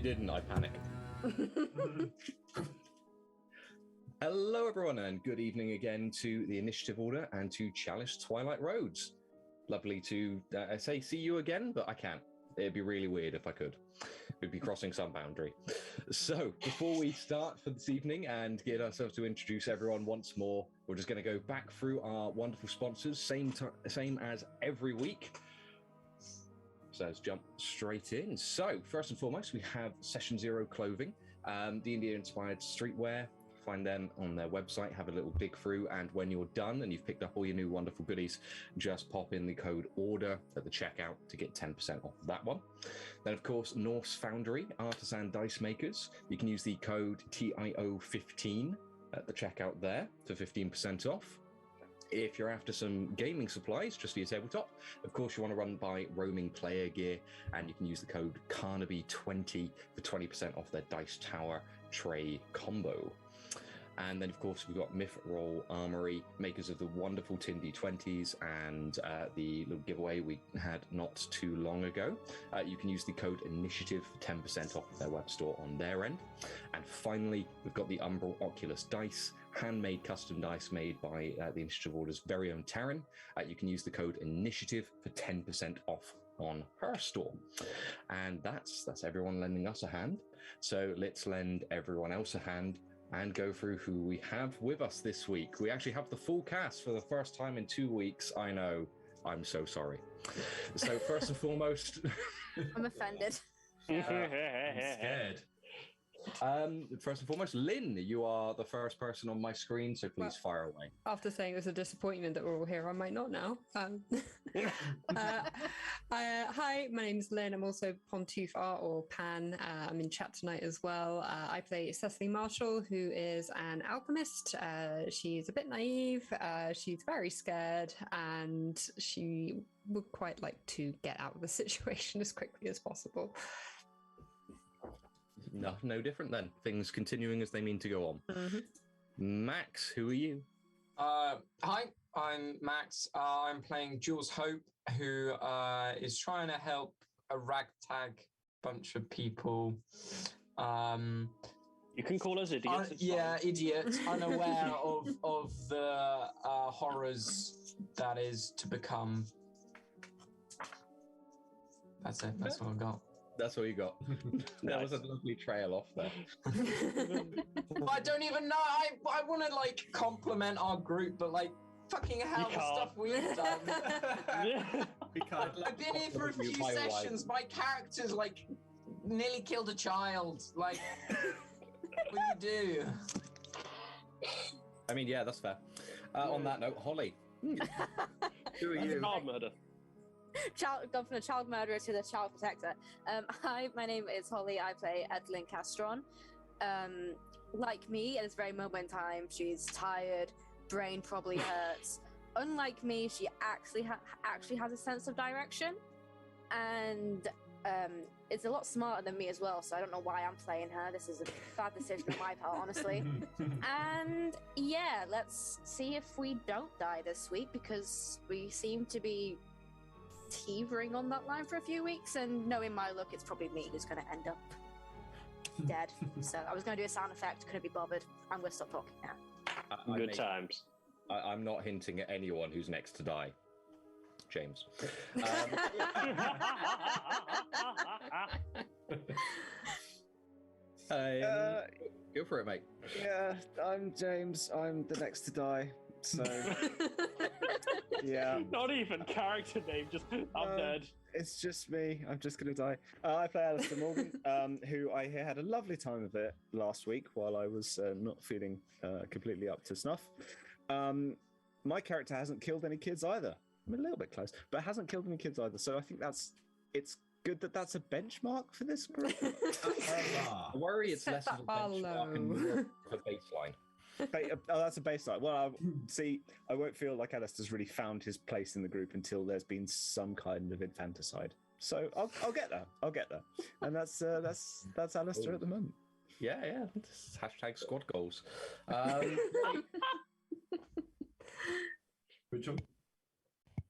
You didn't, I panicked. Hello everyone and good evening again to the Initiative Order and to Chalice Twilight Roads. Lovely to see you again, but I can't. It'd be really weird if I could. We'd be crossing some boundary. So before we start for this evening and get ourselves to introduce everyone once more, we're just going to go back through our wonderful sponsors, same as every week. So let's jump straight in. So first and foremost, we have Session Zero Clothing, D&D inspired streetwear. Find them on their website, have a little dig through, and when you're done and you've picked up all your new wonderful goodies, just pop in the code ORDER at the checkout to get 10% off that one. Then of course, Norse Foundry, artisan dice makers. You can use the code TIO15 at the checkout there for 15% off. If you're after some gaming supplies just for your tabletop, of course you want to run by Roaming Player Gear, and you can use the code Carnaby20 for 20% off their Dice Tower tray combo. And then, of course, we've got Myth Roll Armory, makers of the wonderful Tin D20s and the little giveaway we had not too long ago. You can use the code INITIATIVE for 10% off of their web store on their end. And finally, we've got the Umbral Oculus Dice, handmade custom dice made by the Initiative Order's very own Taryn. You can use the code INITIATIVE for 10% off on her store. And that's everyone lending us a hand. So let's lend everyone else a hand and go through who we have with us this week. We actually have the full cast for the first time in 2 weeks. I know, I'm so sorry. So first and foremost... I'm offended. I'm scared. First and foremost, Lynn, you are the first person on my screen, so please fire away. After saying it was a disappointment that we're all here, I might not now. Hi, my name is Lynn. I'm also Pontouf Art or Pan. I'm in chat tonight as well. I play Cecily Marshall, who is an alchemist. She's a bit naive. She's very scared, and she would quite like to get out of the situation as quickly as possible. No different then. Things continuing as they mean to go on. Mm-hmm. Max, who are you? Hi, I'm Max. I'm playing Jules Hope, who is trying to help a ragtag bunch of people. You can call us idiots. Idiots, unaware of the horrors that is to become. That's it. That's what I got. That's all you got. That was a lovely trail off there. I don't even know. I want to compliment our group, but fucking hell, the stuff we've done. We can't. I've been here for a few sessions. My character's nearly killed a child. What do you do? I mean, yeah, that's fair. On that note, Holly, who are you? Child murder. Gone from the child murderer to the child protector. Hi, my name is Holly. I play Edlynnne Castron. Like me, at this very moment in time, she's tired, brain probably hurts. Unlike me, she actually has a sense of direction, and is a lot smarter than me as well. So I don't know why I'm playing her. This is a bad decision on my part, honestly. And yeah, let's see if we don't die this week, because we seem to be teetering on that line for a few weeks, and knowing my luck, it's probably me who's going to end up dead. So I was going to do a sound effect, couldn't be bothered. I'm going to stop talking now. Good times. I'm not hinting at anyone who's next to die. James. Go for it, mate. Yeah, I'm James. I'm the next to die. So, yeah. Not even character name, just I'm dead. It's just me. I'm just going to die. I play Alister Morgan, who I had a lovely time of it last week while I was not feeling completely up to snuff. My character hasn't killed any kids either. I'm a little bit close, but hasn't killed any kids either. So I think it's good that that's a benchmark for this group. I worry it's less of a benchmark and more of a baseline. That's a baseline. Well, I won't feel like Alistair's really found his place in the group until there's been some kind of infanticide. So I'll get there. And that's Alistair at the moment. Yeah. Hashtag squad goals. Which one?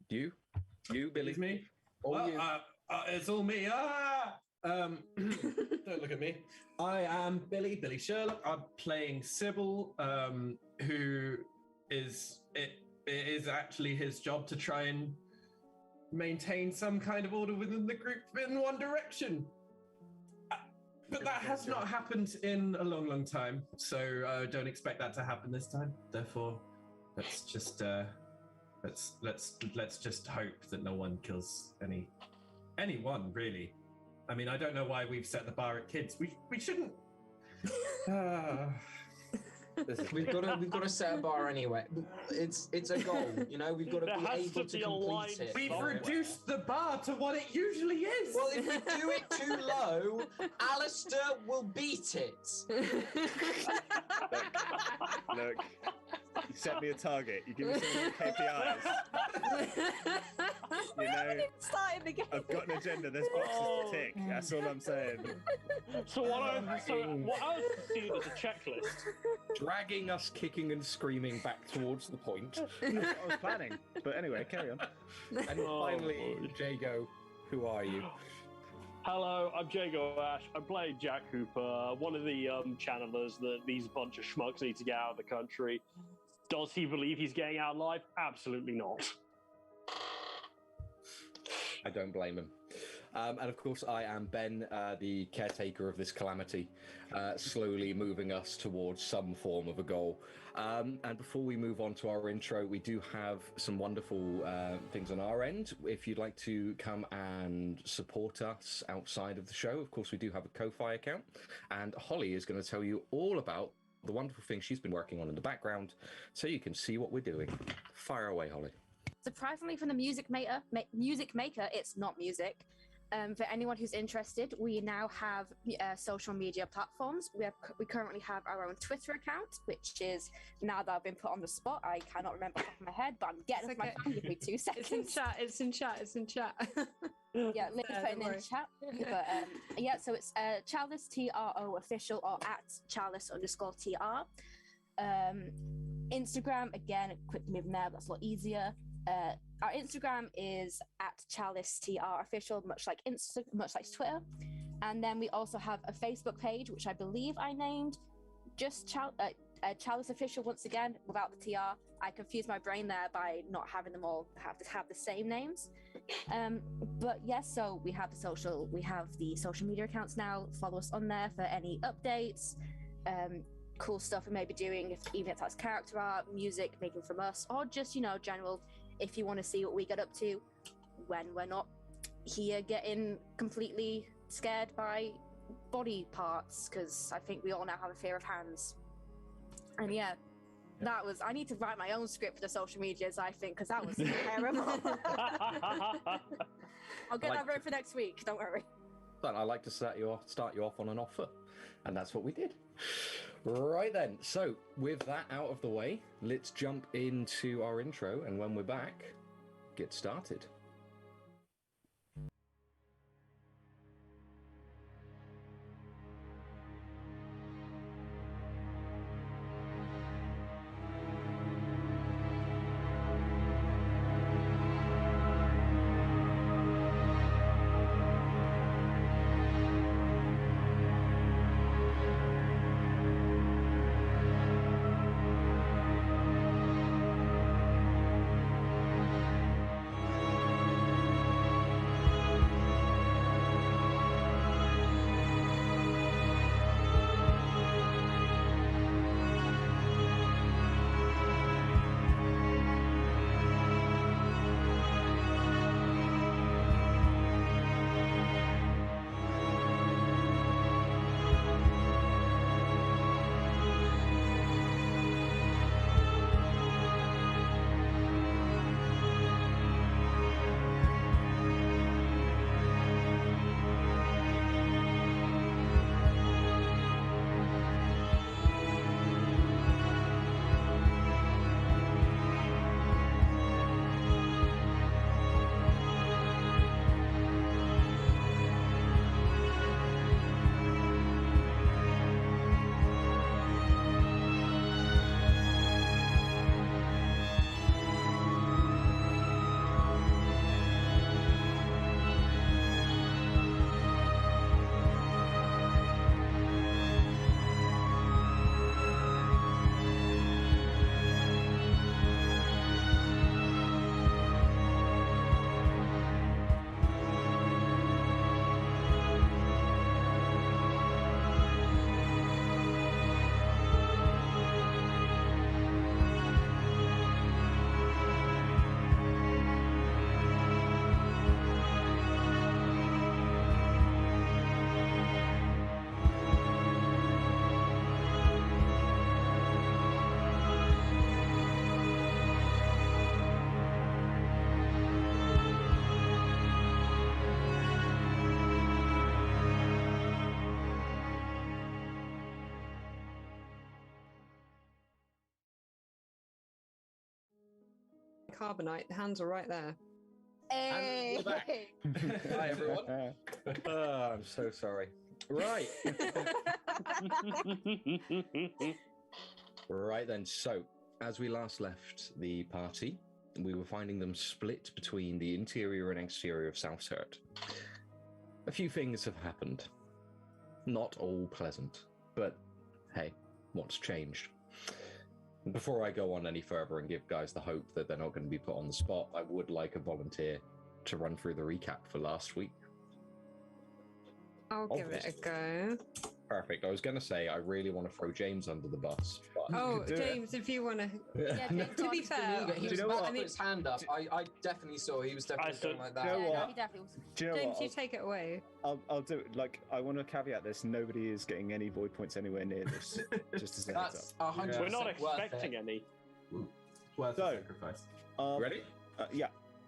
You, Billy. It's me. All well, you. It's all me. Don't look at me. I am Billy Sherlock. I'm playing Subil, who is it is actually his job to try and maintain some kind of order within the group in one direction. But that has not happened in a long time, so don't expect that to happen this time. Therefore, let's just let's just hope that no one kills anyone really. I mean, I don't know why we've set the bar at kids. We shouldn't. We've got to set a bar anyway. It's a goal, you know. We've got to be able to complete it. We've reduced the bar to what it usually is. Well, if we do it too low, Alister will beat it. Look, you set me a target. You give me some KPIs. You know, Starting the game. I've got an agenda. There's boxes to tick. That's all I'm saying. So what I was seeing as a checklist. Dragging us kicking and screaming back towards the point. That's what I was planning. But anyway, carry on. And finally, Jago, who are you? Hello, I'm Jago Ash. I'm playing Jack Hooper, one of the channelers that these bunch of schmucks need to get out of the country. Does he believe he's getting out alive? Absolutely not. I don't blame him. And of course, I am Ben, the caretaker of this calamity, slowly moving us towards some form of a goal. And before we move on to our intro, we do have some wonderful things on our end. If you'd like to come and support us outside of the show, of course, we do have a Ko-Fi account. And Holly is going to tell you all about the wonderful things she's been working on in the background, so you can see what we're doing. Fire away, Holly. Surprisingly, from the music maker, it's not music. For anyone who's interested, we now have social media platforms. We currently have our own Twitter account, which is, now that I've been put on the spot, I cannot remember off the top of my head, but I'm getting off my phone. Give me 2 seconds. It's in chat. Yeah, Link's putting in chat. But yeah, so it's Chalice TRO official or at Chalice_TR. Instagram, again, quick move there, that's a lot easier. Our Instagram is at ChaliceTR official, much like Twitter, and then we also have a Facebook page, which I believe I named just Chalice official once again without the TR. I confused my brain there by not having them all have the same names. But yes, so we have the social media accounts now. Follow us on there for any updates, cool stuff we may be doing, even if that's character art, music, making from us, or just general. If you want to see what we get up to when we're not here getting completely scared by body parts, because I think we all now have a fear of hands. And yeah, that was, I need to write my own script for the social medias, I think, because that was terrible. I'll get that ready for next week, don't worry. But I like to start you off on an offer, and that's what we did. Right then, so with that out of the way, let's jump into our intro, and when we're back, get started. carbonite. The hands are right there. Hey. we're back. Hi, everyone. I'm so sorry. Right. Right then. So, as we last left the party, we were finding them split between the interior and exterior of Southsert. A few things have happened. Not all pleasant, but hey, what's changed? Before I go on any further and give guys the hope that they're not going to be put on the spot, I would like a volunteer to run through the recap for last week. I'll give it a go. Perfect. I was going to say, I really want to throw James under the bus. But... Oh, James, if you want to... Yeah, To be fair, He was you know about what? to put his hand up. I definitely saw he was definitely I going like that. Do you know Yeah, no, what? he definitely was. Do you know James, what? you take it away. I'll do it. Like, I want to caveat this. Nobody is getting any void points anywhere near this. Just as a heads That's 100% We're not worth expecting it. any. Worth So- the sacrifice. up. Ready? Yeah.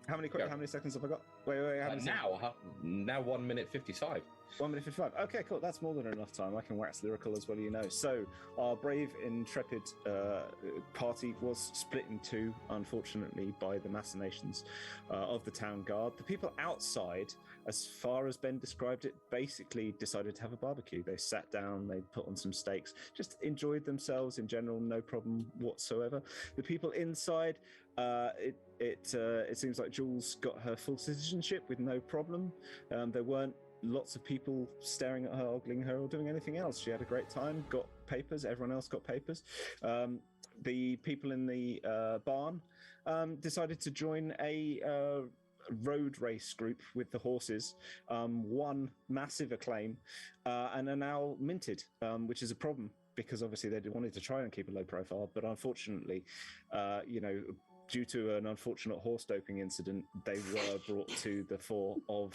How many Go. How many seconds have I got? Wait. How many seconds? Now 1 minute 55. 1 minute 55. Okay, cool. That's more than enough time. I can wax lyrical as well, you know. So, our brave, intrepid party was split in two, unfortunately, by the machinations of the town guard. The people outside, as far as Ben described it, basically decided to have a barbecue. They sat down, they put on some steaks, just enjoyed themselves in general, no problem whatsoever. The people inside, it seems like Jules got her full citizenship with no problem. There weren't lots of people staring at her, ogling her, or doing anything else. She had a great time, got papers, everyone else got papers. The people in the barn decided to join a road race group with the horses, won massive acclaim, and are now minted, which is a problem because obviously they wanted to try and keep a low profile, but unfortunately, due to an unfortunate horse doping incident, they were brought to the fore of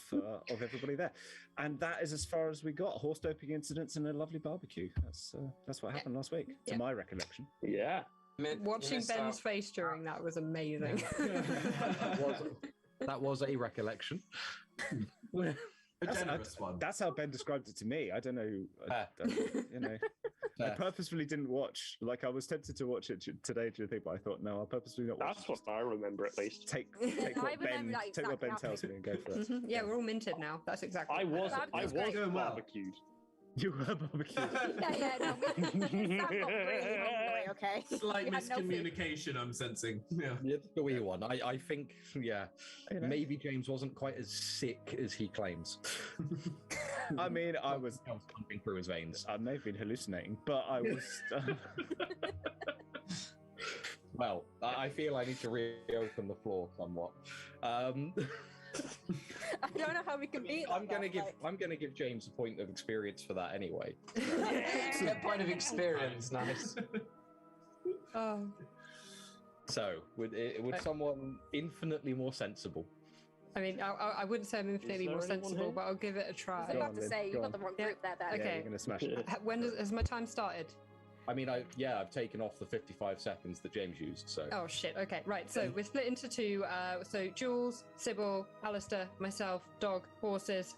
everybody there, and that is as far as we got. Horse doping incidents and a lovely barbecue. That's what happened last week, to my recollection. Yeah. Watching Ben's face during that was amazing. That was a recollection. A generous one. That's how Ben described it to me. I don't know. I purposefully didn't watch. Like, I was tempted to watch it today, but I thought, no, I'll purposely not watch. That's what I remember, at least. Take I what remember Ben that take what exactly Ben how- tells me and go for it. Yeah, we're all minted now. That's exactly. I was That's great. Doing well. barbecued. You were barbecued. Yeah, no. Sam got really hungry, okay? Slight We had no food. miscommunication, I'm sensing. Yeah. It's the wee one. I think, yeah, You know? maybe James wasn't quite as sick as he claims. I mean, I was pumping through his veins. I may have been hallucinating, but I was. Well, I feel I need to reopen the floor somewhat. I don't know how we can beat that. I'm gonna though, give James a point of experience for that anyway. Good point of experience, nice. Oh, So, would someone infinitely more sensible? I mean, I wouldn't say I'm infinitely there more anyone sensible, here? but I'll give it a I was try. Go about on, to Lynn, say, you go got on. the wrong Yeah. group there, Ben. Okay. Yeah, you're gonna smash it. Has my time started? I mean, I've taken off the 55 seconds that James used, so. Oh shit. Okay, right. So we're split into two. So Jules, Subil, Alister, myself, dog, horses.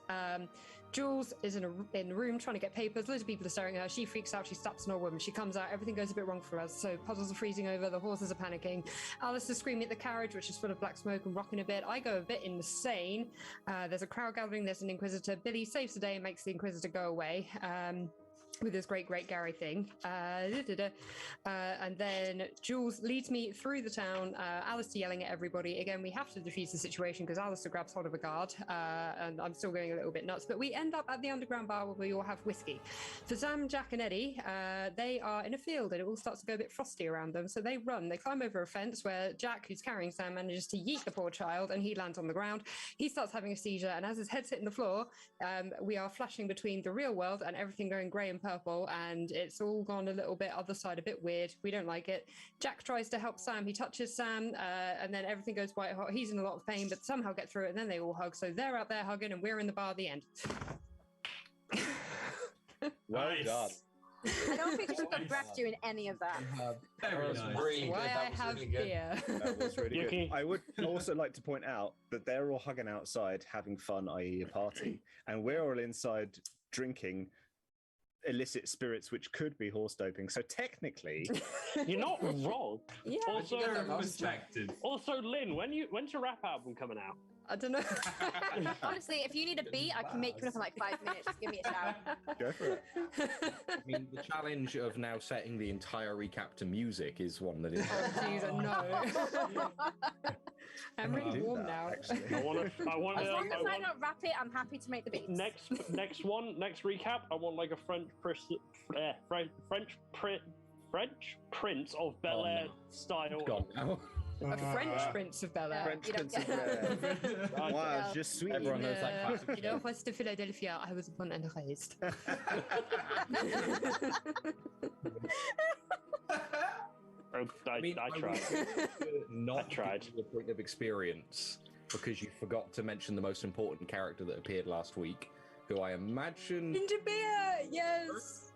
Jules is in the room trying to get papers. Loads of people are staring at her. She freaks out. She slaps an old woman. She comes out. Everything goes a bit wrong for us. So puzzles are freezing over. The horses are panicking. Alistair's screaming at the carriage, which is full of black smoke and rocking a bit. I go a bit insane. There's a crowd gathering. There's an Inquisitor. Billy saves the day and makes the Inquisitor go away. With this great Gary thing. And then Jules leads me through the town, Alistair yelling at everybody. Again, we have to defuse the situation because Alistair grabs hold of a guard, and I'm still going a little bit nuts. But we end up at the underground bar where we all have whiskey. For Sam, Jack, and Eddie, they are in a field and it all starts to go a bit frosty around them. So they run. They climb over a fence where Jack, who's carrying Sam, manages to yeet the poor child and he lands on the ground. He starts having a seizure, and as his head's hitting the floor, we are flashing between the real world and everything going grey and purple, and it's all gone a little bit other side, a bit weird. We don't like it. Jack tries to help Sam. He touches Sam, and then everything goes white hot. He's in a lot of pain, but somehow get through it, and then they all hug. So they're out there hugging, and we're in the bar at the end. Well Nice. done. I don't think you should have breath doing any of that. Very That was nice. really good. Why That I was have really good. beer. That was really good. Okay. I would also like to point out that they're all hugging outside, having fun, i.e., a party, and we're all inside drinking, illicit spirits, which could be horse doping. So technically, You're not wrong. Yeah. Also, You get that perspective. also, Lynn, when's your rap album coming out? I don't know. Honestly, if you need a beat, I can make you up in like 5 minutes. Just give me a shout. go for it. I mean, the challenge of now setting the entire recap to music is one that is. Oh, jeez, no. I'm really do warm that, now. actually. I want As long as I don't rap it, I'm happy to make the beats. next recap. I want like a French Prince of Bel Air style. Gone now. A French Prince of Bel Air. French you don't Prince of get Bel-Air. Wow, Yeah. je suis. Everyone knows that classic. You know, West of Philadelphia, I was born and raised. I tried. Not I tried. give you a point of experience because you forgot to mention the most important character that appeared last week, who I imagine. Ginger beer, yes.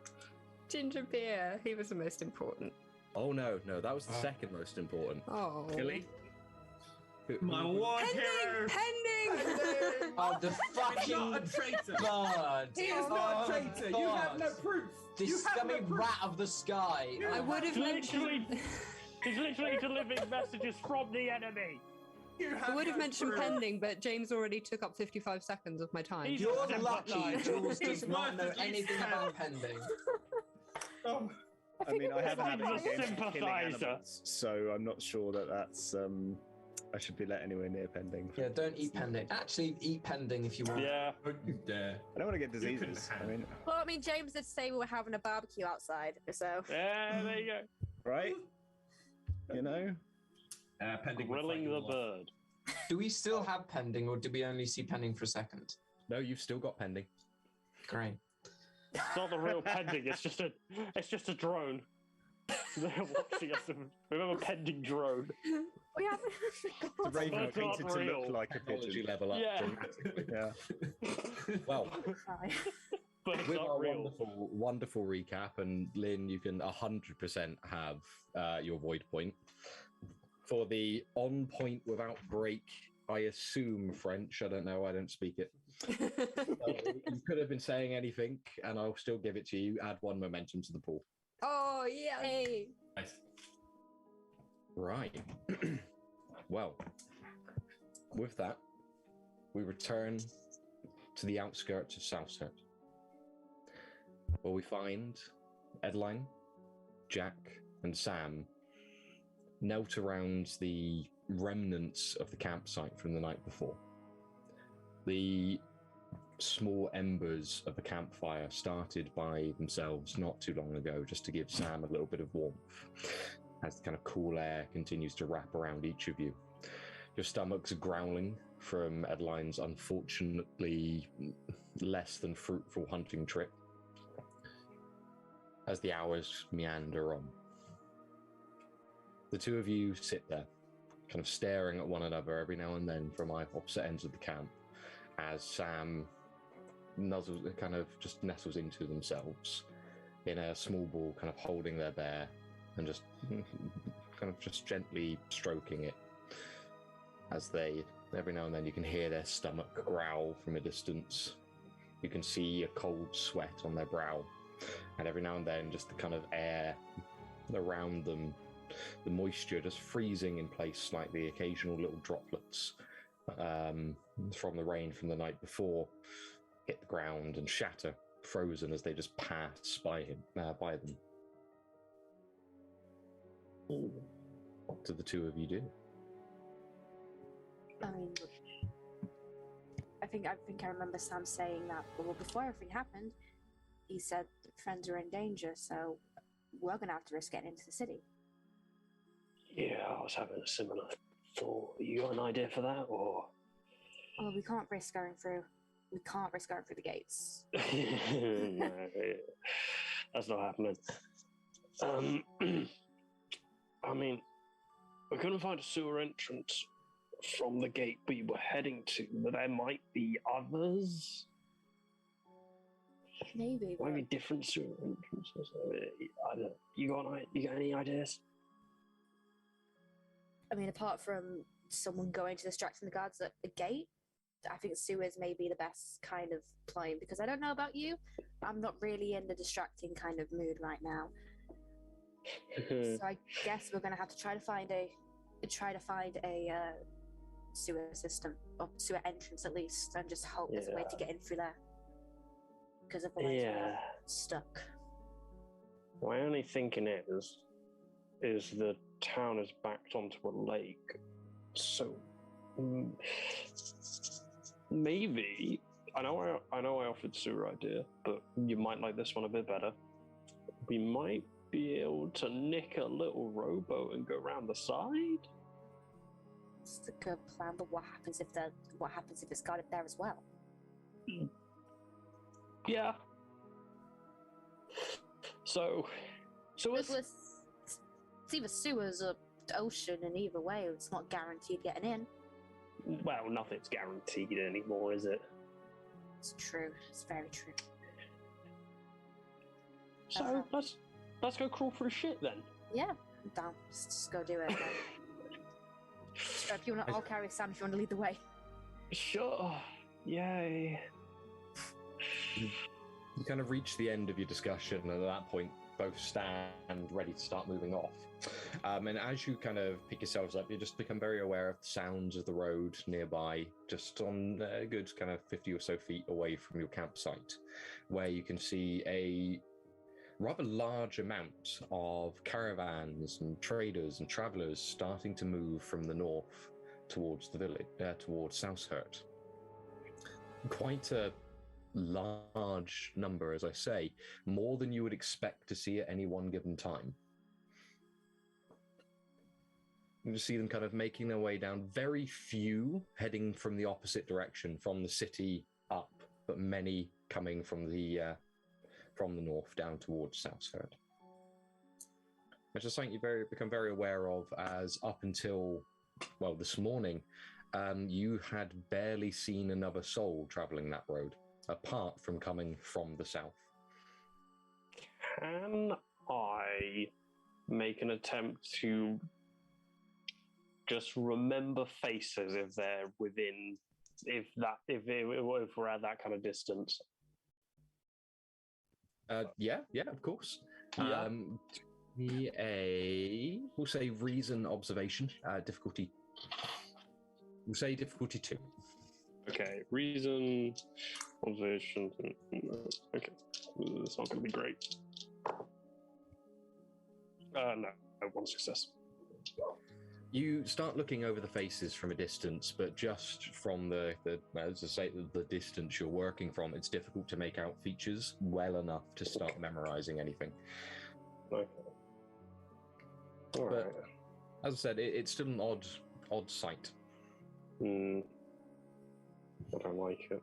Ginger beer. He was the most important. Oh no, that was the second most important. Oh. Healey? My one hero. Pending. Oh, the He's fucking not a traitor. bird! He is not a traitor. You have no proof. This You have scummy no proof. rat of the sky. I would have mentioned. He's literally delivering messages from the enemy. You I would have no mentioned proof. pending, but James already took up 55 seconds of my time. He's- You're Sympathize. lucky Jules does He's not know worth at least anything 10. about pending. Oh, I mean, I haven't had He's any a games of killing sympathizer. animals, so I'm not sure that that's. I should be let anywhere near pending. Yeah, don't eat pending. Actually, eat pending if you want. Yeah. don't you dare. I don't want to get couldn't diseases. I have. mean, Well, I mean, James did say we were having a barbecue outside, so. Yeah, there you go. right? You know. Pending Grilling the bird. Do we still have pending, or did we only see pending for a second? No, you've still got pending. Great. It's not the real pending. It's just a drone. They're watching us. We have a pending drone. We have. The raven That's not painted to real. look like a Technology pigeon. level up Yeah. dramatically. Yeah. Well, Sorry. But it's with not our real. wonderful recap, and Lynn, you can 100% have your void point. For the on point without break, I assume French. I don't know. I don't speak it. You could have been saying anything, and I'll still give it to you. Add 1 momentum to the pool. Oh, yeah. Hey. Nice. Right. Well, with that, we return to the outskirts of Southside, where we find Edlynnne, Jack, and Sam knelt around the remnants of the campsite from the night before. The small embers of the campfire started by themselves not too long ago, just to give Sam a little bit of warmth, as the kind of cool air continues to wrap around each of you. Your stomachs are growling from Edlynne's unfortunately less than fruitful hunting trip, as the hours meander on. The two of you sit there, kind of staring at one another every now and then from opposite ends of the camp, as Sam just nestles into themselves in a small ball, kind of holding their bear and just kind of just gently stroking it, as they, every now and then you can hear their stomach growl from a distance. You can see a cold sweat on their brow, and every now and then just the kind of air around them, the moisture just freezing in place, like the occasional little droplets from the rain from the night before hit the ground and shatter, frozen as they just pass by them. What do the two of you do? I mean, I think I remember Sam saying that. Well, before everything happened, he said friends are in danger, so we're gonna have to risk getting into the city. Yeah, I was having a similar thought. You got an idea for that, or? Oh, we can't risk going through. We can't risk going through the gates. No, that's not happening. I mean, we couldn't find a sewer entrance from the gate we were heading to, but there might be others. Maybe. Maybe different sewer entrances. I don't know. You got any ideas? I mean, apart from someone going to distract the guards at the gate, I think sewers may be the best kind of playing, because I don't know about you, I'm not really in the distracting kind of mood right now. So I guess we're gonna have to try to find a sewer system, or sewer entrance at least, and just hope there's a way to get in through there. Because otherwise we're stuck. My only thinking is the town is backed onto a lake, so maybe I know I offered sewer idea, but you might like this one a bit better. We might be able to nick a little rowboat and go around the side. It's a good plan, but what happens if it's got it there as well? Yeah. So It's either sewers or the ocean, and either way, it's not guaranteed getting in. well, nothing's guaranteed anymore, is it? It's true. It's very true. So let's go crawl through shit then. Yeah, I'm down. Just go do it. So if you want to, I'll carry Sam if you want to lead the way. Sure. Yay. You kind of reach the end of your discussion, and at that point, both stand ready to start moving off. And as you kind of pick yourselves up, you just become very aware of the sounds of the road nearby, just on a good kind of 50 or so feet away from your campsite, where you can see a rather large amount of caravans and traders and travelers starting to move from the north towards the village, towards Southhurt. Quite a large number, as I say, more than you would expect to see at any one given time. You just see them kind of making their way down, very few heading from the opposite direction, from the city up, but many coming from the north down towards Southhurt. It's just something you become very aware of, as up until, well, this morning, you had barely seen another soul travelling that road, apart from coming from the south. Can I make an attempt to just remember faces if they're within, if we're at that kind of distance? Yeah, of course. Yeah. We'll say reason observation, difficulty. We'll say difficulty 2. Okay, reason, observation. Okay, it's not going to be great. No, 1 success. You start looking over the faces from a distance, but just from the as I say, the distance you're working from, it's difficult to make out features well enough to start memorizing anything. Okay. All but right. As I said, it's still an odd sight. I don't like it.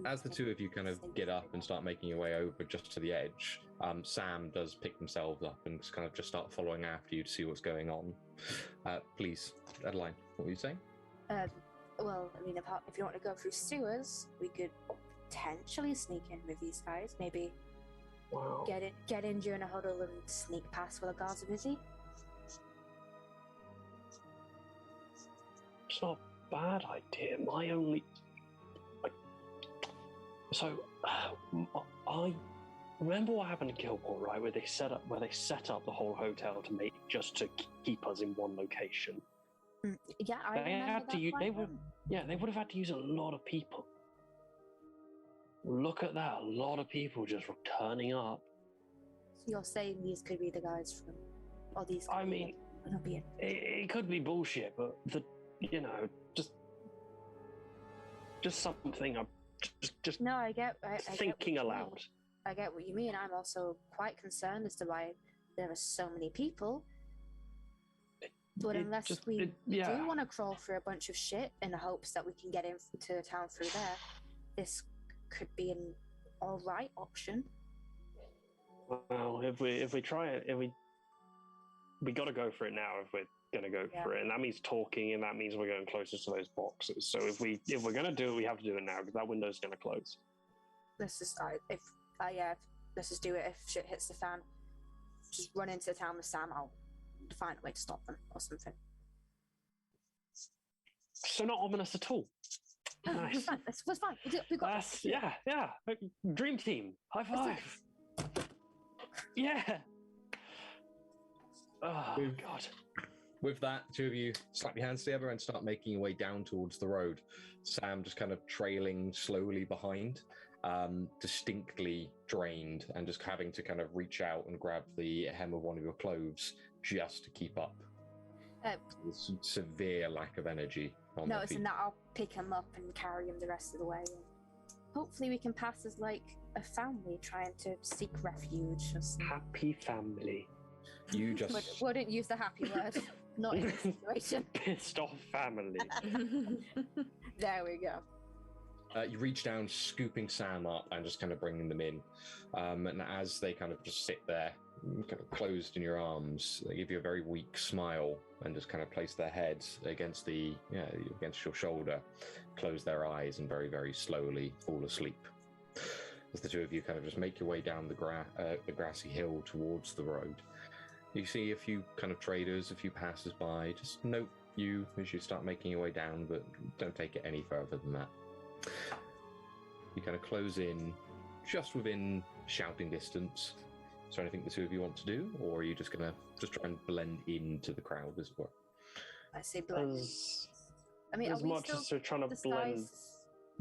As the two of you kind of get up and start making your way over just to the edge, Sam does pick themselves up and kind of just start following after you to see what's going on. Please, Edlynnne, what were you saying? Well, I mean, if you want to go through sewers, we could potentially sneak in with these guys. Maybe get in during a huddle and sneak past while the guards are busy. It's not a bad idea. My only... So, I remember what happened in Gilport, right? Where they set up the whole hotel to keep us in one location. Yeah, I remember that. They would have had to use a lot of people. Look at that, a lot of people just turning up. So you're saying these could be the guys from, or these? I mean, it could be bullshit, but just something. Just no, I get thinking aloud. I get what you mean. I'm also quite concerned as to why there are so many people. But unless we do want to crawl through a bunch of shit in the hopes that we can get into the town through there, this could be an all right option. Well, if we try it, we got to go for it now. If we're gonna go for it, and that means talking, and that means we're going closest to those boxes. So if we're gonna do it, we have to do it now because that window's gonna close. Let's just let's just do it. If shit hits the fan, just run into the town with Sam. I'll find a way to stop them or something. So not ominous at all. Nice. This was fine. We got That's yeah. Dream team. High five. Yeah. Oh God. With that, two of you slap your hands together and start making your way down towards the road. Sam just kind of trailing slowly behind, distinctly drained, and just having to kind of reach out and grab the hem of one of your clothes just to keep up. There's severe lack of energy on their feet. Noticing that, I'll pick him up and carry him the rest of the way. Hopefully we can pass as like a family trying to seek refuge. Happy family. You just wouldn't use the happy word. Not in this situation. Pissed off family. There we go. You reach down, scooping Sam up and just kind of bringing them in. And as they kind of just sit there, kind of closed in your arms, they give you a very weak smile and just kind of place their heads against against your shoulder, close their eyes, and very, very slowly fall asleep. As the two of you kind of just make your way down the grassy hill towards the road, you see a few kind of traders, a few passers-by. Just note you as you start making your way down, but don't take it any further than that. You kind of close in just within shouting distance. Is there anything the two of you want to do, or are you just going to try and blend into the crowd as well? I say blend. I mean, as much as they're trying to blend.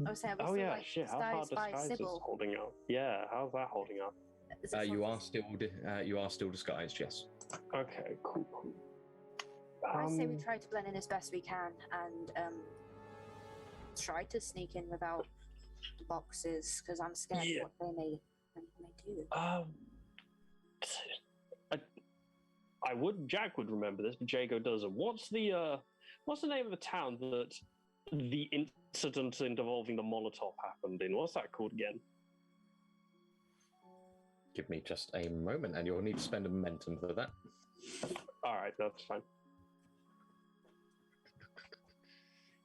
I was saying, are we still, shit! How far disguise is holding up? Yeah, how's that holding up? You are still disguised, yes. Okay, cool. I say we try to blend in as best we can and try to sneak in without the boxes, because I'm scared of what they may do. Jack would remember this, but Jago doesn't. What's the name of the town that the incident involving the Molotov happened in? What's that called again? Give me just a moment, and you'll need to spend a momentum for that. All right, that's fine.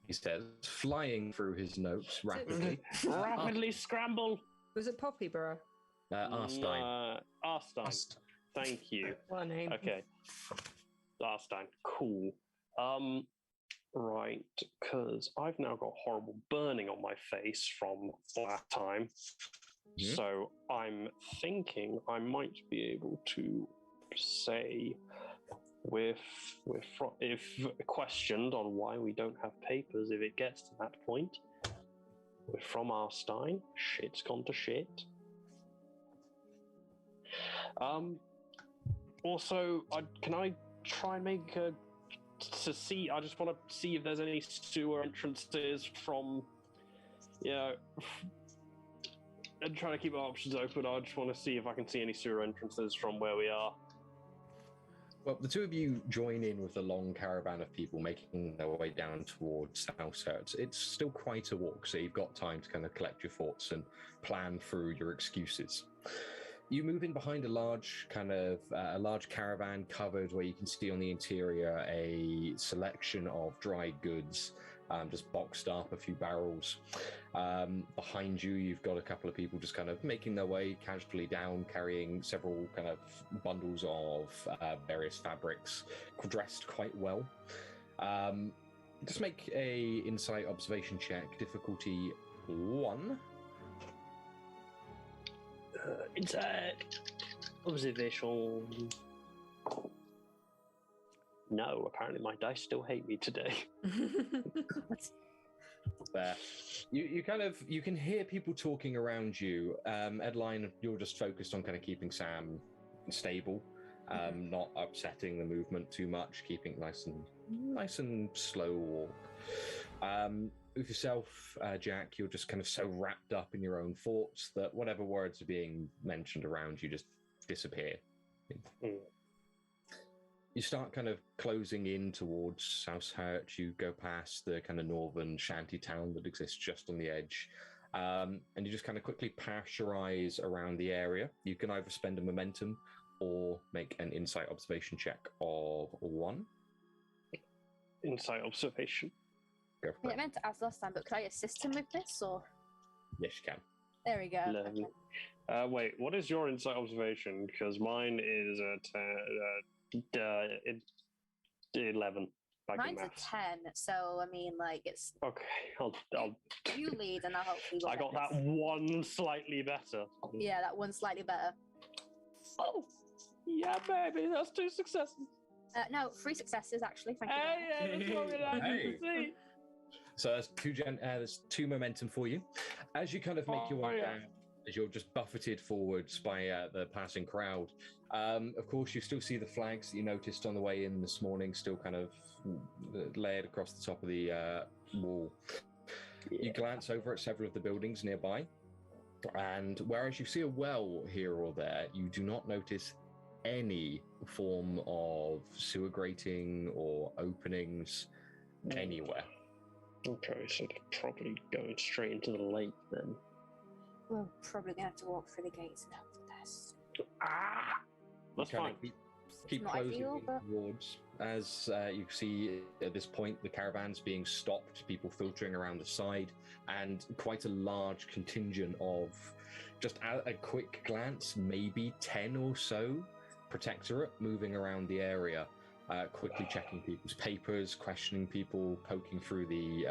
He says, flying through his notes rapidly. Rapidly scramble. Was it Poppyborough? Arstein. Arstein. Thank you. What a name. Okay. Arstein. Cool. Right, because I've now got horrible burning on my face from that time. Mm-hmm. So I'm thinking I might be able to say, if questioned on why we don't have papers, if it gets to that point, we're from Arstein. Shit's gone to shit. Also, can I try and make to see? I just want to see if there's any sewer entrances from, and trying to keep our options open. I just want to see if I can see any sewer entrances from where we are. Well, the two of you join in with the long caravan of people making their way down towards Alister. It's still quite a walk, so you've got time to kind of collect your thoughts and plan through your excuses. You move in behind a large caravan covered, where you can see on the interior a selection of dried goods, just boxed up, a few barrels. Behind you, you've got a couple of people just kind of making their way casually down, carrying several kind of bundles of various fabrics, dressed quite well. Just make a insight observation check, difficulty 1. Insight observation. No, apparently my dice still hate me today. There. You can hear people talking around you. Edlynnne, you're just focused on kind of keeping Sam stable, not upsetting the movement too much, keeping nice and slow walk. With yourself, Jack, you're just kind of so wrapped up in your own thoughts that whatever words are being mentioned around you just disappear. You start kind of closing in towards South Hurt. You go past the kind of northern shanty town that exists just on the edge, and you just kind of quickly pass your eyes around the area. You can either spend a momentum or make an insight observation check of 1. Insight observation. Go for it. I meant to ask last time, but could I assist him with this, or? Yes, you can. There we go. Lovely. Okay. Wait, what is your insight observation? Because mine is at 11. Mine's a 10, so I mean, like, it's Okay, I'll you lead, and I'll hopefully. I got that one slightly better. Yeah, that one slightly better. Oh, yeah, baby, that's 2 successes. No, 3 successes actually. Thank you. Hey, yeah, that's what we like Hey. to see. So there's 2 momentum for you. As you kind of make your way down, as you're just buffeted forwards by the passing crowd. Of course, you still see the flags that you noticed on the way in this morning, still kind of layered across the top of the wall. You glance over at several of the buildings nearby, and whereas you see a well here or there, you do not notice any form of sewer grating or openings anywhere. Okay, so they're probably going straight into the lake then. We're probably gonna have to walk through the gates and hope for the best. That's Kinda fine. Keep Not closing ideal, in but- towards. As you see at this point, the caravan's being stopped, people filtering around the side, and quite a large contingent of, just at a quick glance, maybe 10 or so protectorate moving around the area, quickly checking people's papers, questioning people, poking through the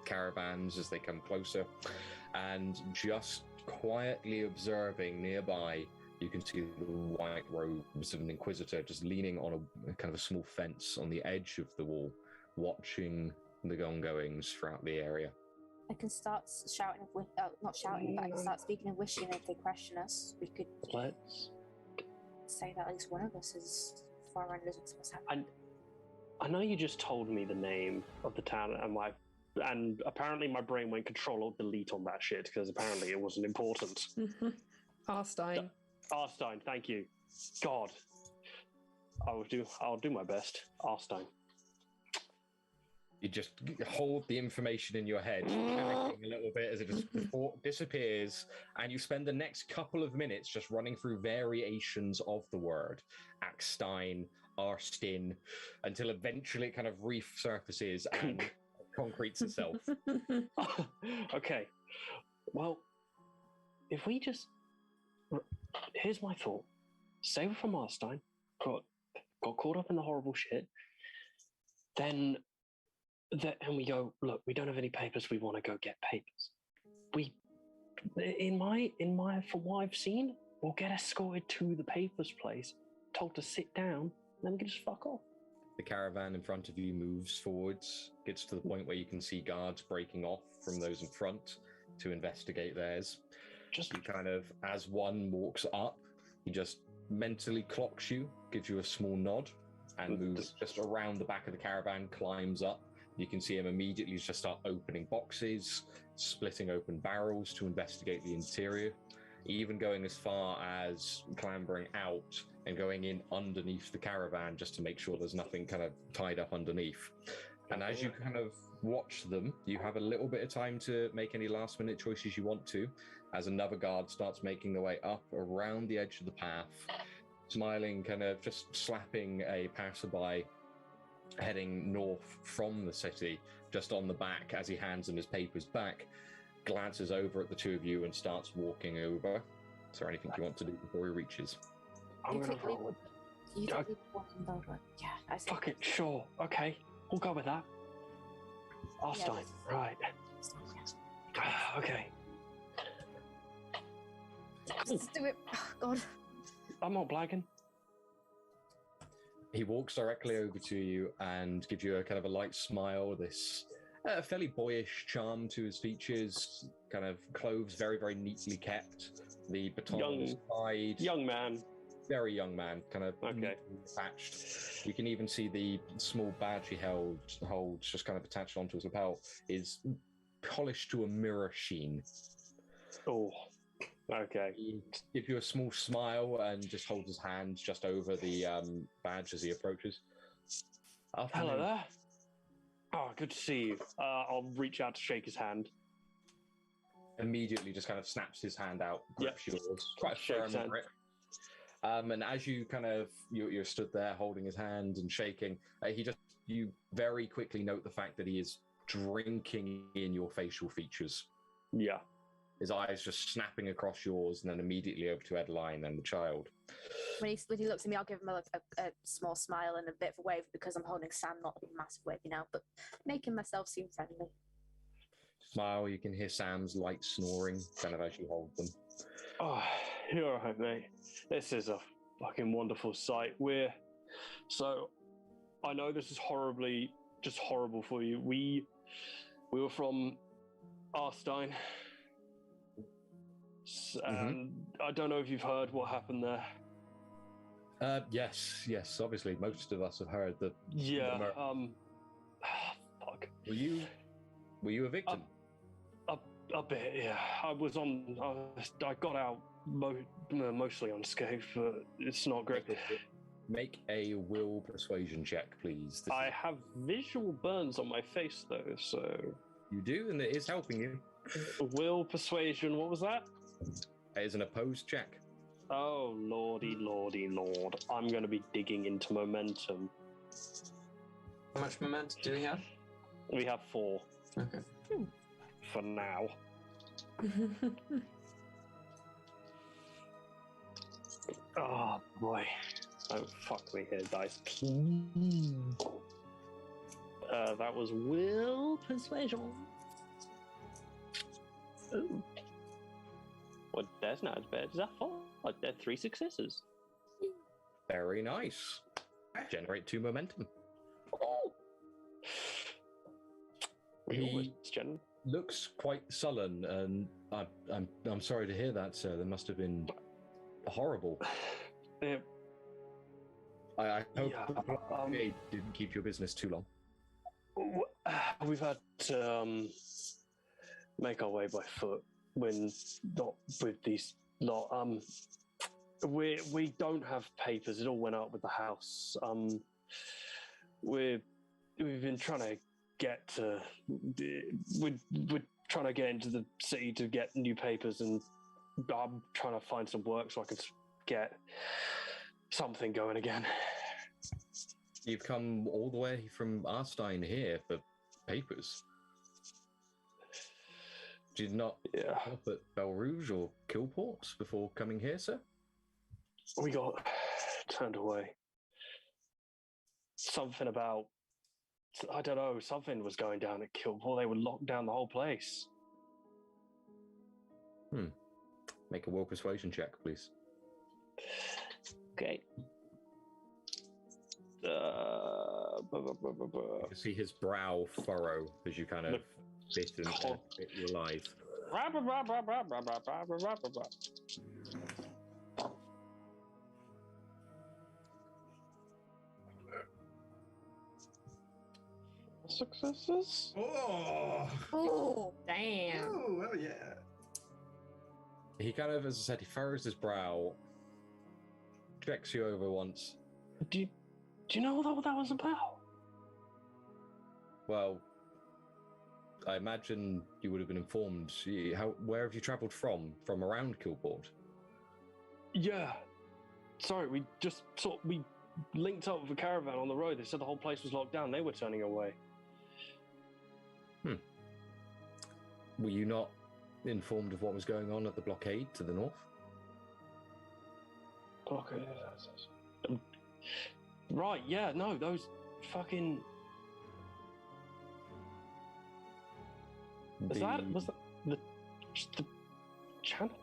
caravans as they come closer, and just quietly observing nearby. You can see the white robes of an inquisitor just leaning on a kind of a small fence on the edge of the wall, watching the ongoings throughout the area. I can start shouting, not shouting, but I can start speaking and wishing if they question us. We could Let's. say that at least one of us is foreigners and what's happening. I know you just told me the name of the town, and apparently my brain went Control or Delete on that shit because apparently it wasn't important. Arstein. Arstein, thank you. God, I'll do my best. Arstein. You just hold the information in your head, panicking a little bit as it just disappears, and you spend the next couple of minutes just running through variations of the word. Achstein, Arstin, until eventually it kind of resurfaces and concretes itself. Okay. Well, if we just... Here's my thought. Say we're from Arstein, got caught up in the horrible shit, and we go, look, we don't have any papers, we want to go get papers. From what I've seen, we'll get escorted to the papers place, told to sit down, then we can just fuck off. The caravan in front of you moves forwards, gets to the point where you can see guards breaking off from those in front to investigate theirs. Just You kind of, as one walks up, he just mentally clocks you, gives you a small nod, and moves just around the back of the caravan, climbs up. You can see him immediately just start opening boxes, splitting open barrels to investigate the interior, even going as far as clambering out and going in underneath the caravan just to make sure there's nothing kind of tied up underneath. And as you kind of watch them, you have a little bit of time to make any last minute choices you want to, as another guard starts making their way up around the edge of the path, smiling, kind of just slapping a passerby heading north from the city, just on the back as he hands him his papers back, glances over at the two of you and starts walking over. Is there anything you want to do before he reaches? I'm gonna quickly- roll. You Yeah. don't need walking over. Yeah, I see. Fuck it, sure, okay, we'll go with that. Arstein, right. Okay. Let's do it. Oh, God. I'm not blagging. He walks directly over to you and gives you a kind of a light smile, this fairly boyish charm to his features, kind of clothes very, very neatly kept, the baton on his side. Young man. Very young man, kind of Okay. neatly attached. You can even see the small badge he holds just kind of attached onto his lapel is polished to a mirror sheen. Oh, okay. He gives you a small smile and just holds his hand just over the badge as he approaches. Hello Afternoon. there. Oh, good to see you. I'll reach out to shake his hand. Immediately just kind of snaps his hand out, grips yours. Quite a Shakes firm hand. grip. And as you kind of you're stood there holding his hand and shaking, you very quickly note the fact that he is drinking in your facial features. Yeah. His eyes just snapping across yours, and then immediately over to Edlynnne and the child. when he looks at me, I'll give him a small smile and a bit of a wave because I'm holding Sam, not a massive wave, but making myself seem friendly. Smile, you can hear Sam's light snoring kind of as you hold them. Oh, you're all right, mate. This is a fucking wonderful sight. So, I know this is just horrible for you. We were from Arstein. And I don't know if you've heard what happened there. Yes, obviously, most of us have heard that. Yeah, fuck. Were you a victim? A bit, yeah. I got out mostly unscathed, but it's not great. Make a will persuasion check, please. I have visual burns on my face, though, so... You do, and it is helping you. Will persuasion, what was that? It is an opposed check. Oh, lordy, lord. I'm going to be digging into momentum. How much momentum do we have? We have 4. Okay. For now. Oh, boy. Oh, fuck me here, dice. That was will persuasion. Ooh. Well, that's not as bad as I thought. Like, they're 3 successes. Very nice. Generate 2 momentum. Oh. He looks quite sullen, and I'm sorry to hear that, sir. That must have been horrible. Yeah. I hope it didn't keep your business too long. We've had to make our way by foot when not with these lot. We don't have papers. It all went up with the house. We've been trying to get to. We're trying to get into the city to get new papers, and I'm trying to find some work so I can get something going again. You've come all the way from Arstein here for papers. Did not help at Bel Rouge or Killport before coming here, sir? We got turned away. Something about, I don't know, something was going down at Killport. They would lock down the whole place. Make a will persuasion check, please. Okay. You can see his brow furrow as you kind of bit your life. Successes? Oh, damn. Oh, well, yeah. He kind of, as I said, he furrows his brow, checks you over once. Do you know what that was about? Well, I imagine you would have been informed. Where have you travelled from? From around Killport? Yeah. Sorry, we linked up with a caravan on the road. They said the whole place was locked down. They were turning away. Were you not informed of what was going on at the blockade to the north? Blockade. Right, yeah, no, those fucking... Was that the channels?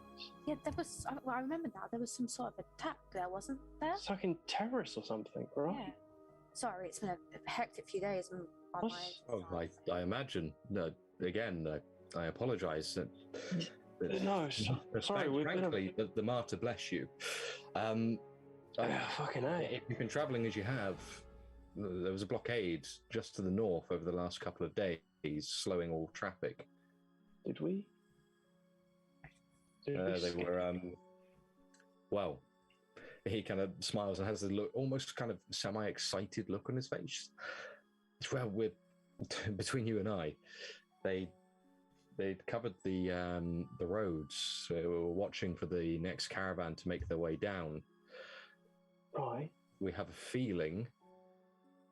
Yeah, there was. I remember now. There was some sort of attack there, wasn't there? Fucking terrorists or something, right? Yeah. Sorry, it's been a hectic few days. I imagine. No, again, I apologise. No, sorry. Frankly, the martyr bless you. Fucking A. If you've been travelling as you have, there was a blockade just to the north over the last couple of days, slowing all traffic. Did we? They were, well, he kind of smiles and has a look, almost kind of semi-excited look on his face. Well, between you and I, they'd covered the roads. So we were watching for the next caravan to make their way down. Right. We have a feeling,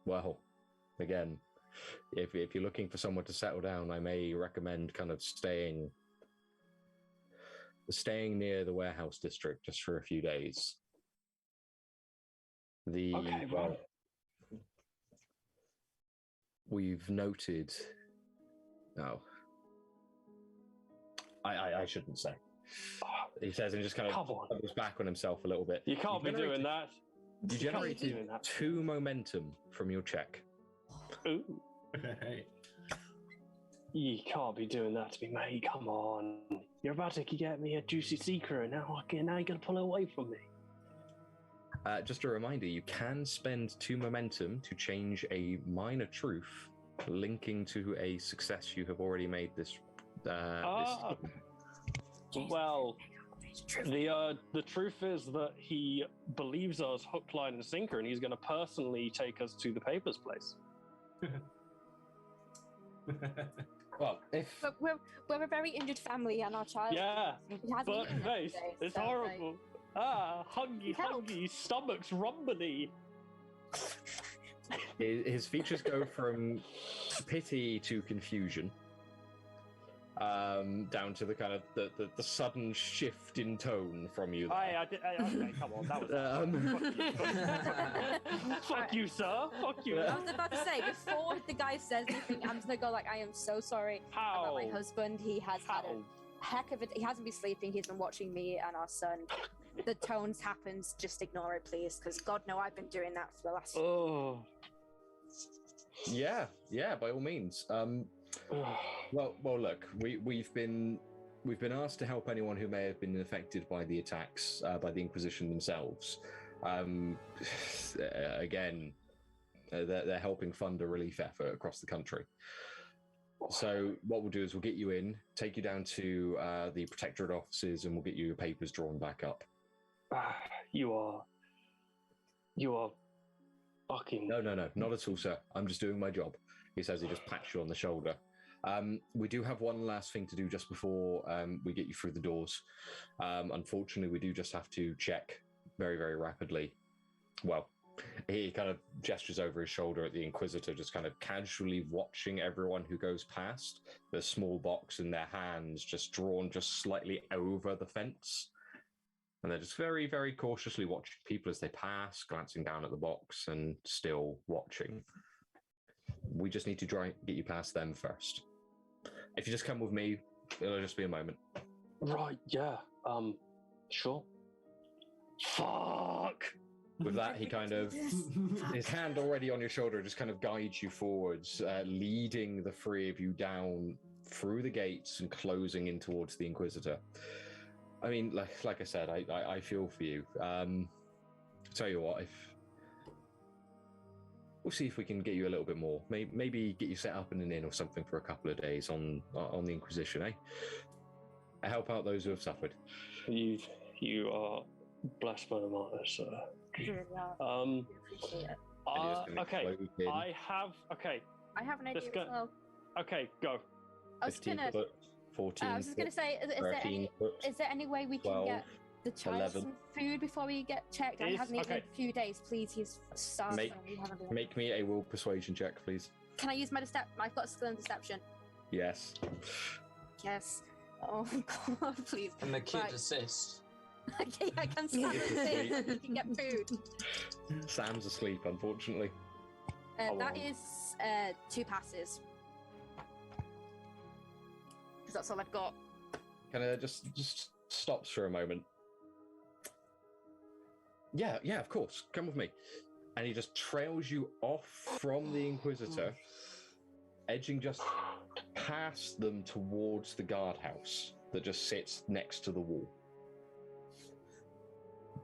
well, again, if you're looking for somewhere to settle down, I may recommend kind of staying near the warehouse district just for a few days. Okay, well. We've noted. Oh, I shouldn't say. He says, and just kind of comes back on himself a little bit. You can't be doing that. You generated 2 momentum from your check. Ooh. You can't be doing that to me, mate. Come on. You're about to get me a juicy secret, and now you're going to pull it away from me. Just a reminder, you can spend 2 momentum to change a minor truth linking to a success you have already made this. Well, the truth is that he believes us hook, line, and sinker, and he's going to personally take us to the papers place. Well, but we're a very injured family, and our child. Yeah, but face, it's horrible. Hungry, stomach's rumbly. His features go from pity to confusion, down to the kind of the sudden shift in tone from you. Okay, come on, that was fuck you, sir. Fuck you. I was about to say, before the guy says anything, I'm just gonna go like, I am so sorry about my husband. He has had a heck of it. He hasn't been sleeping. He's been watching me and our son. The tones happens. Just ignore it, please, because God know I've been doing that for the last. Oh. Yeah, by all means. Well, look, we've been asked to help anyone who may have been affected by the attacks by the Inquisition themselves. Again, they're helping fund a relief effort across the country. So what we'll do is we'll get you in, take you down to the Protectorate offices, and we'll get you your papers drawn back up. You are fucking... No, not at all, sir. I'm just doing my job. He says. He just pats you on the shoulder. We do have one last thing to do just before we get you through the doors. Unfortunately, we do just have to check very, very rapidly. Well, he kind of gestures over his shoulder at the Inquisitor, just kind of casually watching everyone who goes past. The small box in their hands just drawn just slightly over the fence. And they're just very, very cautiously watching people as they pass, glancing down at the box and still watching. We just need to try and get you past them first. If you just come with me, it'll just be a moment. Right, yeah. Sure. Fuck! With that, he kind of, his hand already on your shoulder, just kind of guides you forwards, leading the 3 of you down through the gates and closing in towards the Inquisitor. I mean, like I said, I feel for you. Tell you what, we'll see if we can get you a little bit more. Maybe get you set up in an inn or something for a couple of days on the Inquisition, eh? Help out those who have suffered. You are blessed by the martyr, sir. Okay. I have an idea as well. Okay, go. I was 15 foot, 14 I was just going to say, is there any way we 12, can get the child some food before we get checked? I haven't eaten in a few days, please. He's starving. Make me a will persuasion check, please. Can I use my I've got skill in deception. Yes. Yes. Oh God, please. And the kid assist. Okay, I can Sam assist. You can get food. Sam's asleep, unfortunately. That is 2 passes. Because that's all I've got. Kind of just stops for a moment. Yeah, of course. Come with me. And he just trails you off from the Inquisitor, edging just past them towards the guardhouse that just sits next to the wall.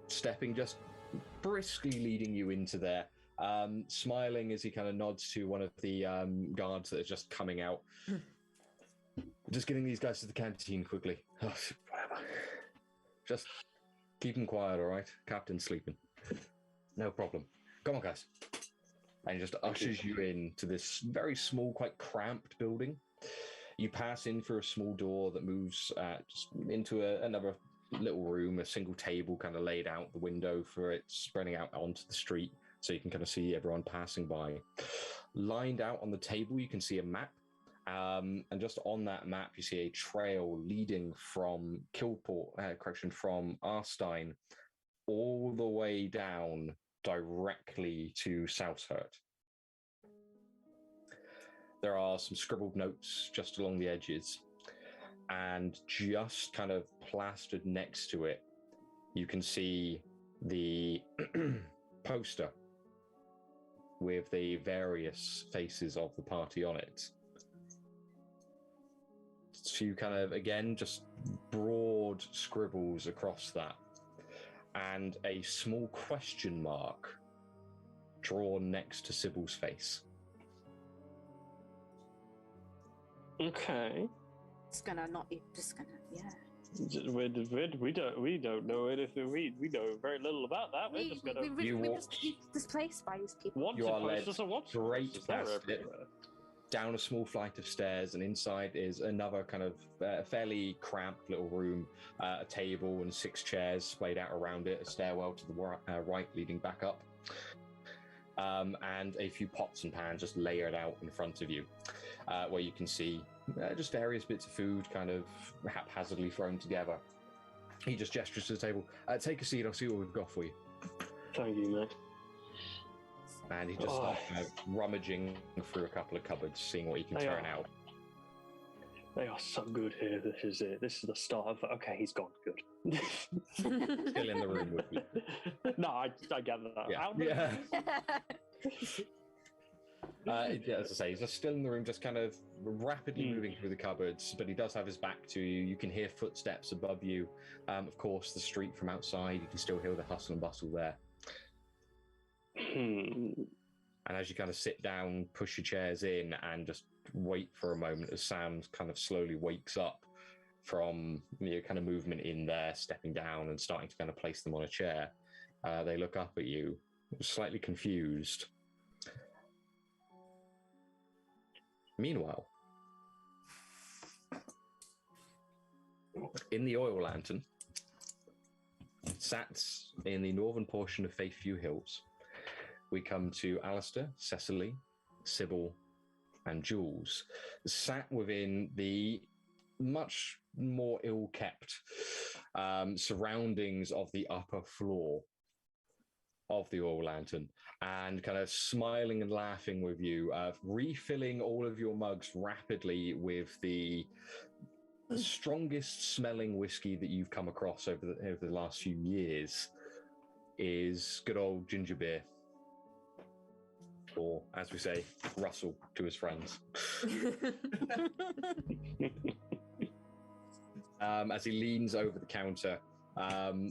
Stepping just briskly leading you into there, smiling as he kind of nods to one of the guards that is just coming out. Just getting these guys to the canteen quickly. Oh, whatever. Just keep them quiet, all right? Captain's sleeping. No problem. Come on, guys. And he just ushers you into this very small, quite cramped building. You pass in through a small door that moves just into another little room, a single table kind of laid out the window for it, spreading out onto the street so you can kind of see everyone passing by. Lined out on the table, you can see a map. And just on that map, you see a trail leading from from Arstein all the way down directly to Southhurt. There are some scribbled notes just along the edges, and just kind of plastered next to it, you can see the poster with the various faces of the party on it. A few kind of, again, just broad scribbles across that, and a small question mark drawn next to Sybil's face. Okay. Just gonna not. Just gonna. Yeah. We don't know anything. We know very little about that. We're just gonna. We're just displaced by these people. You are led straight past it, down a small flight of stairs, and inside is another kind of fairly cramped little room, a table and 6 chairs splayed out around it, a stairwell to the right leading back up, and a few pots and pans just layered out in front of you, where you can see just various bits of food kind of haphazardly thrown together. He just gestures to the table. Take a seat, I'll see what we've got for you. Thank you, mate. And he just starts kind of rummaging through a couple of cupboards, seeing what he can turn out. They are so good here. This is it. This is the start of... Okay, he's gone. Good. Still in the room with you. No, I get that. Yeah. As I say, he's just still in the room, just kind of rapidly moving through the cupboards, but he does have his back to you. You can hear footsteps above you. Of course, the street from outside, you can still hear the hustle and bustle there. And as you kind of sit down, push your chairs in, and just wait for a moment as Sam kind of slowly wakes up from kind of movement in there, stepping down and starting to kind of place them on a chair, they look up at you, slightly confused. Meanwhile, in the oil lantern, sat in the northern portion of Faithview Hills, we come to Alister, Cecily, Subil, and Jules, sat within the much more ill-kept surroundings of the upper floor of the oil lantern, and kind of smiling and laughing with you, refilling all of your mugs rapidly with the strongest smelling whiskey that you've come across over the last few years, is good old ginger beer. Or, as we say, Russell to his friends. As he leans over the counter,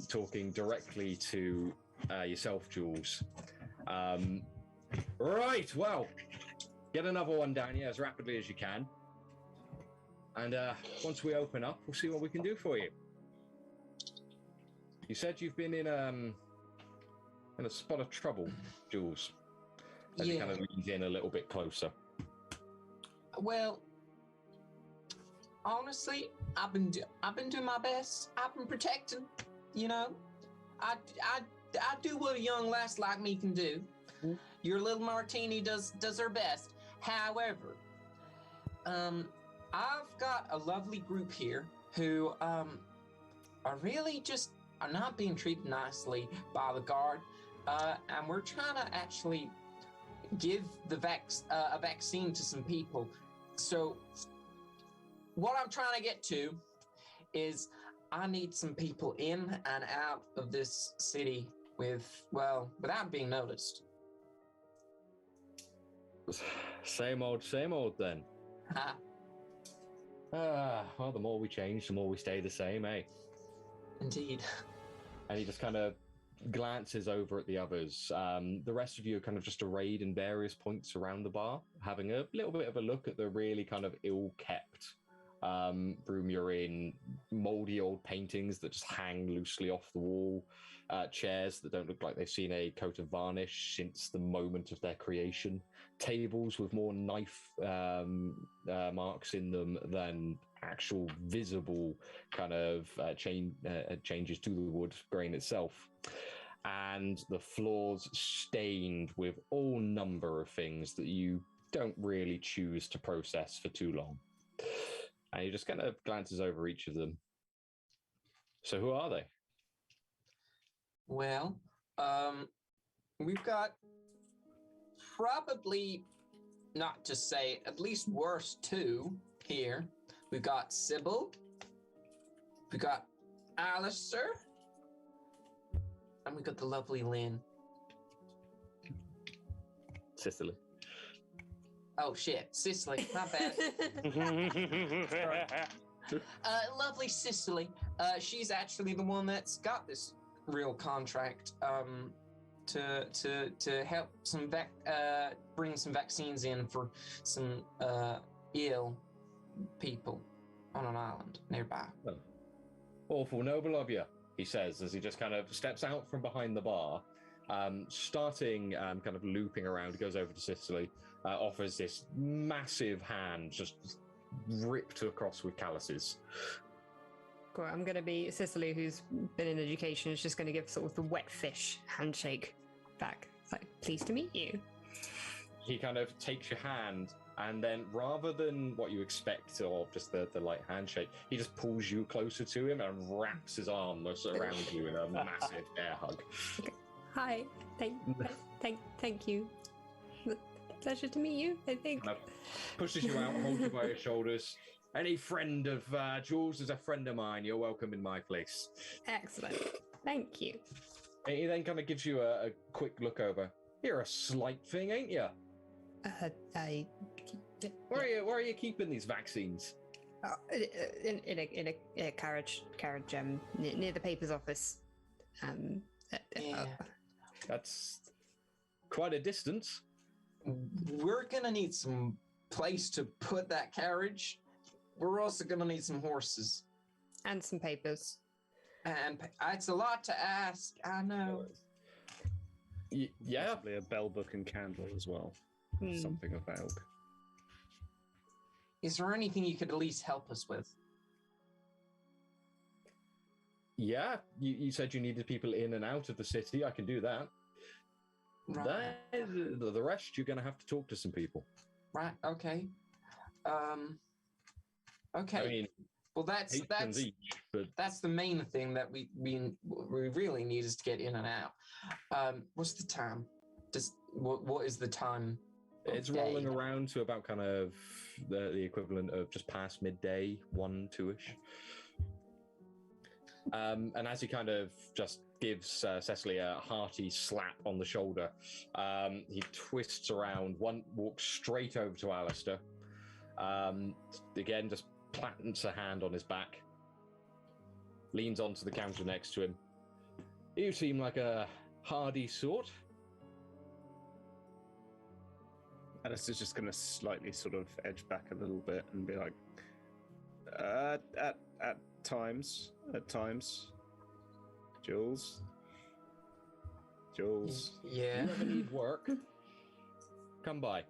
talking directly to yourself, Jules. Right, well, get another one down here as rapidly as you can. And once we open up, we'll see what we can do for you. You said you've been in a spot of trouble, Jules. As he kind of leans in a little bit closer. Well, honestly, I've been doing my best. I've been protecting. You know, I do what a young lass like me can do. Mm-hmm. Your little Martini does her best. However, I've got a lovely group here who are really just are not being treated nicely by the guard, and we're trying to actually give a vaccine to some people. So what I'm trying to get to is I need some people in and out of this city without being noticed. Same old then. Well, the more we change, the more we stay the same, eh? Indeed. And he just kind of glances over at the others. The rest of you are kind of just arrayed in various points around the bar, having a little bit of a look at the really kind of ill-kept room you're in. Moldy old paintings that just hang loosely off the wall, chairs that don't look like they've seen a coat of varnish since the moment of their creation, tables with more knife marks in them than actual visible kind of changes to the wood grain itself, and the floors stained with all number of things that you don't really choose to process for too long. And he just kind of glances over each of them. So who are they? Well, we've got probably, not to say at least worse two here. We've got Subil, we've got Alister, and we got the lovely Lynn. Cecily. Oh shit, Cecily, not bad. Lovely Cecily. She's actually the one that's got this real contract to help bring some vaccines in for some ill people on an island nearby. Well, awful noble of you, he says as he just kind of steps out from behind the bar, starting kind of looping around, goes over to Cecily, offers this massive hand just ripped across with calluses. Cool. I'm going to be Cecily, who's been in education, is just going to give sort of the wet fish handshake back. It's like, pleased to meet you. He kind of takes your hand, and then rather than what you expect of just the light handshake, he just pulls you closer to him and wraps his arms around you in a massive air hug. Okay. Hi. Thank you. Pleasure to meet you, I think. Kind of pushes you out, holds you by your shoulders. Any friend of Jules is a friend of mine. You're welcome in my place. Excellent. Thank you. And he then kind of gives you a quick look over. You're a slight thing, ain't you? Where are you keeping these vaccines? In a carriage near the papers office. Yeah. That's quite a distance. We're gonna need some place to put that carriage. We're also gonna need some horses. And some papers. And it's a lot to ask, I know. Yeah. Possibly a bell book and candle as well. Something of value. Is there anything you could at least help us with? Yeah, you said you needed people in and out of the city. I can do that. Right. The rest, you're going to have to talk to some people. Right. Okay. Okay. I mean, well, that's each, but that's the main thing that we really need is to get in and out. What's the time? What is the time? It's rolling around to about kind of the equivalent of just past midday, 1, 2-ish. And as he kind of just gives Cecily a hearty slap on the shoulder, he twists around, walks straight over to Alister. Again, just plants a hand on his back, leans onto the counter next to him. You seem like a hardy sort. Alistair's just going to slightly sort of edge back a little bit and be like, at times, Jules. Yeah. If you ever need work, come by.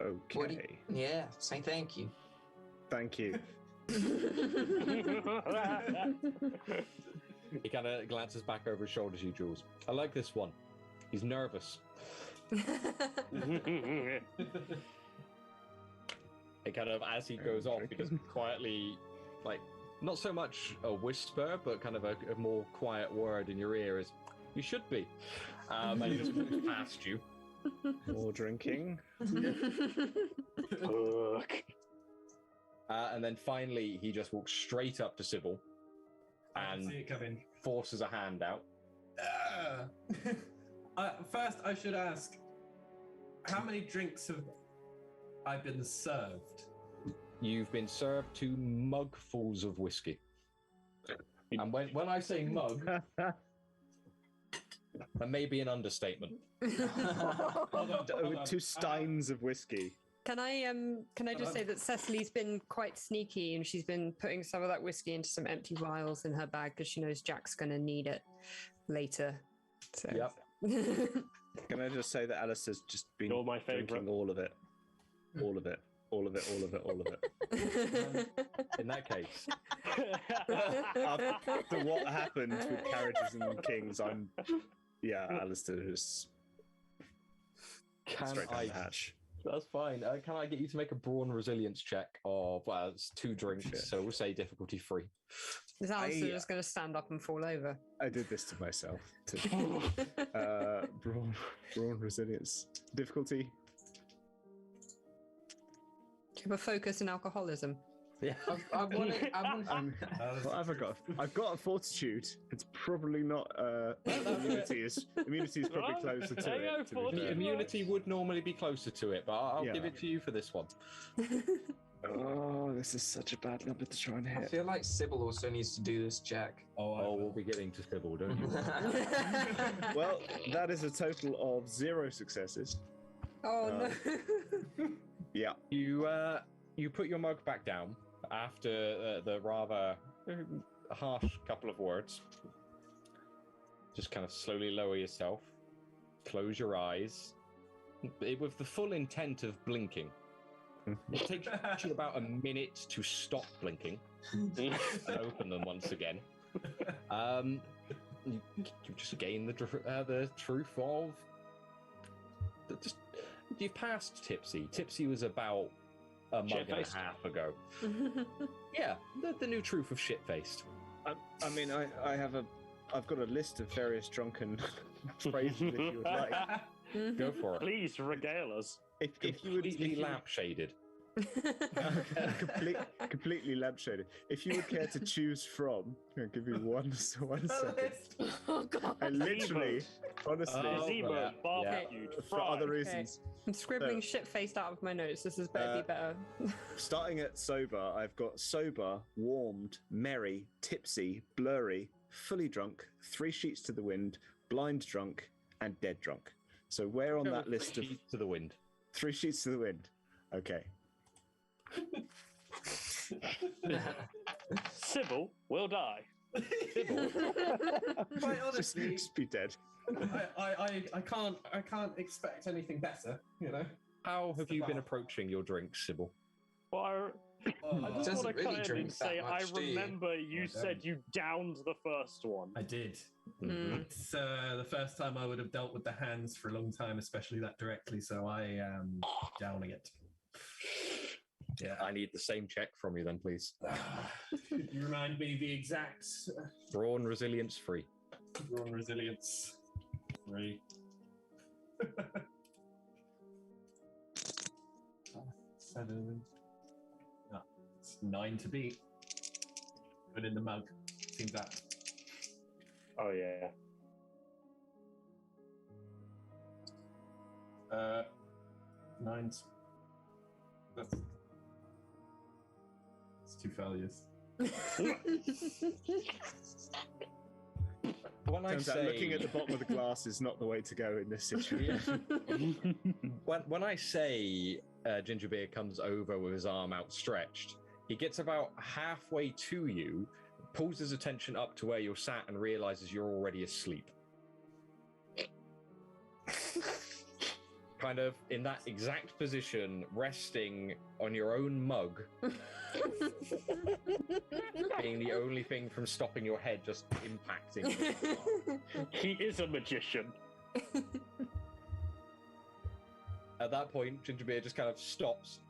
Okay. Yeah, say thank you. Thank you. He kind of glances back over his shoulder to you, Jules. I like this one. He's nervous. It kind of, as he goes off, he just quietly, like, not so much a whisper, but kind of a more quiet word in your ear is, you should be. And he just walks past you. More drinking. And then finally, he just walks straight up to Subil and see it coming. forces a hand out. First, I should ask, how many drinks have I been served? You've been served 2 mugfuls of whiskey. And when I say mug, that may be an understatement. 2 steins of whiskey. Can I just say that Cecily's been quite sneaky and she's been putting some of that whiskey into some empty vials in her bag because she knows Jack's going to need it later. So. Yep. Can I just say that Alistair's just been You're my favourite. drinking all of it. All of it. In that case, after what happened with Carriages and Kings, Alistair is can straight down I the hatch. That's fine. Can I get you to make a brawn resilience check of, well, it's 2 drinks, so we'll say difficulty 3. Is Alister just going to stand up and fall over? I did this to myself. Brawn resilience. Difficulty? Do you have a focus in alcoholism? Yeah. What have I got? I've got a fortitude. It's probably not. Immunity is probably closer to it. To be fair. Immunity would normally be closer to it, but I'll give it to you for this one. Oh, this is such a bad number to try and I hit. feel like Subil also needs to do this check. Oh, we'll be getting to Subil, don't you? Well, that is a total of 0 successes. Oh no. Yeah. You put your mug back down after the rather harsh couple of words. Just kind of slowly lower yourself, close your eyes, with the full intent of blinking. It takes you about a minute to stop blinking and open them once again. You just gain the truth of. You've passed Tipsy. Tipsy was about a mug and a half ago. Yeah, the new truth of shit-faced. I mean, I've got a list of various drunken phrases if you would like. Go for it. Please regale us. If you would Completely lamp-shaded. completely lampshaded. If you would care to choose from, I'll give you one second. Oh god. I literally, honestly, Zemo, barbecued, for other reasons. I'm scribbling shit-faced out of my notes. This is better be better. Starting at sober, I've got sober, warmed, merry, tipsy, blurry, fully drunk, 3 sheets to the wind, blind drunk, and dead drunk. So where on that list of 3 sheets to the wind? 3 sheets to the wind. Okay. Sybil will die. Quite honestly, just be dead. I can't expect anything better, you know. How have you been approaching your drinks, Sybil? Well, I just Doesn't want to really cut in drink and say, that much, I do you? remember you said you downed the first one. I did. Mm. It's the first time I would have dealt with the hands for a long time, especially that directly. So I am downing it. Yeah. I need the same check from you then, please. You remind me the exact Brawn resilience 3. brawn resilience 3. 7. No, it's 9 to beat. Put in the mug. Seems that. Oh, yeah. 9. That's 2 failures. When I Turns out looking at the bottom of the glass is not the way to go in this situation. when I say Gingerbeer comes over with his arm outstretched, he gets about halfway to you, pulls his attention up to where you're sat, and realizes you're already asleep. Kind of in that exact position, resting on your own mug, being the only thing from stopping your head just impacting. He is a magician. At that point, Gingerbeer just kind of stops.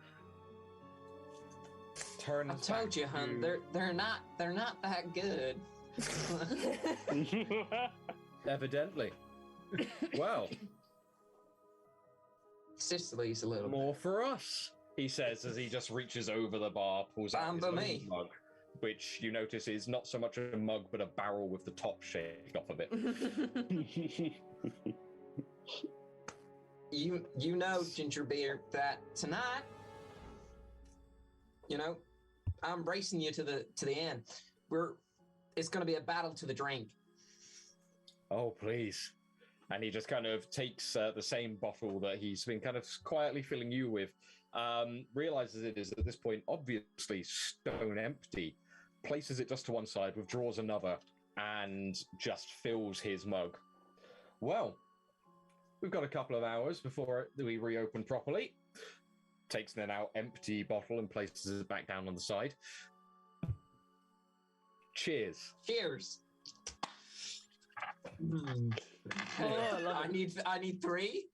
Turns. I told you, hun, they're not that good. Evidently. Well, Cecily's a little more for us, he says as he just reaches over the bar, pulls out his Bamba own me. mug, which you notice is not so much a mug but a barrel with the top shaved off of it. You know, Gingerbeer, that tonight, you know, I'm racing you to the end. It's going to be a battle to the drink. Oh, please. And he just kind of takes the same bottle that he's been kind of quietly filling you with, realizes it is at this point obviously stone empty, places it just to one side, withdraws another, and just fills his mug. Well, we've got a couple of hours before we reopen properly. Takes the now empty bottle and places it back down on the side. Cheers. Cheers. Oh, I love I need 3.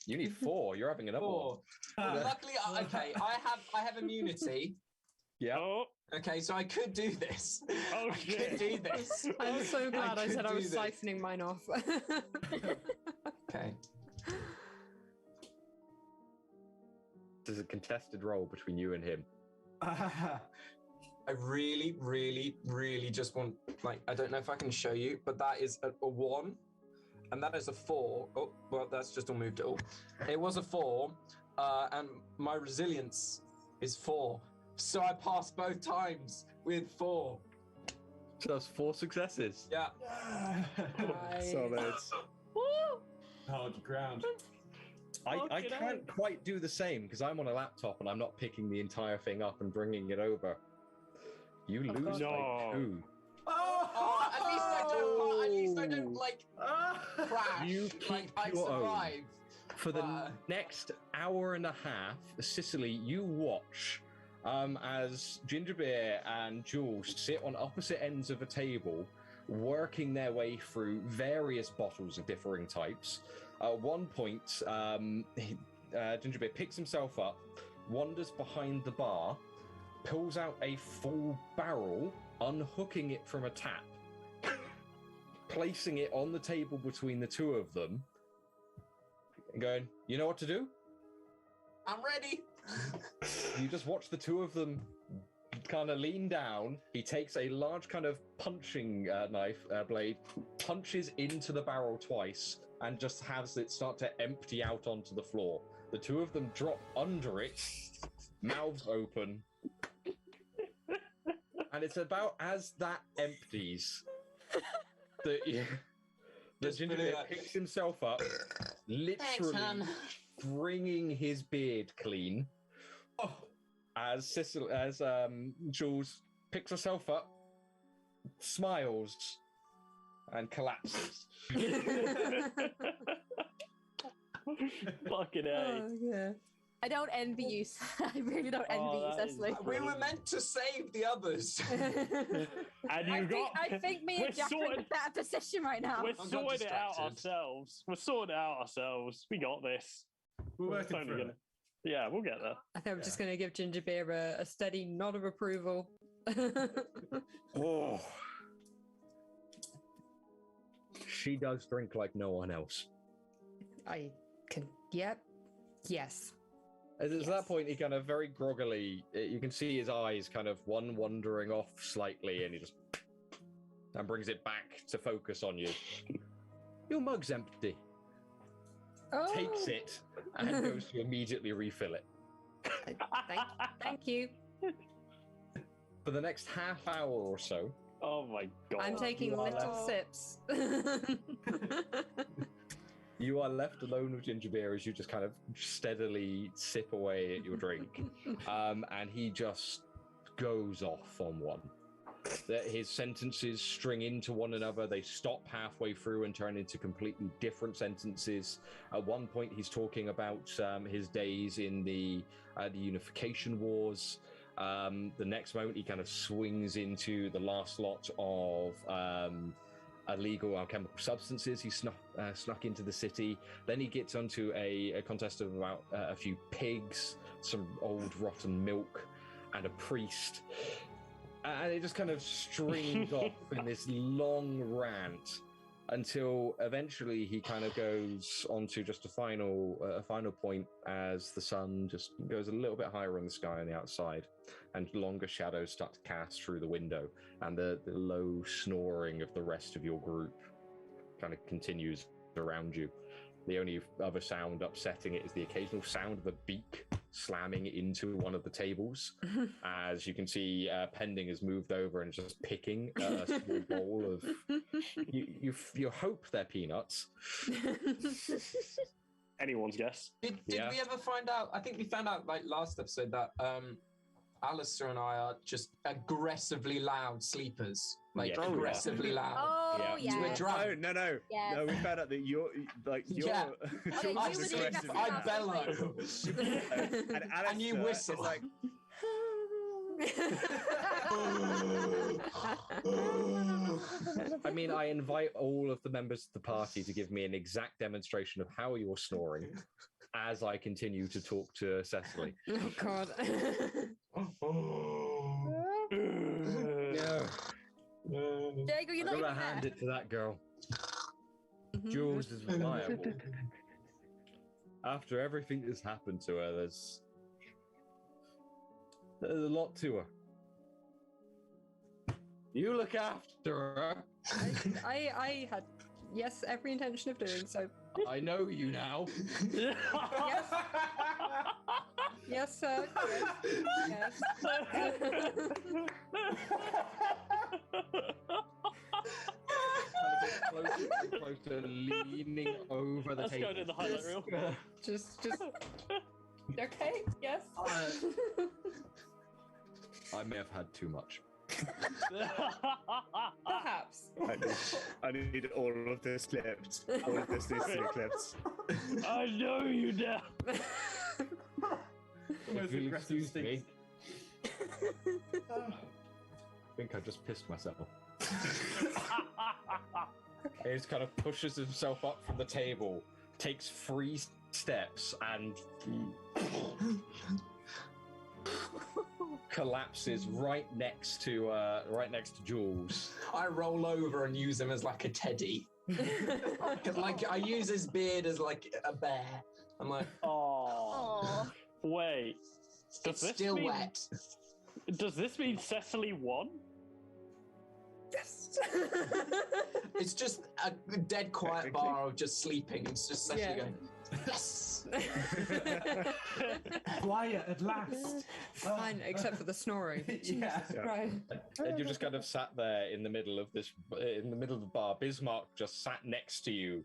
You need 4. You're having another 4. one. Luckily, okay, I have immunity. Yeah. Oh, Okay, so I could do this. Oh, I shit. could do this. I'm so glad I could said I do was this. siphoning mine off. Okay. There's a contested roll between you and him. I really, really, really just want, like, I don't know if I can show you, but that is a 1, and that is a 4. Oh, well, that's just all moved it all. It was a 4, and my resilience is 4. So I passed both times with 4. So that's 4 successes. Yeah. Solid. Hold your ground. I Fucking can't hell. quite do the same because I'm on a laptop and I'm not picking the entire thing up and bringing it over. You Of lose course. by No. 2. Oh, at least I don't, like, crash. You like, keep I your own. survive. For the Uh. next hour and a half, Cecily, you watch as Gingerbeer and Jules sit on opposite ends of a table, working their way through various bottles of differing types. At one point, Gingerbeer picks himself up, wanders behind the bar, pulls out a full barrel, unhooking it from a tap, placing it on the table between the two of them, and going, "You know what to do?" I'm ready. You just watch the two of them kind of lean down. He takes a large kind of punching knife blade, punches into the barrel twice, and just has it start to empty out onto the floor. The two of them drop under it, mouths open. And it's about as that empties that the Gingerbeer picks himself up, literally hon. bringing his beard clean. Oh, As Cecily, as Jules picks herself up, smiles, and collapses. Fucking A. Oh, yeah. I don't envy you. I really don't envy you, that is Cecily. We were meant to save the others. And you I think me we're and Jack are in a sorted. better position right now. We're got sorting it out distracted. ourselves. We're sorting it out ourselves. We got this. we're It's working only through gonna- it. Yeah, we'll get there. I think I'm just going to give Gingerbeer a steady nod of approval. Oh. She does drink like no one else. I can. Yep. Yes. At Yes. that point, he kind of very groggily, you can see his eyes kind of one wandering off slightly, and he just and brings it back to focus on you. Your mug's empty. Oh, Takes it and goes to immediately refill it. Thank you. For the next half hour or so, Oh my god. I'm taking you are little left- sips. you are left alone with Gingerbeer as you just kind of steadily sip away at your drink. And he just goes off on one. His sentences string into one another. They stop halfway through and turn into completely different sentences. At one point, he's talking about his days in the Unification Wars. The next moment, he kind of swings into the last lot of illegal alchemical substances he snuck into the city. Then he gets onto a contest of about a few pigs, some old rotten milk, and a priest. And it just kind of strings off in this long rant until eventually he kind of goes on to just a final point as the sun just goes a little bit higher in the sky on the outside, and longer shadows start to cast through the window, and the low snoring of the rest of your group kind of continues around you. The only other sound upsetting it is the occasional sound of a beak slamming into one of the tables. As you can see, Pending has moved over and is just picking a small bowl of. You hope they're peanuts. Anyone's guess. Did Yeah. we ever find out? I think we found out like last episode that Alister and I are just aggressively loud sleepers. Like Yes. Oh, yeah. aggressively loud. Oh, Yeah. yeah. We're drunk. No. Yes. No, we found out that you're Yeah. Jules you I, were is doing aggressive. that I for bellow. And you Alistair whistle. is like, I mean, I invite all of the members of the party to give me an exact demonstration of how you're snoring as I continue to talk to Cecily. Oh God. Yeah. Jago, you're not I'm even gonna hand there. it to that girl. Mhm. Jules is reliable. After everything that's happened to her, there's a lot to her. You look after her. I had, yes, every intention of doing so. I know you now. Yes, sir. Yes. Closer, leaning over the Let's table. go to the highlight reel. Just. Okay. Yes. I may have had too much. Perhaps. I need all of this clipped. All of this needs to be clipped. I know you now. If you'll excuse me. I think I just pissed myself. He just kind of pushes himself up from the table, takes 3 steps, and collapses right next to Jules. I roll over and use him as like a teddy. Like I use his beard as like a bear. I'm like, Oh, wait. it's still wet. Does this mean Cecily won? Yes. It's just a dead quiet bar of just sleeping. It's just Cecily Yeah. going, yes. Quiet at last. Fine, except for the snoring. Yeah. Jesus Christ. And you just kind of sat there in the middle of the bar. Bismarck just sat next to you,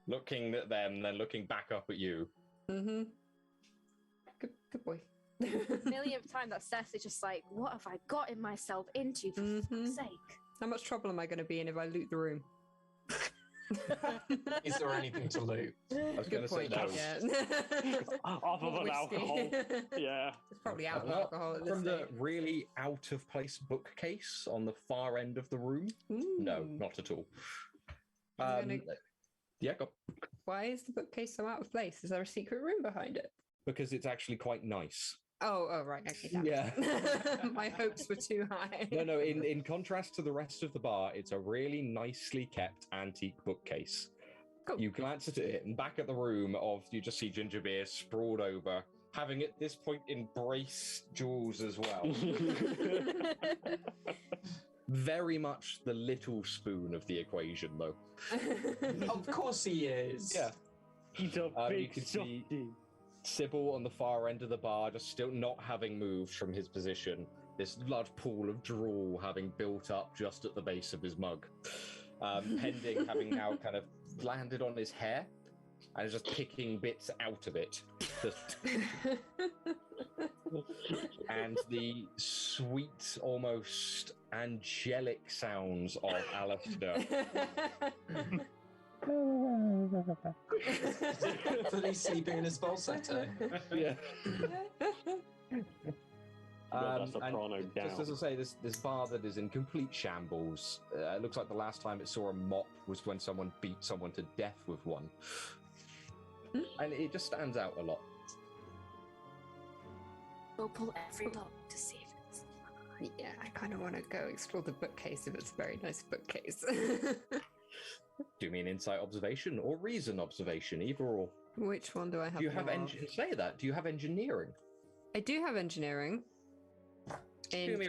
looking at them, then looking back up at you. Mm-hmm. Good boy. Millionth time that Seth is just like, what have I gotten myself into, for fuck's sake? How much trouble am I going to be in if I loot the room? Is there anything to loot? I was going Good to say point. no. Yeah. Other than Whiskey. alcohol. Yeah. It's probably out of Not alcohol at this from the stage. really out of place bookcase on the far end of the room. No, Ooh. not at all. I'm gonna- Yeah, go. Why is the bookcase so out of place? Is there a secret room behind it? Because it's actually quite nice. Oh, right. Okay, damn Yeah. it. My hopes were too high. No. In contrast to the rest of the bar, it's a really nicely kept antique bookcase. Cool. You glance at it, and back at the room, you just see ginger beer sprawled over, having at this point embraced Jules as well. Very much the little spoon of the equation, though. Of course he is. Yeah. He's a You big can see softie. Sybil on the far end of the bar, just still not having moved from his position. This large pool of drool having built up just at the base of his mug. Pending having now kind of landed on his hair and just picking bits out of it. And the sweet, almost angelic sounds of Alister. But he's sleeping in his falsetto. Yeah. That's a And soprano just as I down. say, this bar that is in complete shambles. It looks like the last time it saw a mop was when someone beat someone to death with one. And it just stands out a lot. We'll pull every lock to see if it's... Yeah, I kind of want to go explore the bookcase if it's a very nice bookcase. Do me an insight observation or reason observation, either or. Which one do I have? Do you have more of? say that? Do you have engineering? I do have engineering. Do me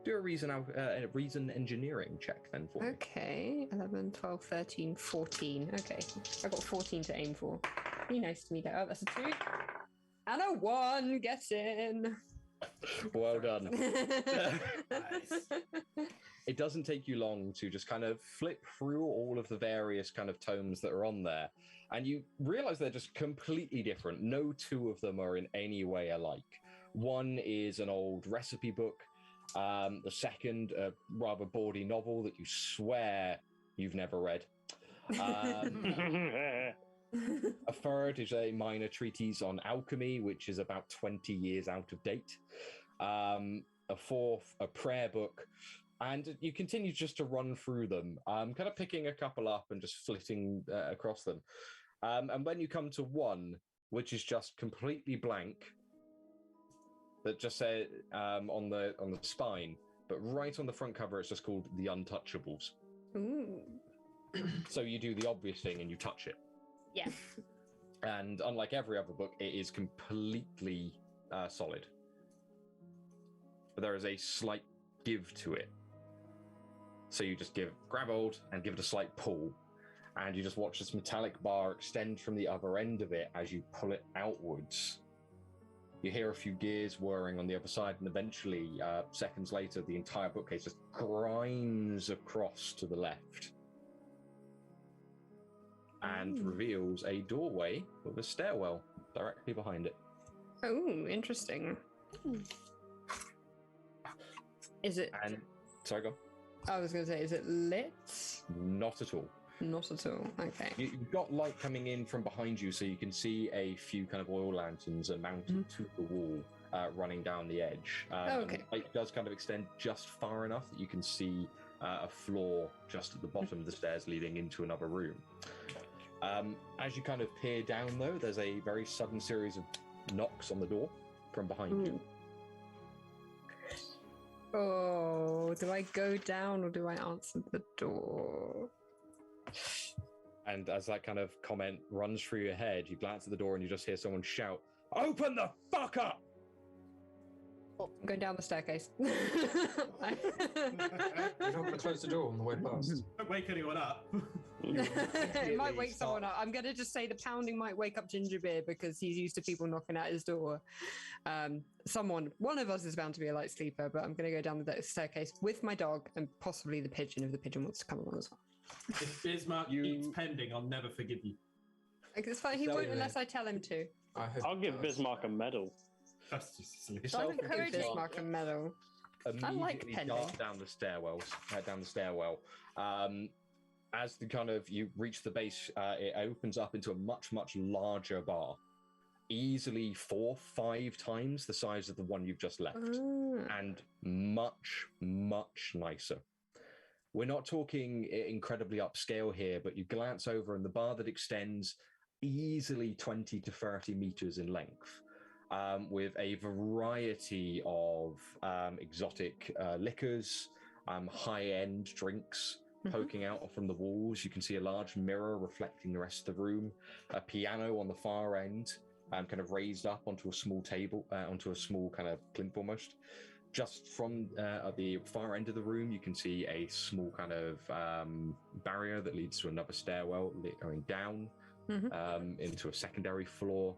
do a reason engineering check then for me. Okay, 11, 12, 13, 14. Okay, I got 14 to aim for. Be nice to me there. Oh, that's a 2. And a 1. Get in. Well done. It doesn't take you long to just kind of flip through all of the various kind of tomes that are on there, and you realize they're just completely different. No two of them are in any way alike. One is an old recipe book. The second, a rather bawdy novel that you swear you've never read. A third is a minor treatise on alchemy, which is about 20 years out of date. A fourth, a prayer book And you continue just to run through them, kind of picking a couple up and just flitting across them. And when you come to one, which is just completely blank, that just said on the spine, but right on the front cover, it's just called The Untouchables. Ooh. So you do the obvious thing and you touch it. Yeah. And unlike every other book, it is completely solid. But there is a slight give to it. So you just grab hold and give it a slight pull, and you just watch this metallic bar extend from the other end of it as you pull it outwards. You hear a few gears whirring on the other side, and eventually, seconds later, the entire bookcase just grinds across to the left and reveals a doorway with a stairwell directly behind it. Oh, interesting. Is it... Sorry, go on. I was going to say, is it lit? Not at all. Not at all. Okay. You've got light coming in from behind you, so you can see a few kind of oil lanterns mounted to the wall, running down the edge. Okay. And the light does kind of extend just far enough that you can see a floor just at the bottom of the stairs leading into another room. As you kind of peer down, though, there's a very sudden series of knocks on the door from behind you. Oh, do I go down or do I answer the door? And as that kind of comment runs through your head, you glance at the door and you just hear someone shout, "Open the fuck up!" I'm going down the staircase. You don't want to close the door on the way past. Don't wake anyone up. It might wake someone up. I'm going to just say the pounding might wake up Gingerbeard because he's used to people knocking at his door. One of us is bound to be a light sleeper, but I'm going to go down the staircase with my dog and possibly the pigeon if the pigeon wants to come along as well. If Bismarck keeps pending, I'll never forgive you. It's fine. He won't unless I tell him to. I'll give Bismarck a medal. That's just silly. I can give Bismarck a medal. I like pending. Dart down the stairwell. As the kind of you reach the base, it opens up into a much, much larger bar, easily 4-5 times the size of the one you've just left, and much, much nicer. We're not talking incredibly upscale here, but you glance over and the bar that extends easily 20 to 30 meters in length, with a variety of exotic liquors, high-end drinks poking out from the walls. You can see a large mirror reflecting the rest of the room, a piano on the far end, kind of raised up onto a small table, onto a small kind of plinth almost. Just from the far end of the room, you can see a small kind of barrier that leads to another stairwell going down into a secondary floor,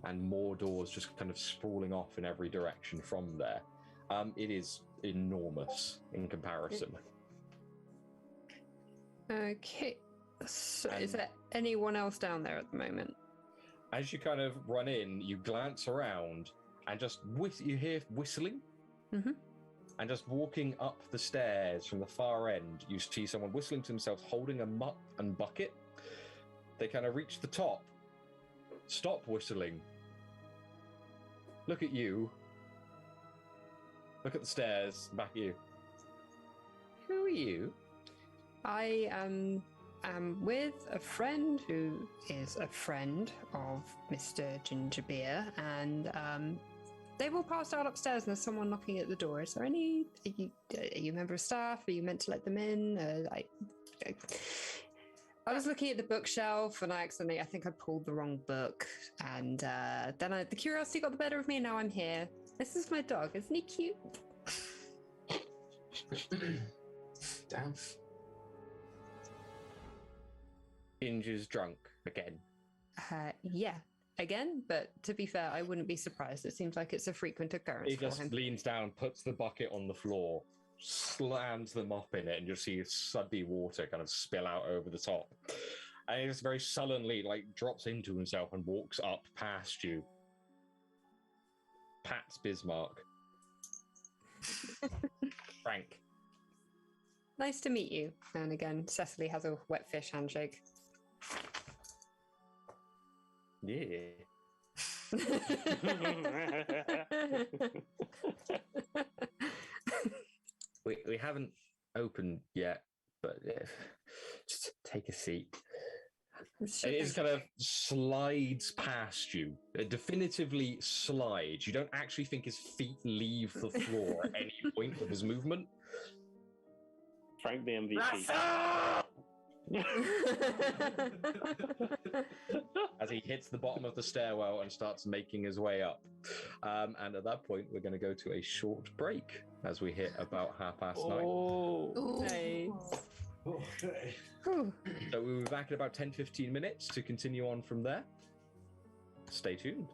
and more doors just kind of sprawling off in every direction from there. It is enormous in comparison. Okay. So is there anyone else down there at the moment? As you kind of run in, you glance around and just you hear whistling. And just walking up the stairs from the far end, you see someone whistling to themselves, holding a mop and bucket. They kind of reach the top, stop whistling, look at you, look at the stairs, back at you. Who are you? I am with a friend who is a friend of Mr. Gingerbeard, and they've all passed out upstairs and there's someone knocking at the door. Is there are you a member of staff? Are you meant to let them in? I was looking at the bookshelf and I think I pulled the wrong book, and then the curiosity got the better of me and now I'm here. This is my dog. Isn't he cute? Damn. Ginger's drunk again. Yeah. Again, but to be fair, I wouldn't be surprised. It seems like it's a frequent occurrence. He just leans down, puts the bucket on the floor, slams the mop in it, and you'll see suddy water kind of spill out over the top. And he just very sullenly drops into himself and walks up past you. Pats Bismarck. Frank. Nice to meet you. And again, Cecily has a wet fish handshake. Yeah. we haven't opened yet, but just take a seat. It just kind of slides past you. It definitively slides. You don't actually think his feet leave the floor at any point of his movement. Frank the MVP. As he hits the bottom of the stairwell and starts making his way up. And at that point, we're going to go to a short break as we hit about 9:30. Oh, Nice. Okay. Whew. So we'll be back in about 10-15 minutes to continue on from there. Stay tuned.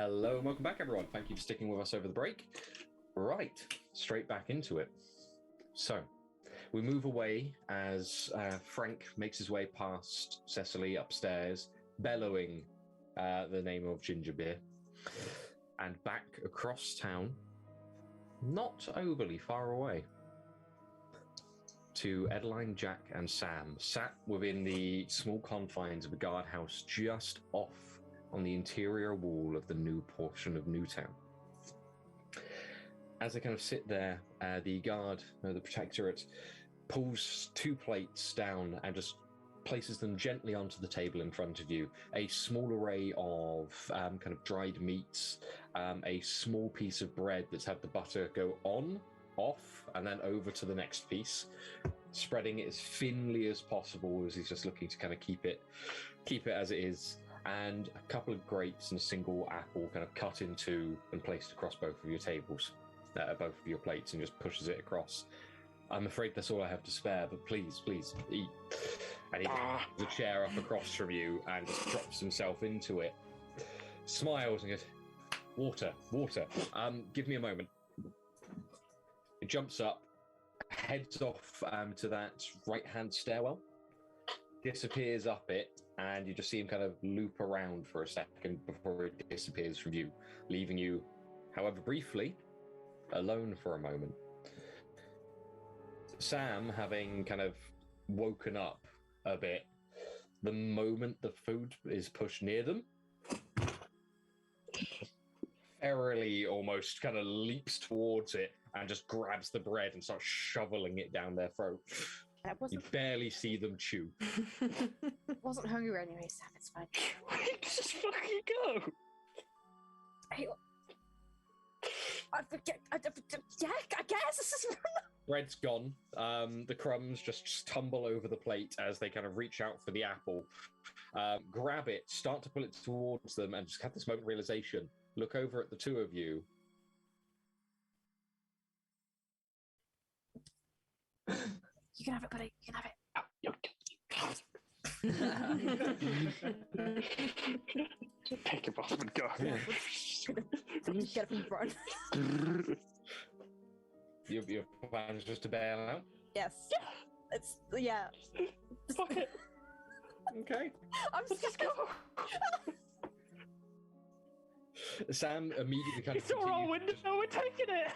Hello and welcome back, everyone. Thank you for sticking with us over the break. Right, straight back into it. So, we move away as Frank makes his way past Cecily upstairs, bellowing the name of ginger beer, and back across town, not overly far away, to Edlynnne, Jack, and Sam, sat within the small confines of a guardhouse just off on the interior wall of the new portion of Newtown. As they kind of sit there, the guard, the protectorate, pulls 2 plates down and just places them gently onto the table in front of you. A small array of kind of dried meats, a small piece of bread that's had the butter go on, off, and then over to the next piece, spreading it as thinly as possible as he's just looking to kind of keep it as it is. And a couple of grapes and a single apple kind of cut in two and placed across both of your tables, both of your plates, and just pushes it across. I'm afraid that's all I have to spare, but please eat. And he pulls the chair up across from you and just drops himself into it, smiles and goes, water. Give me a moment. He jumps up, heads off to that right-hand stairwell, disappears up it, and you just see him kind of loop around for a second before it disappears from view, leaving you, however briefly, alone for a moment. Sam, having kind of woken up a bit, the moment the food is pushed near them, airily almost kind of leaps towards it and just grabs the bread and starts shoveling it down their throat. You barely see them chew. Wasn't hungry anyway, Sam. It's fine. Just fucking go. I forget. Yeah, I guess this is. Bread's gone. The crumbs just tumble over the plate as they kind of reach out for the apple, grab it, start to pull it towards them, and just have this moment of realization. Look over at the two of you. You can have it, buddy. You can have it. Pick it up and go. Get up and run. Your plan is just to bail out? Yes. It's yeah. Fuck it. Okay. I'm just gonna go. Sam immediately kind of It's all our window. We're taking it.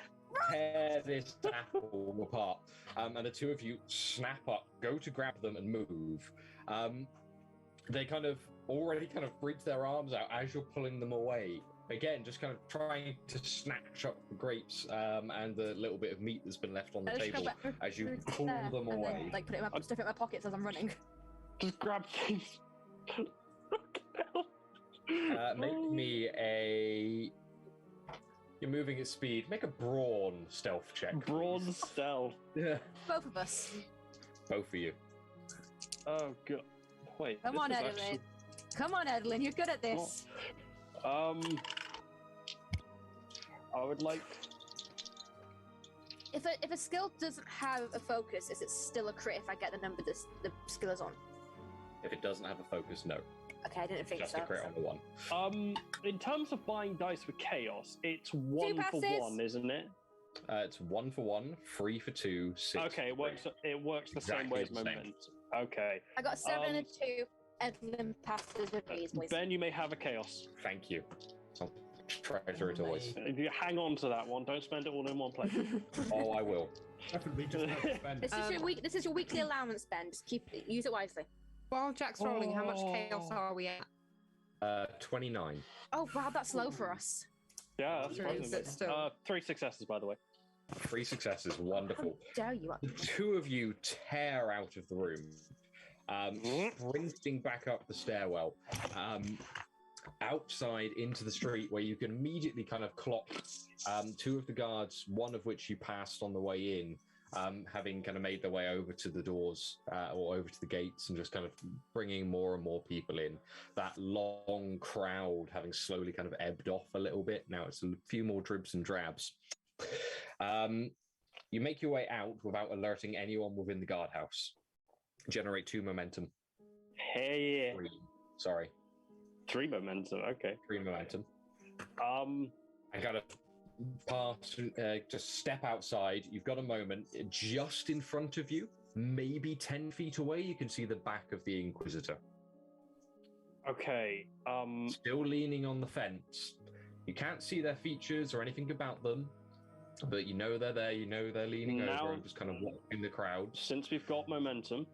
tear this apple apart, and the two of you snap up, go to grab them and move. They kind of already kind of reach their arms out as you're pulling them away. Again, just kind of trying to snatch up the grapes and the little bit of meat that's been left on the table as you pull them away. Then, like put it in my, stuff it in my pockets as I'm running. Just grab things. Make me a... You're moving at speed. Make a brawn stealth check. Brawn stealth. Yeah. Both of us. Both of you. Oh god. Wait. Come on, Edlynnne. Actually... Come on, Edlynnne. You're good at this. I would like. If a skill doesn't have a focus, is it still a crit if I get the number the skill is on? If it doesn't have a focus, no. Okay, I didn't think Just so. a crit on the one. In terms of buying dice with chaos, it's 1 for 1, isn't it? It's 1 for 1, 3 for 2, 6. Okay, it works. It works the same way as momentum. Okay. I got 7 and a 2. Edlynnne passes with these, boys. Ben, you may have a chaos. Thank you. I'll treasure it always. You hang on to that one. Don't spend it all in one place. Oh, I will. Definitely just spend. This is your weekly allowance, Ben. Just use it wisely. While Jack's rolling, how much chaos are we at? 29. Oh wow, that's low for us. Yeah, that's True, surprising. but still. 3 successes, by the way. 3 successes, wonderful. Dare you? The two of you tear out of the room, sprinting back up the stairwell, outside into the street, where you can immediately kind of clock 2 of the guards, one of which you passed on the way in, having kind of made their way over to the doors or over to the gates and just kind of bringing more and more people in. That long crowd having slowly kind of ebbed off a little bit. Now it's a few more dribs and drabs. You make your way out without alerting anyone within the guardhouse. Generate 2 momentum. Hey, 3. Sorry. 3 momentum. Okay. 3 momentum. Um, And kind of pass, just step outside. You've got a moment. Just in front of you, maybe 10 feet away, you can see the back of the Inquisitor. okay. Still leaning on the fence. You can't see their features or anything about them, but you know they're there. You know they're leaning over and just kind of watching the crowd. Since we've got momentum,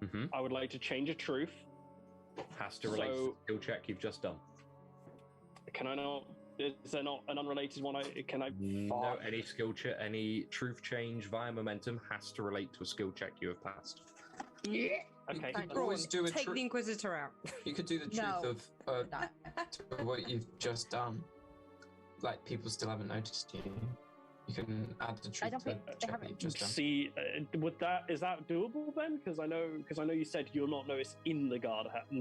Mm-hmm. I would like to change a truth. Has to relate to the skill check you've just done. Can I not? Is there not an unrelated one? Can I? No, any skill check, any truth change via momentum has to relate to a skill check you have passed. Okay. You Right, could always do a take the Inquisitor out. You could do the truth of what you've just done. Like, people still haven't noticed you. You can add the truth to the check that you've just done. See, is that doable then? Because I know you said you'll not notice in the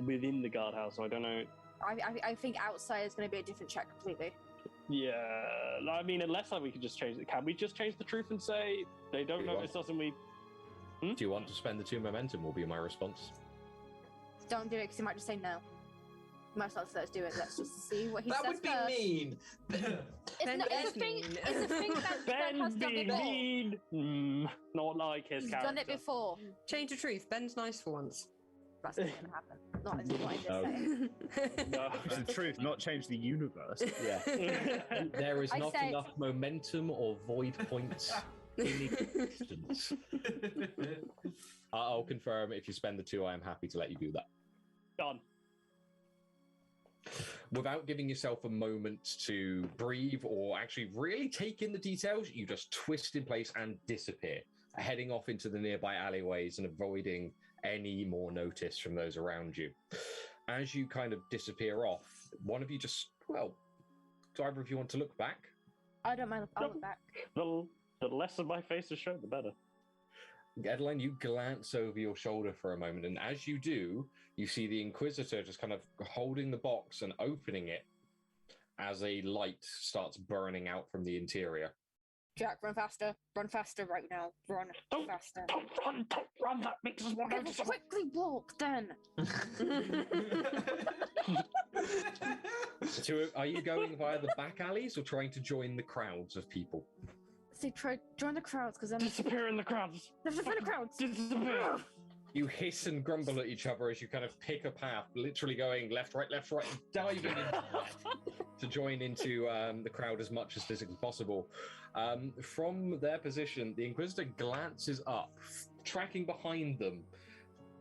within the guardhouse. So I don't know. I think outside is going to be a different check completely. Yeah, I mean, unless we can just change it. Can we just change the truth and say they don't notice us and we? Do you want to spend the 2 momentum? Will be my response. Don't do it because he might just say no. He might not say let's do it. Let's just see what he That says would be first. mean. It's a thing that Ben has done be before. mean. Not like his He's character. done it before. Change the truth. Ben's nice for once. That's not going to happen. Not in this setting. No. It's the truth, not change the universe. Yeah. There is I not said- enough momentum or void points in existence. I'll confirm if you spend the 2, I am happy to let you do that. Done. Without giving yourself a moment to breathe or actually really take in the details, you just twist in place and disappear, heading off into the nearby alleyways and avoiding any more notice from those around you. As you kind of disappear off, one of you just, well, do either of you want to look back? I don't mind. I'll look back. The less of my face is shown, the better. Edlynnne, you glance over your shoulder for a moment, and as you do, you see the Inquisitor just kind of holding the box and opening it as a light starts burning out from the interior. Jack, run faster. Run faster right now. Run faster. Don't run, that makes us want Okay, well, quickly walk then. So are you going via the back alleys or trying to join the crowds of people? See, try join the crowds because I'm disappear in the crowds. disappear in the crowds. Disappear. You hiss and grumble at each other as you kind of pick a path, literally going left, right, and diving into to join into the crowd as much as physically possible. From their position, the Inquisitor glances up, tracking behind them,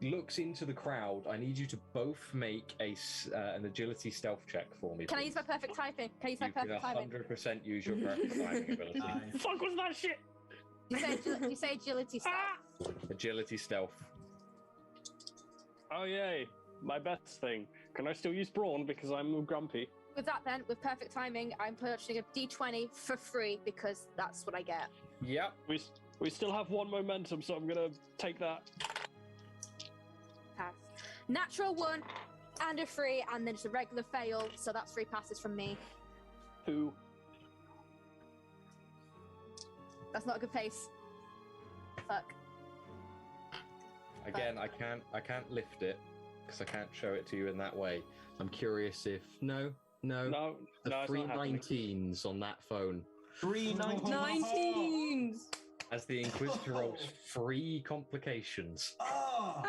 looks into the crowd. I need you to both make an agility stealth check for me. Can I please. use my perfect typing? Can I use my You can perfect timing? 100% use your perfect timing ability. Fuck was that shit? You say agility stuff. Agility stealth. Oh yay, my best thing. Can I still use brawn because I'm grumpy? With that then, with perfect timing, I'm purchasing a D20 for free because that's what I get. Yep. We still have 1 momentum, so I'm gonna take that. Pass. Natural 1 and a 3, and then just a regular fail, so that's 3 passes from me. 2. That's not a good pace. Fuck. Again, I can't lift it because I can't show it to you in that way. I'm curious if No, the it's three not happening. 19s on that phone. 19s! As the Inquisitor rolls 3 complications. Oh,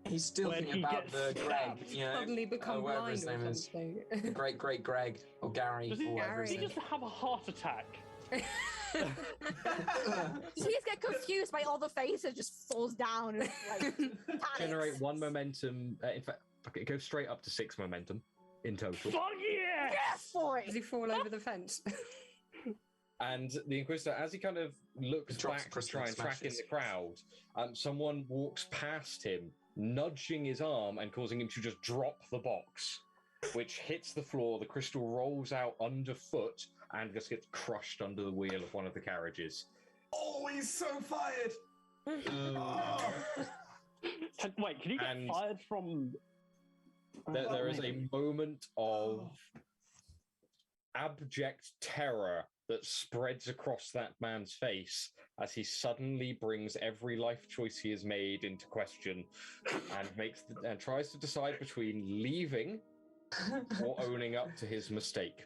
He's still When thinking he about gets the Greg, stabbed. you know, Suddenly become whatever blind his or name is. something. The great Greg or Gary Does he, or whatever does his he name just have a heart attack? Does he just get confused by all the faces, just falls down and like panics? Generate 1 momentum. In fact, it goes straight up to 6 momentum in total. Fuck yeah! Yes, for Does it. he fall over the fence? And the Inquisitor, as he kind of looks He drops back to try and crystal track in smashes. the crowd, someone walks past him, nudging his arm and causing him to just drop the box, which hits the floor. The crystal rolls out underfoot and just gets crushed under the wheel of one of the carriages. oh, he's so fired. Oh. Wait, can you get And- fired from... There is a moment of abject terror that spreads across that man's face as he suddenly brings every life choice he has made into question and tries to decide between leaving or owning up to his mistake.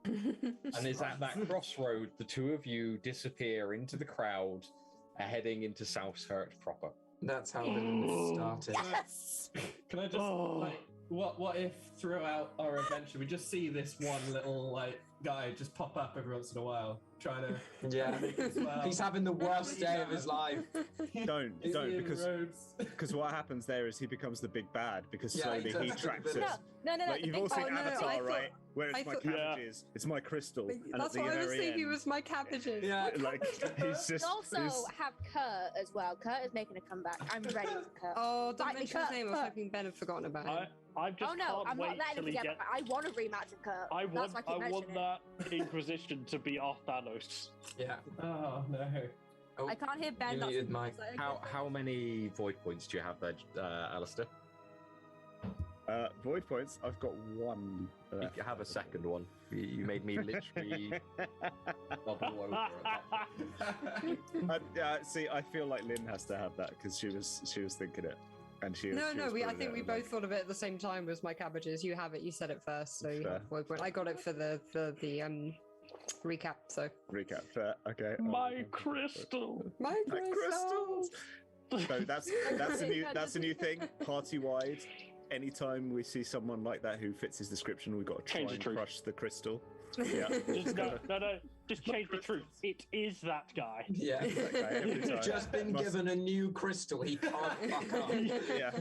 And is at that crossroad, the two of you disappear into the crowd, heading into Southhurt proper. That's how villains started. Yes. Can I just like what if throughout our adventure we just see this one little like guy just pop up every once in a while, trying to make as well. He's having the worst day of his life. Don't because what happens there is he becomes the big bad because slowly he tracks it. No. Like, you've all seen Avatar, right? Where it's I my thought- cabbages, it's my crystal. And That's at the what I was very thinking. end, Was my cabbages. Yeah. like he's just. We also he's- have Kurt as well. Kurt is making a comeback. I'm ready for Kurt. Oh, don't Right, mention his Kurt, name. I was Kurt. hoping Ben had forgotten about him. I just Oh no, can't I'm wait not letting till him he forget. gets. I want a rematch with Kurt. I That's why want mentioning it. that Inquisition to be our Thanos. Yeah. Oh no. Oh, I can't hear Ben. you That's muted Mike. How many void points do you have there, Alister? Void points. I've got one. You can have a second one. You made me literally bubble over at that. See, I feel like Lynn has to have that because she was thinking it, and she. No, she no. was I putting think it we in both thought of it at the same time. Was my cabbages? You have it. You said it first, so you Fair. have void point. I got it for the recap. So recap. Fair. Okay. My crystal. my crystals. So that's a new thing. Party wide. Anytime we see someone like that who fits his description, we've got to try Change the and truth. crush the crystal. Yeah. Just, no. Just change the truth. It is that guy. Yeah. That guy every time. Just been Must- given a new crystal. He can't fuck up. Yeah.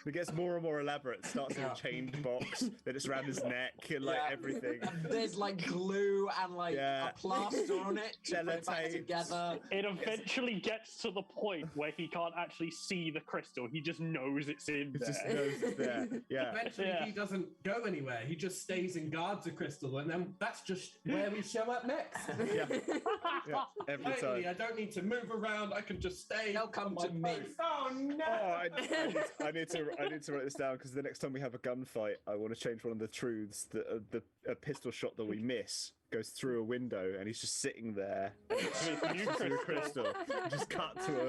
It gets more and more elaborate. It starts in a chained box, then it's around his neck and like Yeah. everything. There's like glue and like Yeah. a plaster on it to put it back Sellotape. together. It eventually gets to the point where he can't actually see the crystal. He just knows it's in It just there. knows it's there. Yeah. Eventually, Yeah. he doesn't go anywhere. He just stays and guards a crystal, and then that's just where we show up next. Yeah. Yeah. Every Finally, time. I don't need to move around. I can just stay. They'll come on to my me. post. Oh no! Oh, I need to write this down because the next time we have a gunfight, I want to change one of the truths. A pistol shot that we miss goes through a window, and he's just sitting there. And it's New through a crystal. crystal. Just cut to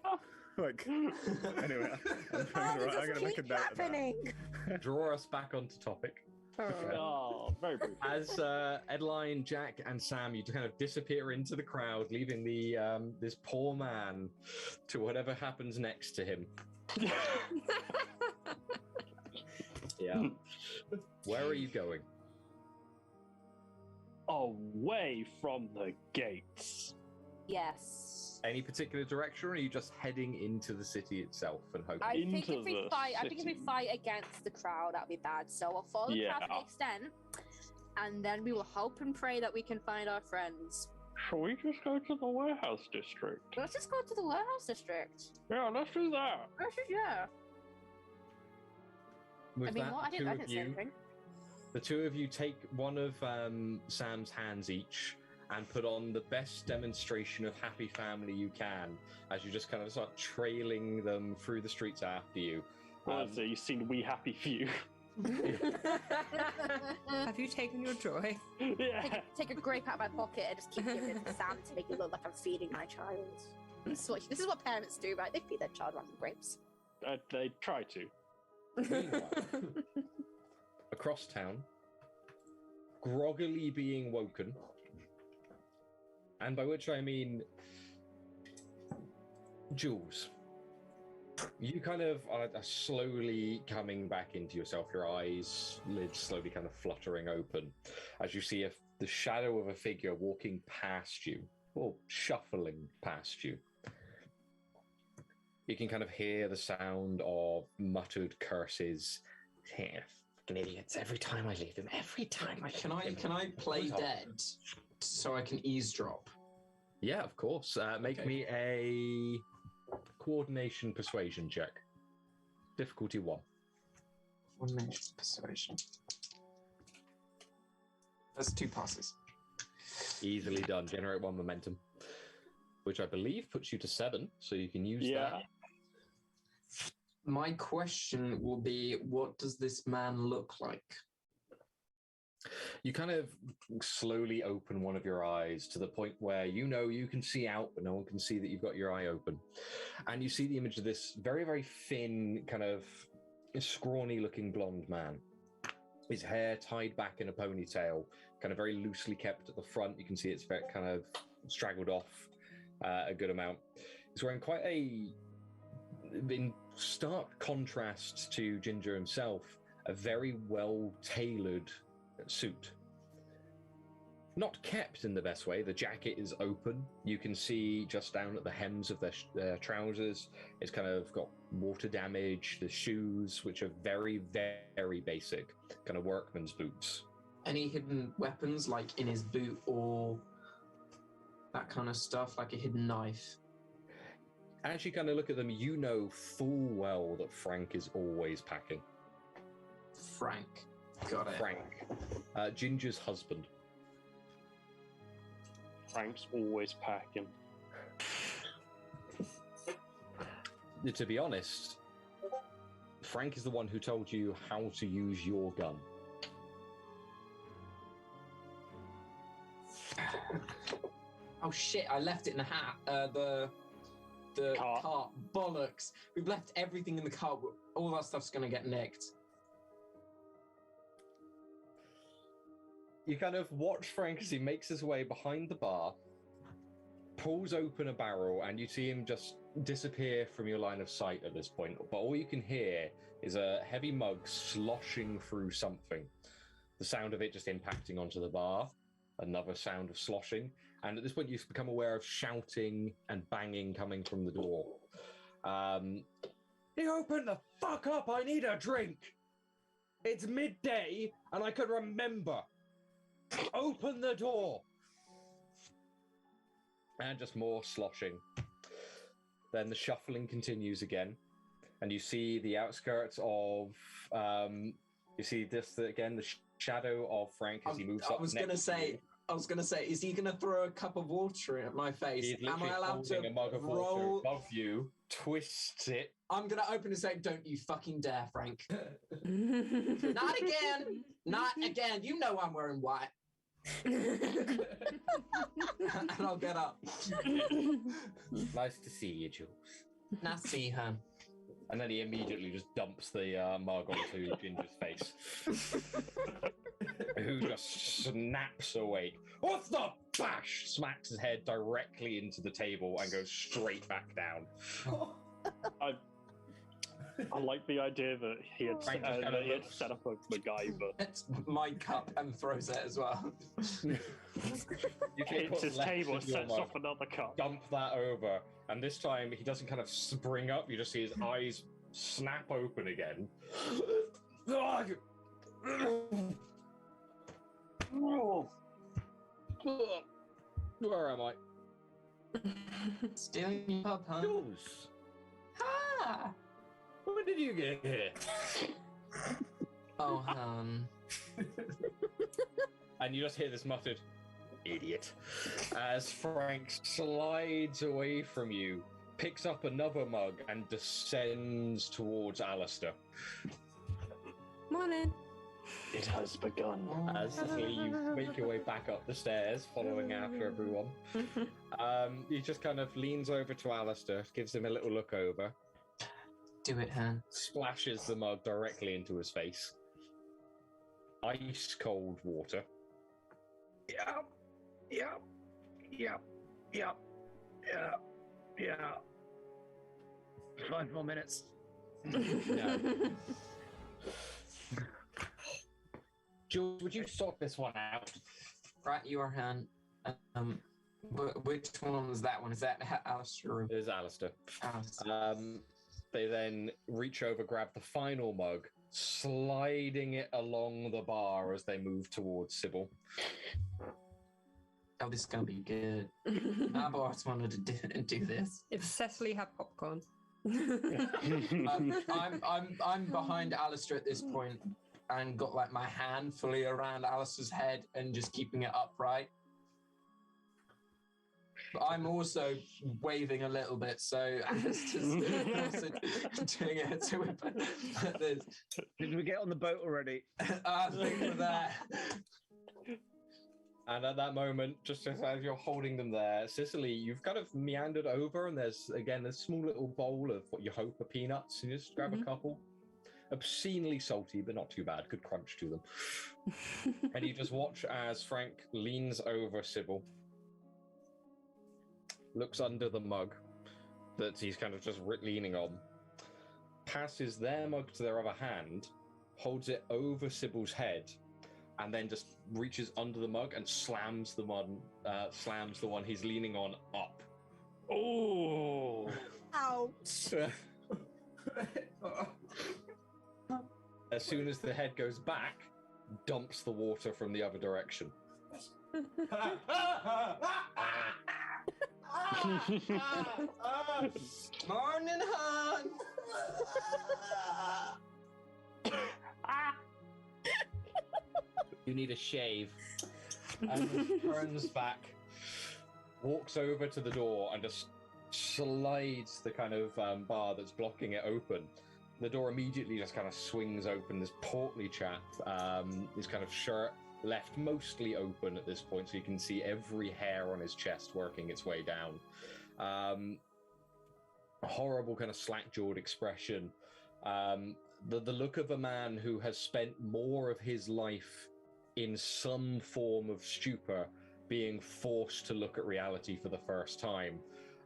a like. Anyway, I'm gonna make a note of that. Draw us back onto topic. Oh, very brief. As Edlynnne, Jack, and Sam, you kind of disappear into the crowd, leaving the this poor man to whatever happens next to him. Yeah. Where are you going? Away from the gates. Yes. Any particular direction, or are you just heading into the city itself and hoping? I think Into if we the fight, I think if we city. fight against the crowd, that'd be bad. So we'll follow the crowd to Yeah. the extent, and then we will hope and pray that we can find our friends. Shall we just go to the warehouse district? Let's just go to the warehouse district. Yeah, let's do that. Yeah. With I mean, that, what? I the didn't, two I of didn't say you, anything. the two of you take one of Sam's hands each and put on the best demonstration of happy family you can as you just kind of start trailing them through the streets after you. Well, so you've seen We Happy Few. Have you taken your joy? Yeah. Take a grape out of my pocket and just keep giving it to Sam to make it look like I'm feeding my child. This is what parents do, right? They feed their child random grapes. They try to. Meanwhile, across town, groggily being woken, and by which I mean Jules, you kind of are slowly coming back into yourself, your eyes, lids slowly kind of fluttering open as you see the shadow of a figure walking past you, or shuffling past you. You can kind of hear the sound of muttered curses. Here, fucking idiots! Every time I leave them, every time I Can I play dead so I can eavesdrop? Yeah, of course. Make Okay. me a coordination persuasion check. Difficulty 1. Coordination persuasion. That's 2 passes. Easily done. Generate 1 momentum, which I believe puts you to 7, so you can use Yeah. that. My question will be, what does this man look like? You kind of slowly open one of your eyes to the point where you know you can see out, but no one can see that you've got your eye open. And you see the image of this very, very thin, kind of scrawny-looking blonde man. His hair tied back in a ponytail, kind of very loosely kept at the front. You can see it's very kind of straggled off a good amount. He's wearing quite in stark contrast to Ginger himself, a very well-tailored suit. Not kept in the best way. The jacket is open. You can see just down at the hems of their trousers, it's kind of got water damage. The shoes, which are very, very basic, kind of workman's boots. Any hidden weapons, like in his boot or that kind of stuff, like a hidden knife? As you kind of look at them, you know full well that Frank is always packing. Frank. Got it. Frank. Ginger's husband. Frank's always packing. To be honest, Frank is the one who told you how to use your gun. Oh shit, I left it in the hat. The cart. Bollocks. We've left everything in the cart. All that stuff's gonna get nicked. You kind of watch Frank as he makes his way behind the bar, pulls open a barrel, and you see him just disappear from your line of sight at this point. But all you can hear is a heavy mug sloshing through something. The sound of it just impacting onto the bar, another sound of sloshing. And at this point, you've become aware of shouting and banging coming from the door. He opened the fuck up! I need a drink! It's midday, and I can remember. Open the door! And just more sloshing. Then the shuffling continues again, and you see the outskirts of. You see this again, the shadow of Frank as he moves up. I was gonna say, is he gonna throw a cup of water at my face? Am I allowed to a mug of water roll above you, twists it? I'm gonna open and say, "Don't you fucking dare, Frank! Not again! Not again! You know I'm wearing white." And I'll get up. Nice to see you, Jules. Nice to see you, hon. And then he immediately just dumps the mug onto Ginger's face, who just snaps awake. What the bash? Smacks his head directly into the table and goes straight back down. I like the idea that he had set up a MacGyver. It's my cup and throws it as well. Hits his table, sets off another cup. Dump that over, and this time he doesn't kind of spring up. You just see his eyes snap open again. Where am I? Stealing your pub, huh? Jules, Ah! when did you get here? Oh, hon. And you just hear this muttered, "Idiot," as Frank slides away from you, picks up another mug, and descends towards Alister. Morning. It has begun. As Cecily, you make your way back up the stairs, following after everyone. He just kind of leans over to Alister, gives him a little look over. Do it, Han. Splashes the mug directly into his face. Ice cold water. Yeah. 5 more minutes. No. Jules, would you sort this one out? Right, you are, Han. Which one was that one? Is that Alister? It is Alister. Alister. They then reach over, grab the final mug, sliding it along the bar as they move towards Subil. Oh, this is gonna be good. My boss wanted to do this. If Cecily had popcorn. I'm behind Alister at this point and got like my hand fully around Alister's head and just keeping it upright. But I'm also waving a little bit, so Alistair's also doing it to him. Did we get on the boat already? I think of that. And at that moment, just as you're holding them there, Cecily, you've kind of meandered over, and there's, again, a small little bowl of what you hope are peanuts. You just grab a couple. obscenely salty, but not too bad. Good crunch to them. And you just watch as Frank leans over Subil, looks under the mug that he's kind of just leaning on, passes their mug to their other hand, holds it over Sybil's head, and then just reaches under the mug and slams the one he's leaning on up. Oh! Ouch! As soon as the head goes back, dumps the water from the other direction. Morning, hon. You need a shave. And he turns back, walks over to the door, and just slides the kind of bar that's blocking it open. The door immediately just kind of swings open. This portly chap, his kind of shirt left mostly open at this point, so you can see every hair on his chest working its way down. A horrible kind of slack-jawed expression. The look of a man who has spent more of his life in some form of stupor, being forced to look at reality for the first time,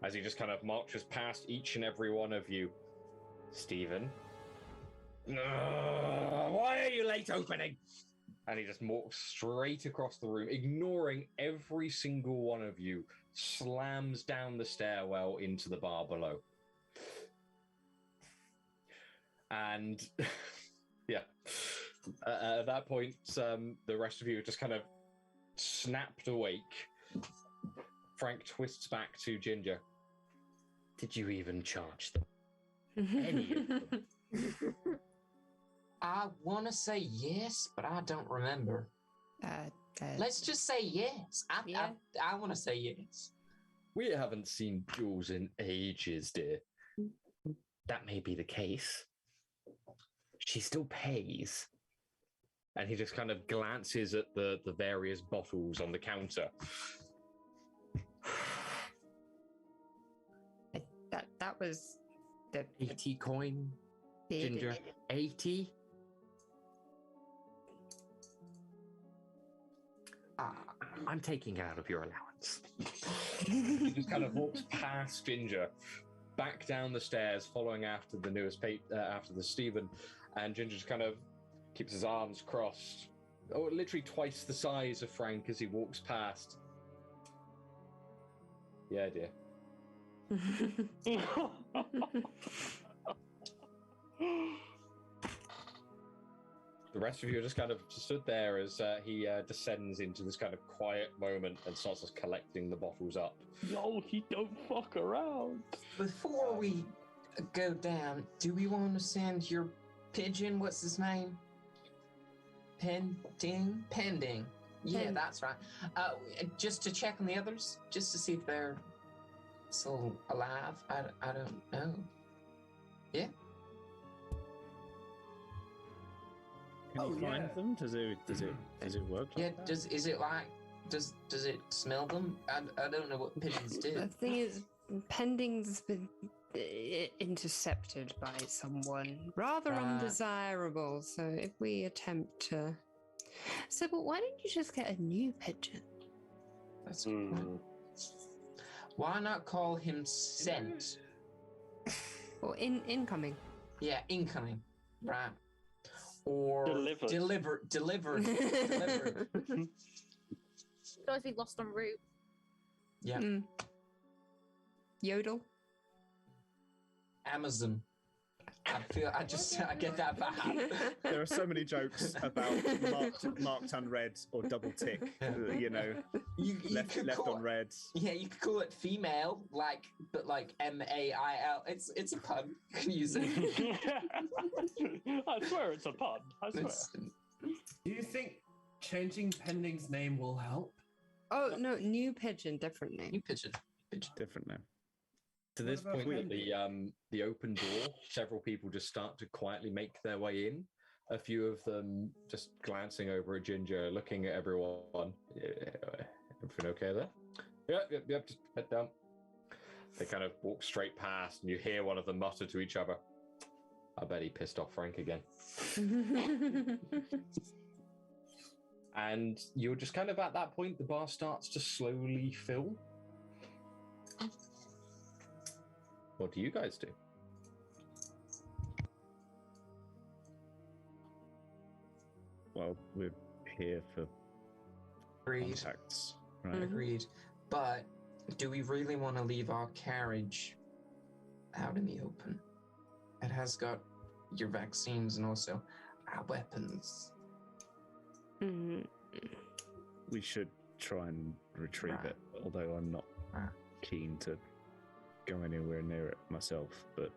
as he just kind of marches past each and every one of you. Stephen? Why are you late opening? And he just walks straight across the room, ignoring every single one of you, slams down the stairwell into the bar below. And yeah, at that point, the rest of you are just kind of snapped awake. Frank twists back to Ginger. Did you even charge them? Any of them? I want to say yes, but I don't remember. Let's just say yes. I want to say yes. We haven't seen Jules in ages, dear. That may be the case. She still pays. And he just kind of glances at the various bottles on the counter. That was the 80 coin, Ginger. 80? I'm taking it out of your allowance. He just kind of walks past Ginger, back down the stairs, following after the newest after the Stephen, and Ginger just kind of keeps his arms crossed. Oh, literally twice the size of Frank as he walks past. Yeah, dear. The rest of you are just kind of stood there as he descends into this kind of quiet moment and starts just collecting the bottles up. No, he don't fuck around. Before we go down, do we want to send your pigeon? What's his name? Pending. Yeah, that's right. Just to check on the others, just to see if they're still alive. I don't know. Yeah. Can you find them? Does it work? Yeah. Like that? Is it like? Does it smell them? I don't know what pigeons do. The thing is, Pending's been intercepted by someone rather undesirable. So if we attempt to, Sybil, why don't you just get a new pigeon? That's a good point. Why not call him Sent? Or incoming? Yeah, incoming. Right. Or Delivered. Delivered. Could always be lost en route. Yeah. Yodel. Amazon. I get that bad. There are so many jokes about marked unread or double tick. You know, You left call on red. Yeah, you could call it female, but MAIL. It's a pun. You can use it. I swear it's a pun. I swear. Do you think changing Pending's name will help? Oh no, new pigeon, different name. You pigeon. Different name. To this What about point, Wendy? the open door, several people just start to quietly make their way in. A few of them just glancing over at Ginger, looking at everyone. Yeah, everything okay there? Yep, just head down. They kind of walk straight past, and you hear one of them mutter to each other. I bet he pissed off Frank again. And you're just kind of at that point, the bar starts to slowly fill. What do you guys do? Well, we're here for Agreed. contacts, right? Agreed. But do we really want to leave our carriage out in the open? It has got your vaccines and also our weapons. We should try and retrieve it, although I'm not keen to go anywhere near it myself, but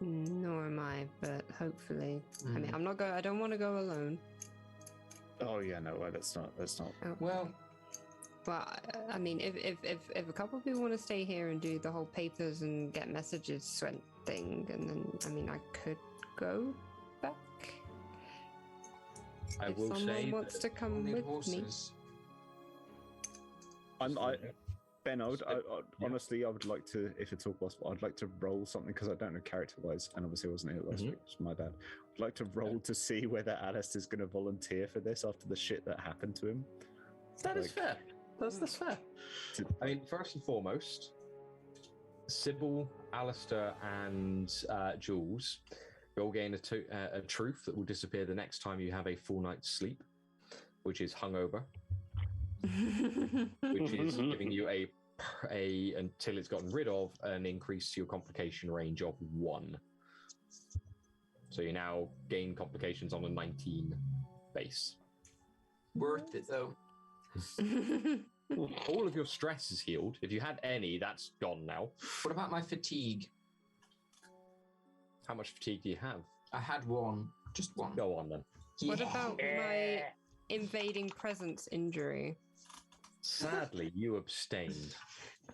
Nor am I, but hopefully. I mean, I don't want to go alone. oh yeah, no, that's not Oh. Well, But I mean, if a couple of people want to stay here and do the whole papers and get messages sent thing, and then I mean, I could go back. I if will someone say wants that to come need with horses. Ben, honestly, I would like to, if it's all possible, I'd like to roll something because I don't know character-wise, and obviously I wasn't here last week. It's my bad. I'd like to roll to see whether Alice is going to volunteer for this after the shit that happened to him. that is fair. That's fair. I mean, first and foremost, Subil, Alister, and Jules, you all gain a truth that will disappear the next time you have a full night's sleep, which is hungover, which is giving you a until it's gotten rid of an increase to your complication range of 1. So you now gain complications on a 19 base. Worth it though. All of your stress is healed. If you had any, that's gone now. What about my fatigue? How much fatigue do you have? I had 1, just 1. Go on then. What about my invading presence injury? Sadly, you abstained.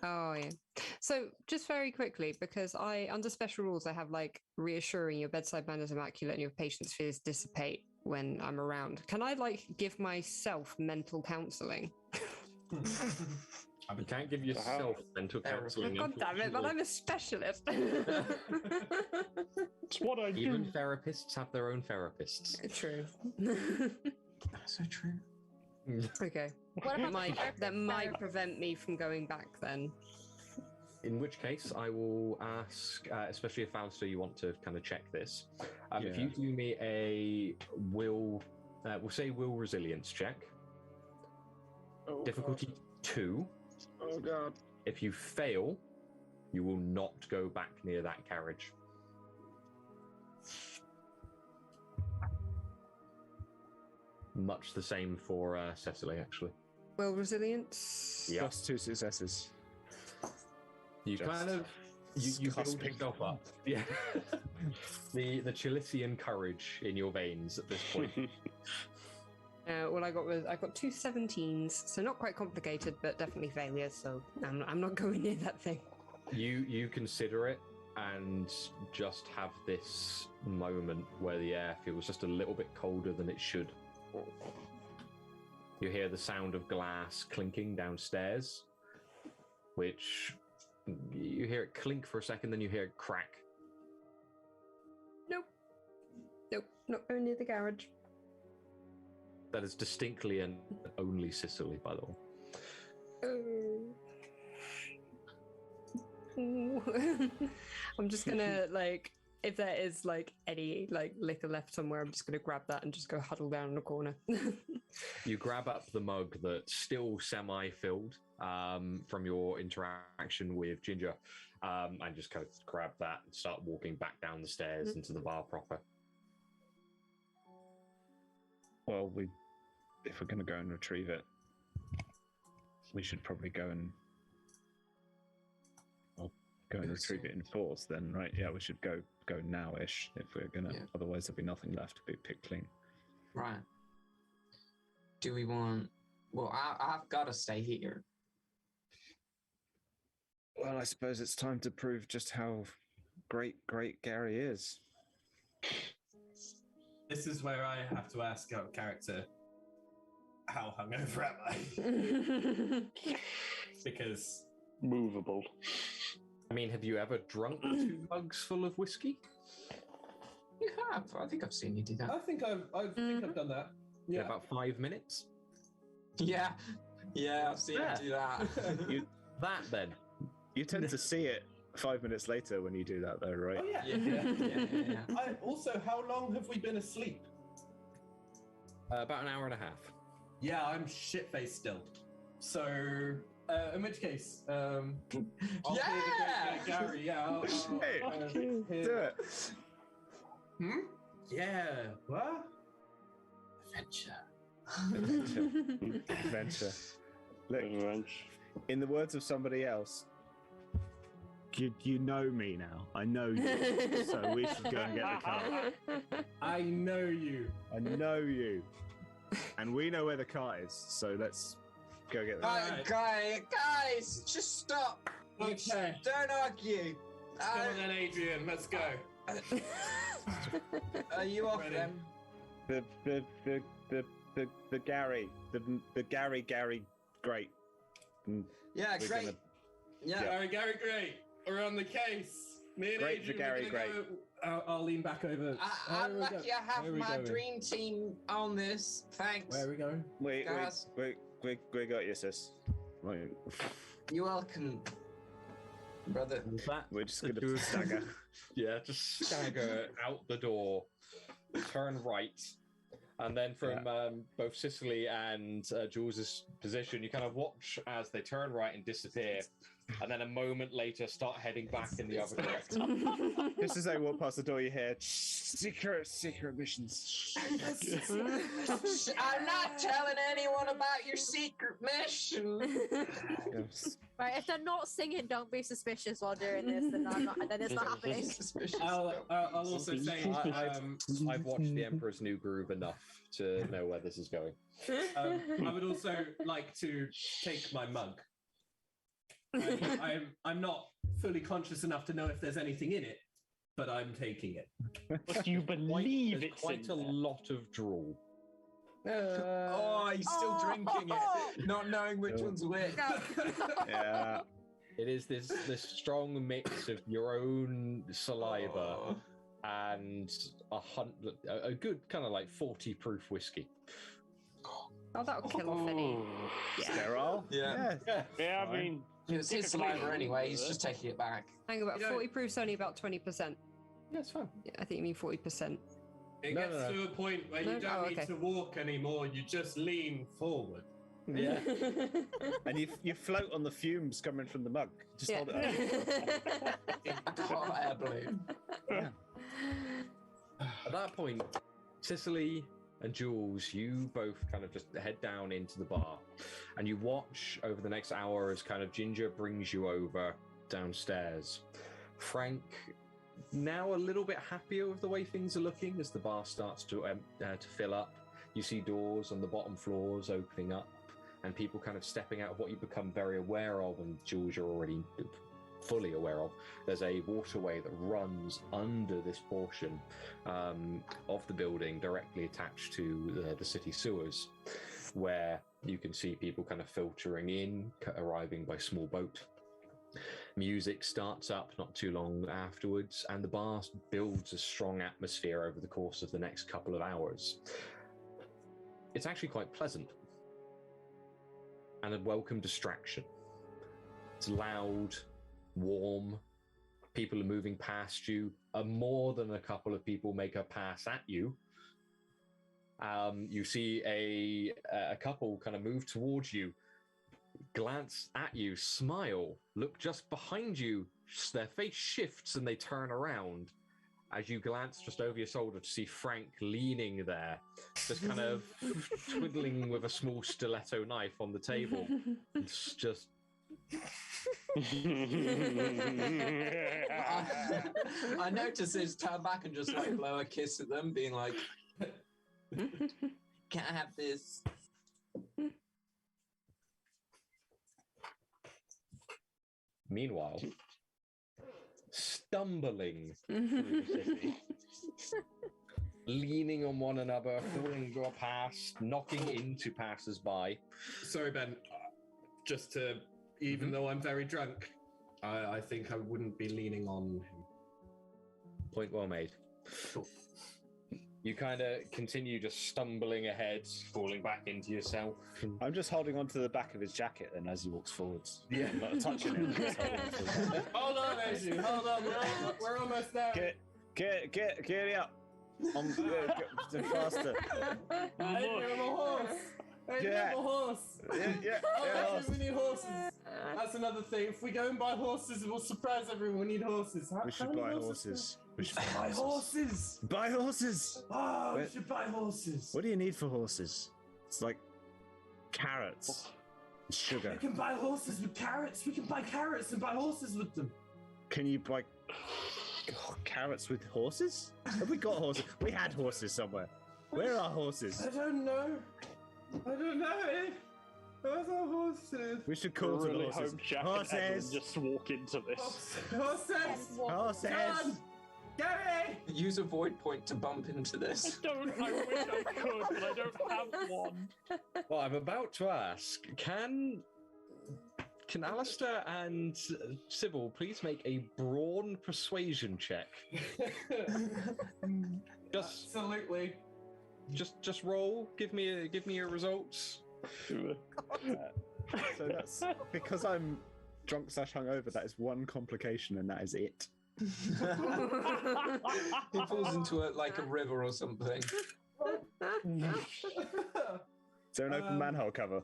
Oh yeah. So just very quickly, because under special rules, I have like reassuring your bedside manner is immaculate and your patient's fears dissipate when I'm around. Can I like give myself mental counselling? You can't give yourself mental counselling. God damn it! But I'm a specialist. It's what I Even do. therapists have their own therapists. True. That's so true. Okay. What about That might prevent me from going back then. In which case, I will ask, especially if Alister, you want to kind of check this. If you do me a will, we'll say will resilience check. Difficulty 2. Oh god. If you fail, you will not go back near that carriage. Much the same for Cecily, actually. Will resilience. Yeah. Plus 2 successes. You Just kind of you build disgusting. yourself up. Yeah. the Chalician courage in your veins at this point. All I got 2 17s, so not quite complicated, but definitely failures. So I'm not going near that thing. You consider it and just have this moment where the air feels just a little bit colder than it should. You hear the sound of glass clinking downstairs, which you hear it clink for a second, then you hear it crack. Nope, not going near the garage. That is distinctly and only Cecily, by the way. I'm just gonna like, if there is like any like liquor left somewhere, I'm just gonna grab that and just go huddle down in the corner. You grab up the mug that's still semi-filled from your interaction with Ginger, and just kind of grab that and start walking back down the stairs into the bar proper. Well, if we're going to go and retrieve it, we should probably go and retrieve it in force then, right? Yeah, we should go now-ish if we're going to, otherwise there'll be nothing left to be picked clean. Right. Do we want... Well, I've got to stay here. Well, I suppose it's time to prove just how great Gary is. This is where I have to ask our character, how hungover am I? Because... Movable. I mean, have you ever drunk 2 mugs full of whiskey? You have. I think I've seen you do that. I think I've done that. In Yeah. about 5 minutes. Yeah. Yeah, I've seen you do that. That then. You tend to see it 5 minutes later when you do that, though, right? Oh yeah. Yeah. Also, how long have we been asleep? About an hour and a half. Yeah, I'm shit-faced still. So, in which case, I'll Yeah! Gary. Yeah, I'll Do it. Yeah. What? Adventure. Look, in the words of somebody else, you know me now. I know you. So we should go and get the cart. I know you. I know you. And we know where the cart is. So let's go get the cart. Guys, just stop. Okay. Don't argue. Come on then, Adrian. Let's go. Are you off Ready. then? The Gary. The Gary great. Yeah, We're great. gonna- Yeah. Gary, great. We're on the case. Me and Great for Adrian, Gary, we're gonna go. I'll lean back over. I'm Where are we lucky go- I have where are we my going? dream team on this. Thanks. Where are we going? We Guys. got you, sis. Right. You're welcome, brother. That We're just gonna stagger. Yeah, just stagger out the door, turn right, and then from both Cecily and Jules' position, you kind of watch as they turn right and disappear, and then a moment later start heading back in the other direction. Just as they walk past the door, you hear secret missions. I'm not telling anyone about your secret mission. Yes. Right, if they're not singing, don't be suspicious while doing this, then it's not happening. Suspicious. I'll also say I've watched The Emperor's New Groove enough to know where this is going. I would also like to take my mug. I'm not fully conscious enough to know if there's anything in it, but I'm taking it. But you believe There's it's quite a lot of drool. Oh, he's still drinking it, not knowing which one's which. Yeah. It is this strong mix of your own saliva and a good kind of like 40 proof whiskey. Oh, that'll kill off any. Sterile? Yeah. Yeah, I Fine. mean, It's his saliva anyway. He's just taking it back. Hang about You know- 40 proof's only about 20%. Yeah, it's fine. Yeah, I think you mean 40%. It No, gets no. to a point where No? you don't Oh, need okay. to walk anymore. You just lean forward. Yeah. And you float on the fumes coming from the mug. Just Yeah. hold it up. Hot air balloon. At that point, Cecily and Jules, you both kind of just head down into the bar, and you watch over the next hour as kind of Ginger brings you over downstairs. Frank, now a little bit happier with the way things are looking as the bar starts to fill up. You see doors on the bottom floors opening up, and people kind of stepping out of what you become very aware of, and Jules, you're already fully aware of. There's a waterway that runs under this portion of the building directly attached to the city sewers, where you can see people kind of filtering in, arriving by small boat. Music starts up not too long afterwards, and the bar builds a strong atmosphere over the course of the next couple of hours. It's actually quite pleasant and a welcome distraction. It's loud, warm, people are moving past you, more than a couple of people make a pass at you. You see a couple kind of move towards you, glance at you, smile, look just behind you, their face shifts and they turn around. As you glance just over your shoulder to see Frank leaning there, just kind of twiddling with a small stiletto knife on the table. It's just I notice his turn back and just like blow a kiss at them, being like, "Can I have this?" Meanwhile, stumbling through the city, leaning on one another, falling past, knocking into passers-by. Sorry, Ben. Just to, even though I'm very drunk, I think I wouldn't be leaning on him. Point well made. You kind of continue just stumbling ahead, falling back into yourself. I'm just holding onto the back of his jacket then as he walks forwards. Yeah, not touching him. Just holding onto his jacket. Hold on, Adrian. Hold on. We're almost there. Get up. Get faster. Adrian, I'm a horse. Adrian, I'm a horse. Yeah. Oh, Adrian, we need horses. That's another thing. If we go and buy horses, we'll surprise everyone. We need horses. We should buy horses. We should buy horses. Buy horses. Oh, we should buy horses. What do you need for horses? It's like carrots, sugar. We can buy horses with carrots. We can buy carrots and buy horses with them. Can you buy carrots with horses? Have we got horses? We had horses somewhere. Where are horses? I don't know. Where's our horses? We should call to the horses. Horses! Just walk into this. Horses! John! Gary! Use a void point to bump into this. I wish I could, but I don't have one. Well, I'm about to ask, can Alister and Subil please make a brawn persuasion check? Absolutely. Just roll. Give me your results. So that's because I'm drunk / hungover. That is one complication, and that is it. He falls into a river or something. Is there an open manhole cover?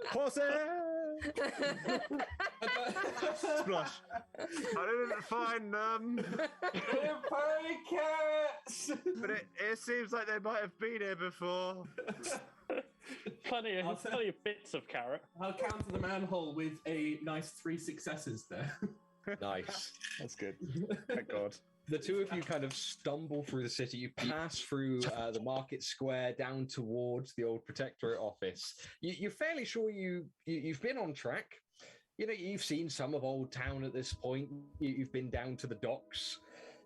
Horses! Splash. I didn't find them. They're party carrots! But it seems like they might have been here before. Plenty of bits of carrot. I'll counter the manhole with a nice 3 successes there. Nice. That's good. Thank God. The two of you kind of stumble through the city. You pass through the market square down towards the old protectorate office. You're fairly sure you've been on track. You know, you've seen some of Old Town at this point. You've been down to the docks.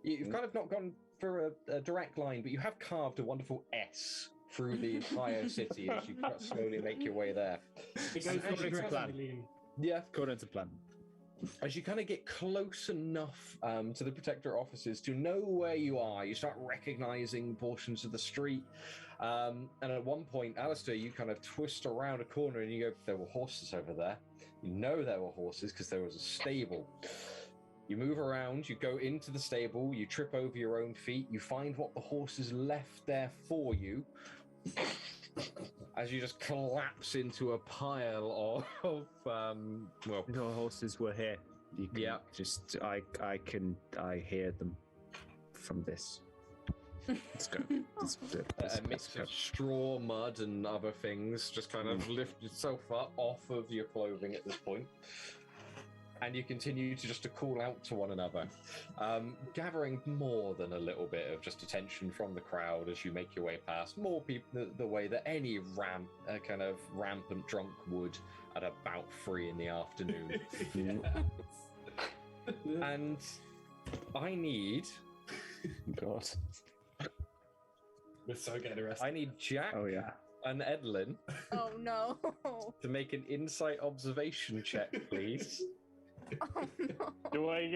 You've kind of not gone for a direct line, but you have carved a wonderful S through the entire city as you slowly make your way there. It goes according to plan. Yeah, According to plan. as you kind of get close enough to the protector offices to know where you are, you start recognizing portions of the street. And at one point, Alister, you kind of twist around a corner and you go, there were horses over there. You know there were horses because there was a stable. You move around, you go into the stable, you trip over your own feet, you find what the horses left there for you. As you just collapse into a pile of well, No horses were here. You can I hear them from this. Let's go. A mix of straw, mud, and other things. Just kind of lift yourself up off of your clothing at this point. And you continue to call out to one another, gathering more than a little bit of just attention from the crowd as you make your way past. More people the way that any kind of rampant drunk would at about 3 in the afternoon. And I need... God. We're so getting arrested. I need Jack and Edlynnne Oh no. to make an insight observation check, please. Oh no. Do I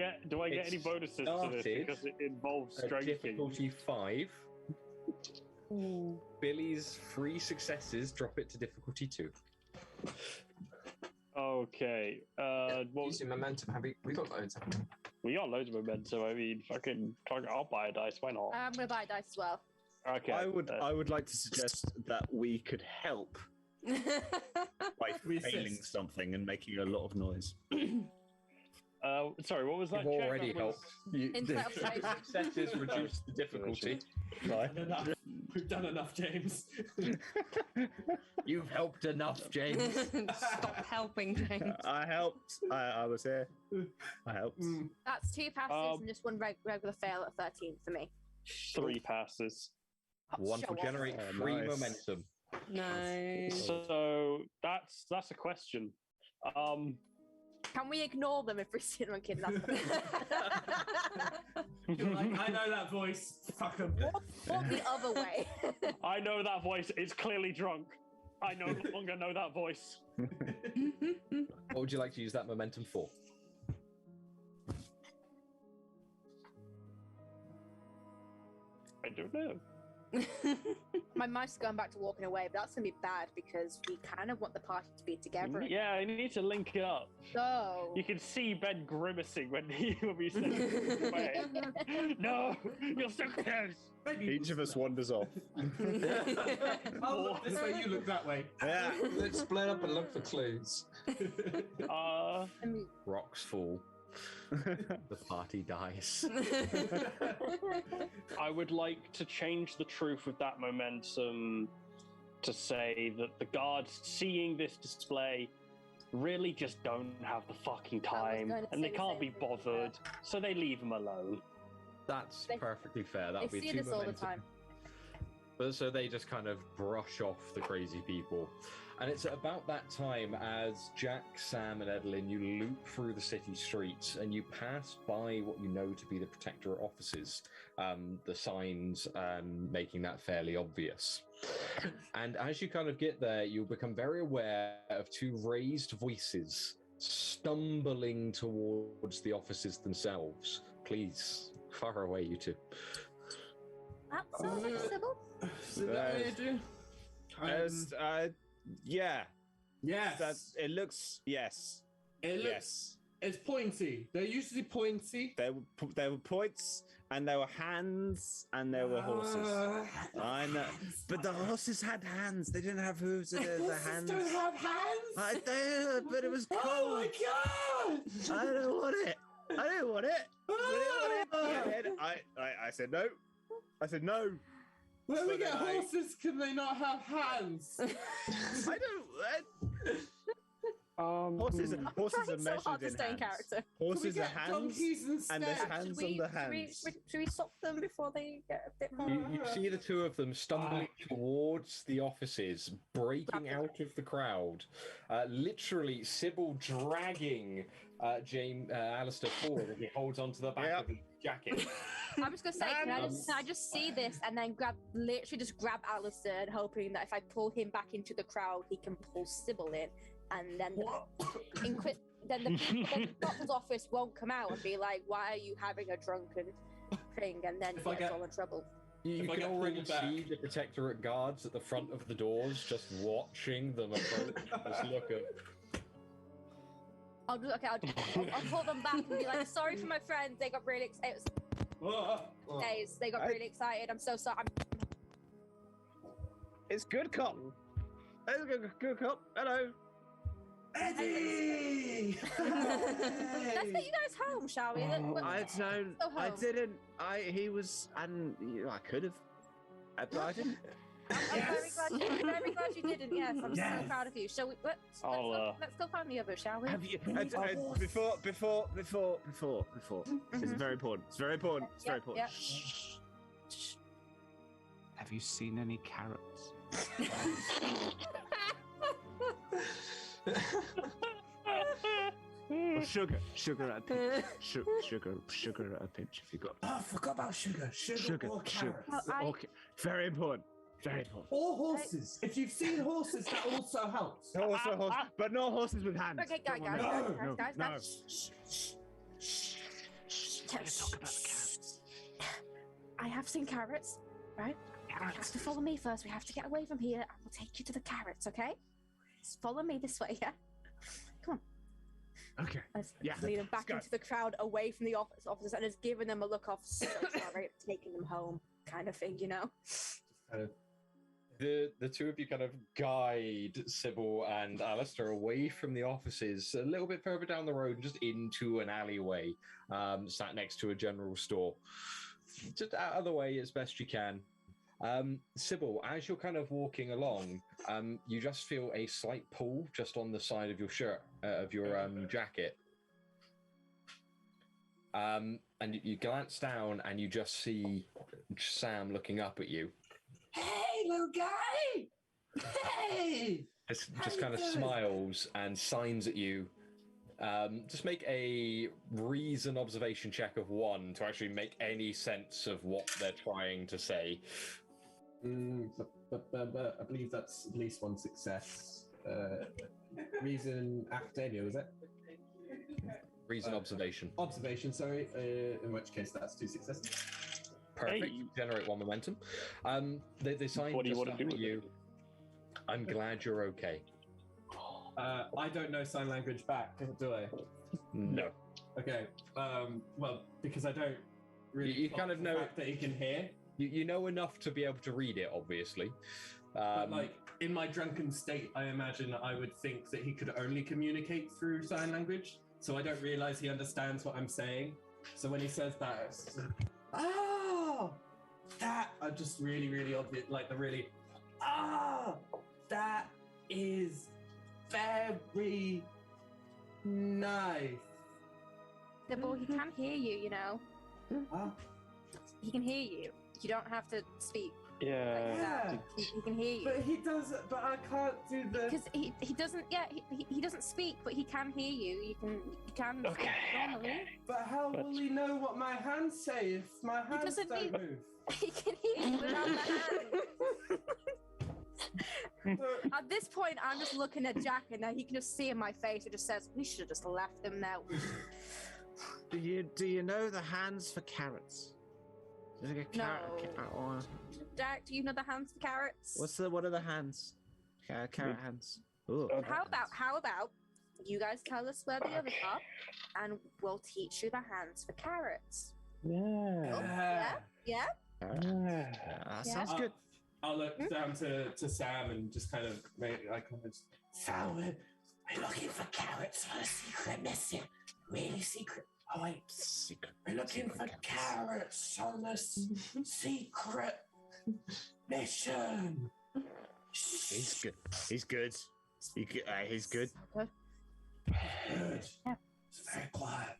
get any bonuses to this because it involves strength? Difficulty 5. Ooh. Billy's 3 successes drop it to difficulty 2. Okay. Using momentum, we got loads of them. We got loads of momentum. I mean, I'll buy a dice. Why not? I'm gonna buy a dice as well. Okay. I would like to suggest that we could help by failing something and making a lot of noise. Sorry, what was that? You've check? already That was- helped. Insight observation. Successes reduce the difficulty. We've done enough, James. You've helped enough, James. Stop helping, James. I helped. I was here. I helped. That's 2 passes and just 1 regular fail at 13 for me. 3 passes. One Show will off. generate Oh, 3 nice. momentum. Nice. So that's a question. Can we ignore them if we see them kidnapped? You're like, I know that voice. Fuck them. Or the other way. I know that voice. It's clearly drunk. I no longer know that voice. What would you like to use that momentum for? I don't know. My mind's going back to walking away, but that's gonna be bad because we kind of want the party to be together. Yeah, I need to link it up. So You can see Ben grimacing when we said away. No, you're so close. Maybe Each of us wanders off. I'll look this way, you look that way. Yeah. Let's split up and look for clues. I mean, Rocks fall. The party dies. I would like to change the truth of that momentum to say that the guards seeing this display really just don't have the fucking time gonna and they say the can't same be thing, yeah. bothered, so they leave them alone. That's They- perfectly fair. That they would be see too this all the momentum. time. But so they just kind of brush off the crazy people. And it's at about that time as Jack, Sam, and Edlynnne, you loop through the city streets and you pass by what you know to be the Protectorate offices. The signs making that fairly obvious. And as you kind of get there, you'll become very aware of two raised voices stumbling towards the offices themselves. Please, far away, you two. Absolutely, Sybil. Is that what you do? Yeah. Yes. It looks. Yes. It looks. Yes. It's pointy. They're usually pointy. There were points, and there were hands, and there were horses. I know, but the horses had hands. They didn't have hooves. They had the hands. Don't have hands. I did, but it was cold. Oh my god! I don't want it. I don't want it. I said no. I said no. When we But get then horses, can they not have hands? I don't. Horses are Trying so measured hard to in stay in hands. character. Can we Horses are get hands, donkeys and there's instead? hands Should on we, the should we, hands. should we stop them before they get a bit more? You see the two of them stumbling towards the offices, breaking out of the crowd. Literally, Subil dragging Alister forward as he holds onto the back of his jacket. I'm just gonna say, can I just see this and then literally just grab Alister, and hoping that if I pull him back into the crowd, he can pull Subil in, and then the doctor's office won't come out and be like, "Why are you having a drunken thing?" And then If I he gets get- all in trouble. You If I can get already pulled back- see the Protectorate guards at the front of the doors, just watching them approach. This look of I'll pull them back and be like, "Sorry for my friends. They got really excited. They got really excited. I'm so sorry." It's good cop. It's good cop. Hello. Eddie! Let's get you guys home, shall we? I don't. Go I home. didn't. He was, and I could have, but I didn't. I'm very glad you didn't. Yes, I'm so Yes. proud of you. Shall we? Let's go find the other, shall we? Have you? Before. It's very important. It's very important. It's very important. Yeah. Shh. Have you seen any carrots? Or sugar at a pinch. Sugar at a pinch. If you got. Oh, I forgot about sugar. Sugar or carrots. Okay. Very important. Very important. Or horses. If you've seen horses, that also helps. Also horses, but no horses with hands. Okay, guys. No. Let's talk about the carrots. I have seen carrots, right? You have to follow me first. We have to get away from here. I will take you to the carrots, okay? Just follow me this way, yeah? Come on. Okay. Let's Yeah, lead them back let's go. into the crowd, away from the officers, and just giving them a look of so sorry, taking them home, kind of thing, you know? the two of you kind of guide Subil and Alister away from the offices a little bit further down the road, just into an alleyway, sat next to a general store. Just out of the way as best you can. Subil, as you're kind of walking along, you just feel a slight pull just on the side of your shirt, of your jacket. And you glance down and you just see Sam looking up at you. Hey, little guy! Hey! Just kind of smiles and signs at you. Just make a reason observation check of 1 to actually make any sense of what they're trying to say. I believe that's at least one success. Reason academia, was it? Reason observation. Observation, sorry. In which case, that's 2 successes. Perfect. Hey. Generate 1 momentum. The sign What do you just want to do up with at you. it? I'm glad you're okay. I don't know sign language back, do I? No. Okay. Well, because I don't really. You clock kind of the know- fact that he can hear. You know enough to be able to read it, obviously. But like in my drunken state, I imagine I would think that he could only communicate through sign language. So I don't realize he understands what I'm saying. So when he says that, it's just, oh, that are just really, really obvious. Like the really, that is very nice. Yeah, but he can hear you, you know. Ah, He can hear you. You don't have to speak like Yeah. that. He can hear you. but he does. But I can't do the. Because he doesn't, yeah, he doesn't speak, but he can hear you. You can Okay. normally. Okay. But how But- will he know what my hands say if my hands doesn't don't need- move? He can hear you without the hand. At this point, I'm just looking at Jack, and he can just see in my face. It just says, "We should have just left them there." Do you know the hands for carrots? Is it a carrot? No. Or Jack, do you know the hands for carrots? what are the hands? Carrot hands. Ooh. How about you guys tell us where the others are, and we'll teach you the hands for carrots. Yeah. Yeah. That sounds good. I'll look down to Sam and just kind of make like Sam, we're looking for carrots for a secret mission. Really secret. Oh wait, Secret. we're looking for carrots. carrots on this secret mission. He's good. He's good. He's good. Good. Good. Yeah. It's very quiet.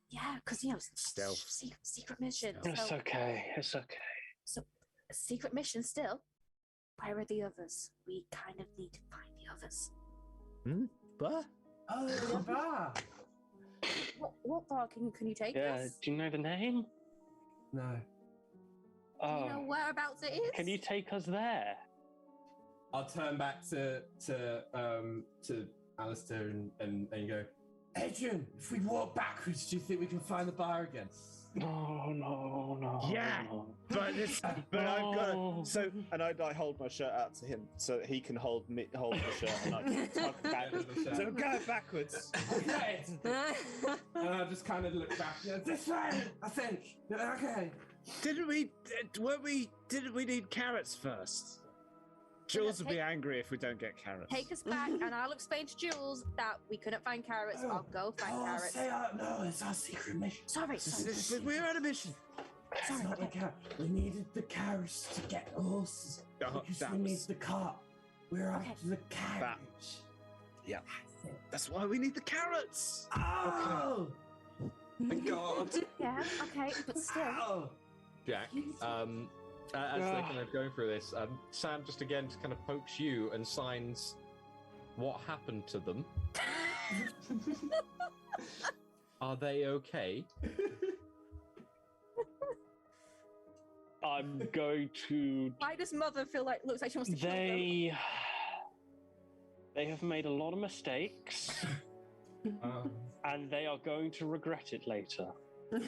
Yeah, because you know, Stealth. secret mission. It's So, okay. It's okay. a secret mission still. Where are the others? We kind of need to find the others. But Oh, the bar. What bar can you take Yeah. us? Do you know the name? No. Do you know Oh. whereabouts it is? Can you take us there? I'll turn back to Alister and go, Adrian, if we walk backwards, do you think we can find the bar again? No. Yeah. no. but I've got No. So, and I'd like hold my shirt out to him so that he can hold the shirt and I can tug backwards. So go backwards. Okay. And I just kind of look back. Yeah, this way, I think. Okay. Didn't we need carrots first? Jules will be angry if we don't get carrots. Take us back, and I'll explain to Jules that we couldn't find carrots. Oh. I'll go find carrots. No, it's our secret mission. Sorry. But we're on a mission. It's not the carrot. We needed the carrots to get the horses. Oh, Because that we need was- the cart. We're Okay. after the carriage. Yeah. That's why we need the carrots. Oh! Thank God. Yeah. Okay, but still. Oh! Jack, as they're kind of going through this, Sam just kind of pokes you and signs what happened to them. Are they okay? I'm going to. Why does Mother looks like she wants to kill them? They have made a lot of mistakes, and they are going to regret it later. They're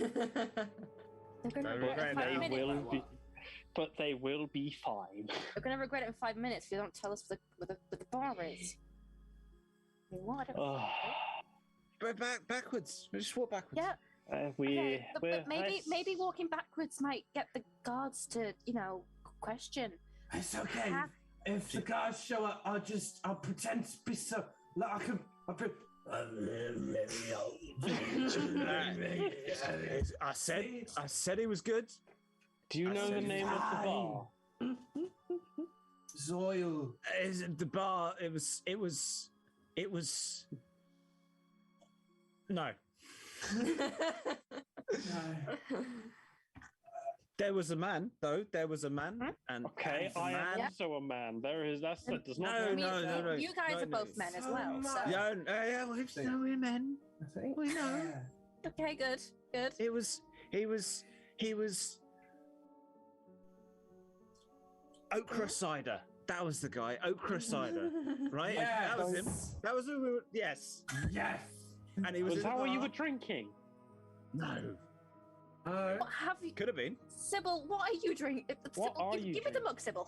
going to Don't regret it in regret 5 it. They minutes. will be, but they will be fine. They're going to regret it in 5 minutes if you don't tell us where the bar is. I mean, what? But backwards. We just walk backwards. Yeah. We're But maybe walking backwards might get the guards to, question. It's okay. Have- If the guards show up, I'll pretend to be so. Like I'll be. I said he was good. Do you know the name of the bar? Zoil. Is it the bar? It was. No. There was a man, though. There was a man, and Okay, and the I man. am also a man. That does not. No, I mean, no. You guys No, are no. both men as So well. So. much. Yeah, we're men. I think. We know. Yeah. Okay, good. He was. Okra cider. That was the guy. Okra cider, right? Yes. That was him. That was who we were. Yes. Yes. And he was. Was in the that what you bar. were drinking? No. What have you? Could have been. Sybil, what are you drinking? What Sybil, are give, you give me the mug, Sybil.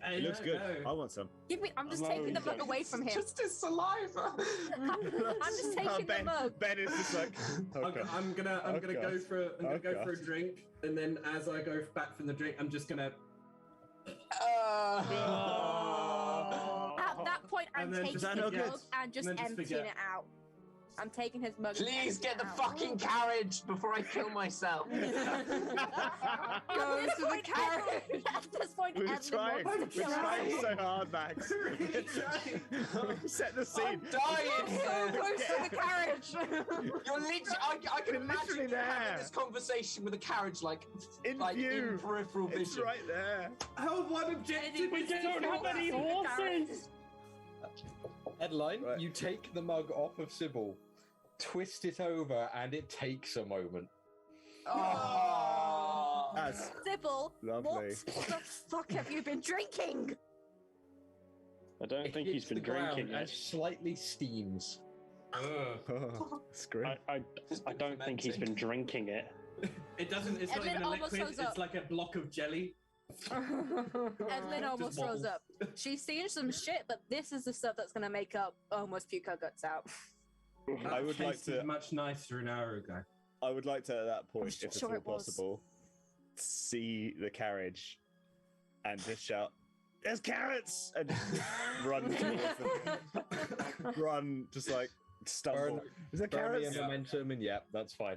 It looks good. I want some. Give me. I'm just No, taking you the mug don't. away from him. Just his saliva. I'm just taking Ben, the mug. Ben is just like, okay. I'm gonna Oh, go God. for Oh, go for a God. drink, and then as I go back from the drink, I'm just gonna. At that point, I'm And then taking just his forget. mug and just And then just emptying forget. it out. I'm taking his mug. and Please get the emptying it out. fucking carriage before I kill myself. Goes to the carriage. At this point, We're Edlynnne trying. wants We're to kill trying us. so hard, Max. Really trying. Set the I'm scene. dying So here. close to the carriage. You're literally. I can You're imagine literally you there. having this conversation with a carriage, like In in view. peripheral vision. It's right there. How one objective We is to don't have any the carriage. horses. Edlynnne, Right. you take the mug off of Subil, twist it over, and it takes a moment. Oh. That's Sybil, Lovely. what the fuck have you been drinking? I don't It think he's hits been the ground drinking and it. slightly steams. it's great. I don't think he's been drinking it. It doesn't. It's not Edlynnne even a almost liquid. throws up. It's like a block of jelly. Edlynnne almost throws wobbles. up. She's seen some shit, but this is the stuff that's gonna make up almost puke her guts out. I would like Tasted to. much nicer an hour ago. I would like to, at that point, sure if at all it was. possible, see the carriage and just shout, "There's carrots!" and just run towards them. Run, just like stumble. Is there Burn me carrots? in momentum, and yeah, that's fine.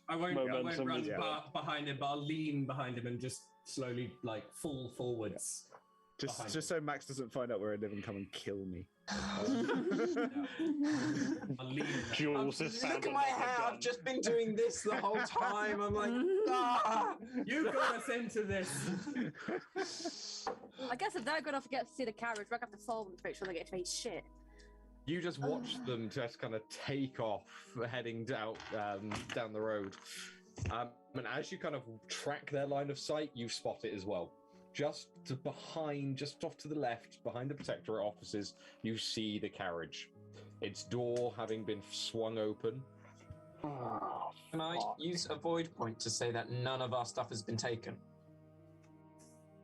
I won't Momentum run is behind him, but I'll lean behind him and just slowly like fall forwards. Just Behind so Max doesn't find out where I live and come and kill me. I'll lean. Jules has found Look at my hair. I've just been doing this the whole time. I'm like, ah. You got us into this. I guess if they're gonna forget to see the carriage, we're gonna have to follow them to make sure they get to eat shit. You just watch them just kind of take off, heading down the road. And as you kind of track their line of sight, you spot it as well. Just off to the left, behind the Protectorate offices, you see the carriage. Its door having been swung open. Can I use a void point to say that none of our stuff has been taken?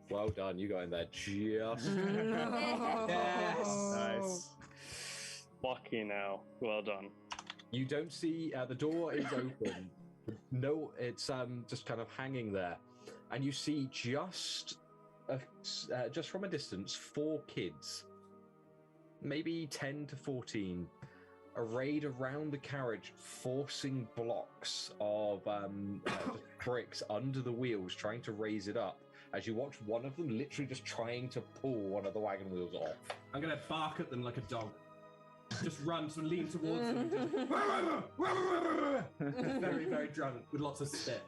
Well done, you got in there just. Yes. Nice. Fucking hell. Well done. You don't see the door is open. No, it's just kind of hanging there, and you see just from a distance 4 kids, maybe 10 to 14, arrayed around the carriage, forcing blocks of bricks under the wheels, trying to raise it up. As you watch one of them literally just trying to pull one of the wagon wheels off. I'm gonna bark at them like a dog. Just run, so lean towards them. And just very, very drunk with lots of spit.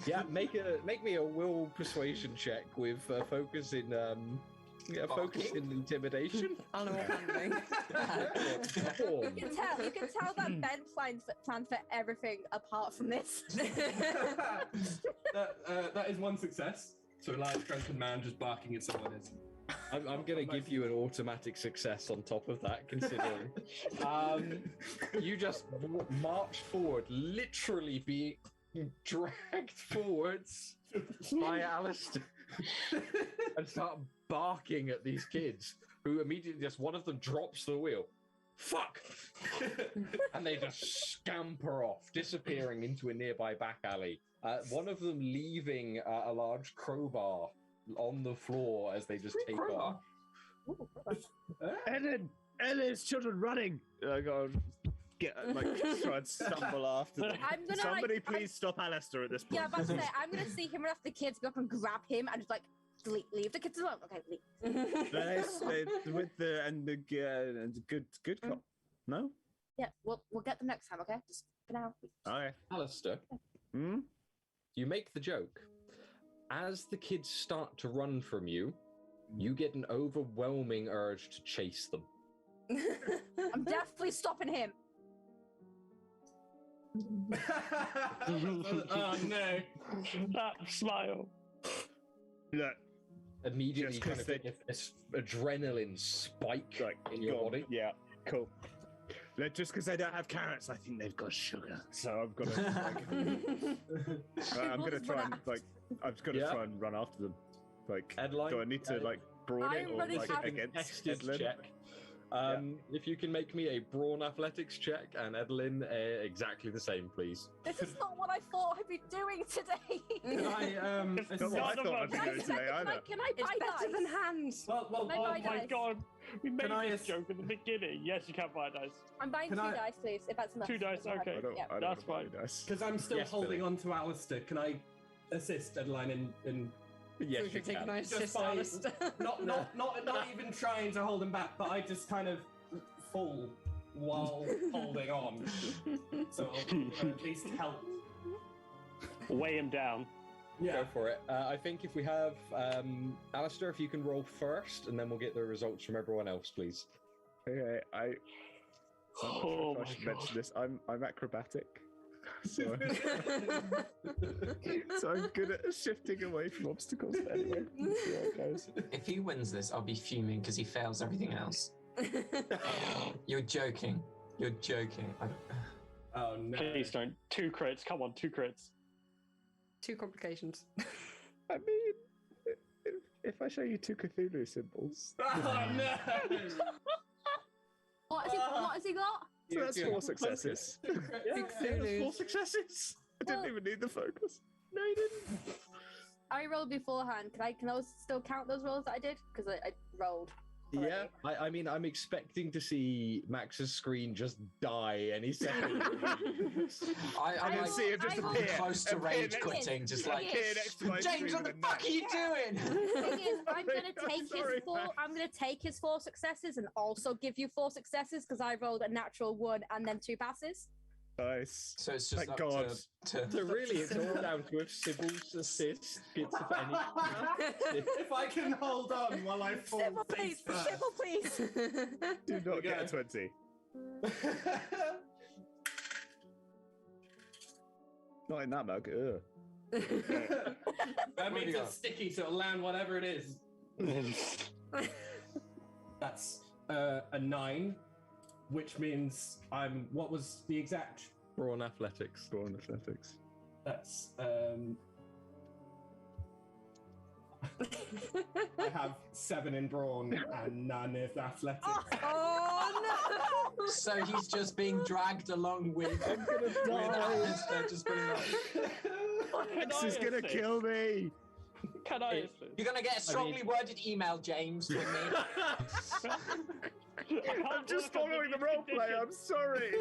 Yeah, make me a will persuasion check with focus in intimidation. Animal handling. You can tell that Ben planned for everything apart from this. That is one success. So a large drunken man just barking at someone is. I'm going to give you an automatic success on top of that, considering. You just march forward, literally being dragged forwards by Alister, and start barking at these kids, who immediately just, one of them drops the wheel. Fuck! And they just scamper off, disappearing into a nearby back alley. One of them leaving a large crowbar on the floor as they just take off. Edlynn's children running. I gotta try and stumble after them. I'm gonna, Somebody please stop Alister at this point. Yeah, I'm about to say, I'm gonna see him run after the kids, go up and grab him, and just like leave the kids alone. Okay, leave. With the good cop. No? Yeah, we'll get them next time. Okay, just for now. Okay. Alister, Hmm? you make the joke. As the kids start to run from you, you get an overwhelming urge to chase them. I'm definitely stopping him. Oh no! That smile. Look, Immediately, Just kind 'cause of get this adrenaline spike like, in your go on. body. Yeah, cool. Just because they don't have carrots, I think they've got sugar. So I've got to I'm gonna try and I've got to try and run after them. Like, Edlynnne, do I need to brawn it I'm or running after- against Dexter's Edlynnne? check. If you can make me a brawn athletics check, and Edlynnne exactly the same, please. This is not what I thought I'd be doing today. Can I Not what I thought I'd be doing today either. Can I It's buy better dice? than hands. well, Can I Oh buy my dice? god, we made Can I this ass- joke at the beginning. Yes, you can buy dice. I'm buying Can 2 I- dice, please, if that's enough. 2 dice, okay. I don't, Yeah. I don't That's wanna fine. buy dice. because I'm still Yes, holding Billy. on to Alister. Can I assist Edlynnne in Yes, we can take a nice Just assist, by- Alister. not even trying to hold him back, but I just kind of fall while holding on. So I'll at least help. Weigh him down. Yeah. Go for it. I think if we have Alister, if you can roll first, and then we'll get the results from everyone else, please. Okay, I'm not Oh sure if I my should God. mention this. I'm acrobatic. So, so I'm good at shifting away from obstacles. But anyway, let's see how it goes. If he wins this, I'll be fuming because he fails everything else. You're joking. You're joking. Oh no. Please don't. 2 crits. Come on, 2 crits. 2 complications. I mean, if I show you 2 Cthulhu symbols, Oh no. What has he got? so that's 4 successes. Big That's Cthulhu. 4 successes. I didn't Well- even need the focus. No, you didn't. I rolled beforehand. Can those still count those rolls that I did? Because I rolled. Yeah, I mean, I'm expecting to see Max's screen just die any second. I'm I like, see him just I will- appear. close to appear rage next- quitting, just Yeah, like, yeah. appear next to my James, screen what the with a fuck are you doing? The thing is, I'm gonna take Sorry, his 4. Max. I'm gonna take his 4 successes and also give you 4 successes because I rolled a natural 1 and then 2 passes. Nice. So it's just Thank up God. to So really, it's all down to if Sybil's assist gets any. If I can hold on while I fall Sybil, please. face first. Sybil, please. Do not get a Okay. 20. Not in that mug. Ugh. That What do means you it's got? sticky, so it'll land whatever it is. That's a 9, which means I'm. What was the exact? Brawn athletics. Brawn athletics. That's I have 7 in brawn and none in athletics. Oh no! So he's just being dragged along with. I'm gonna die. Just being like, This is gonna kill me. Can I assist? you're gonna get a strongly worded email, James, from me. I'm just following the roleplay. I'm sorry.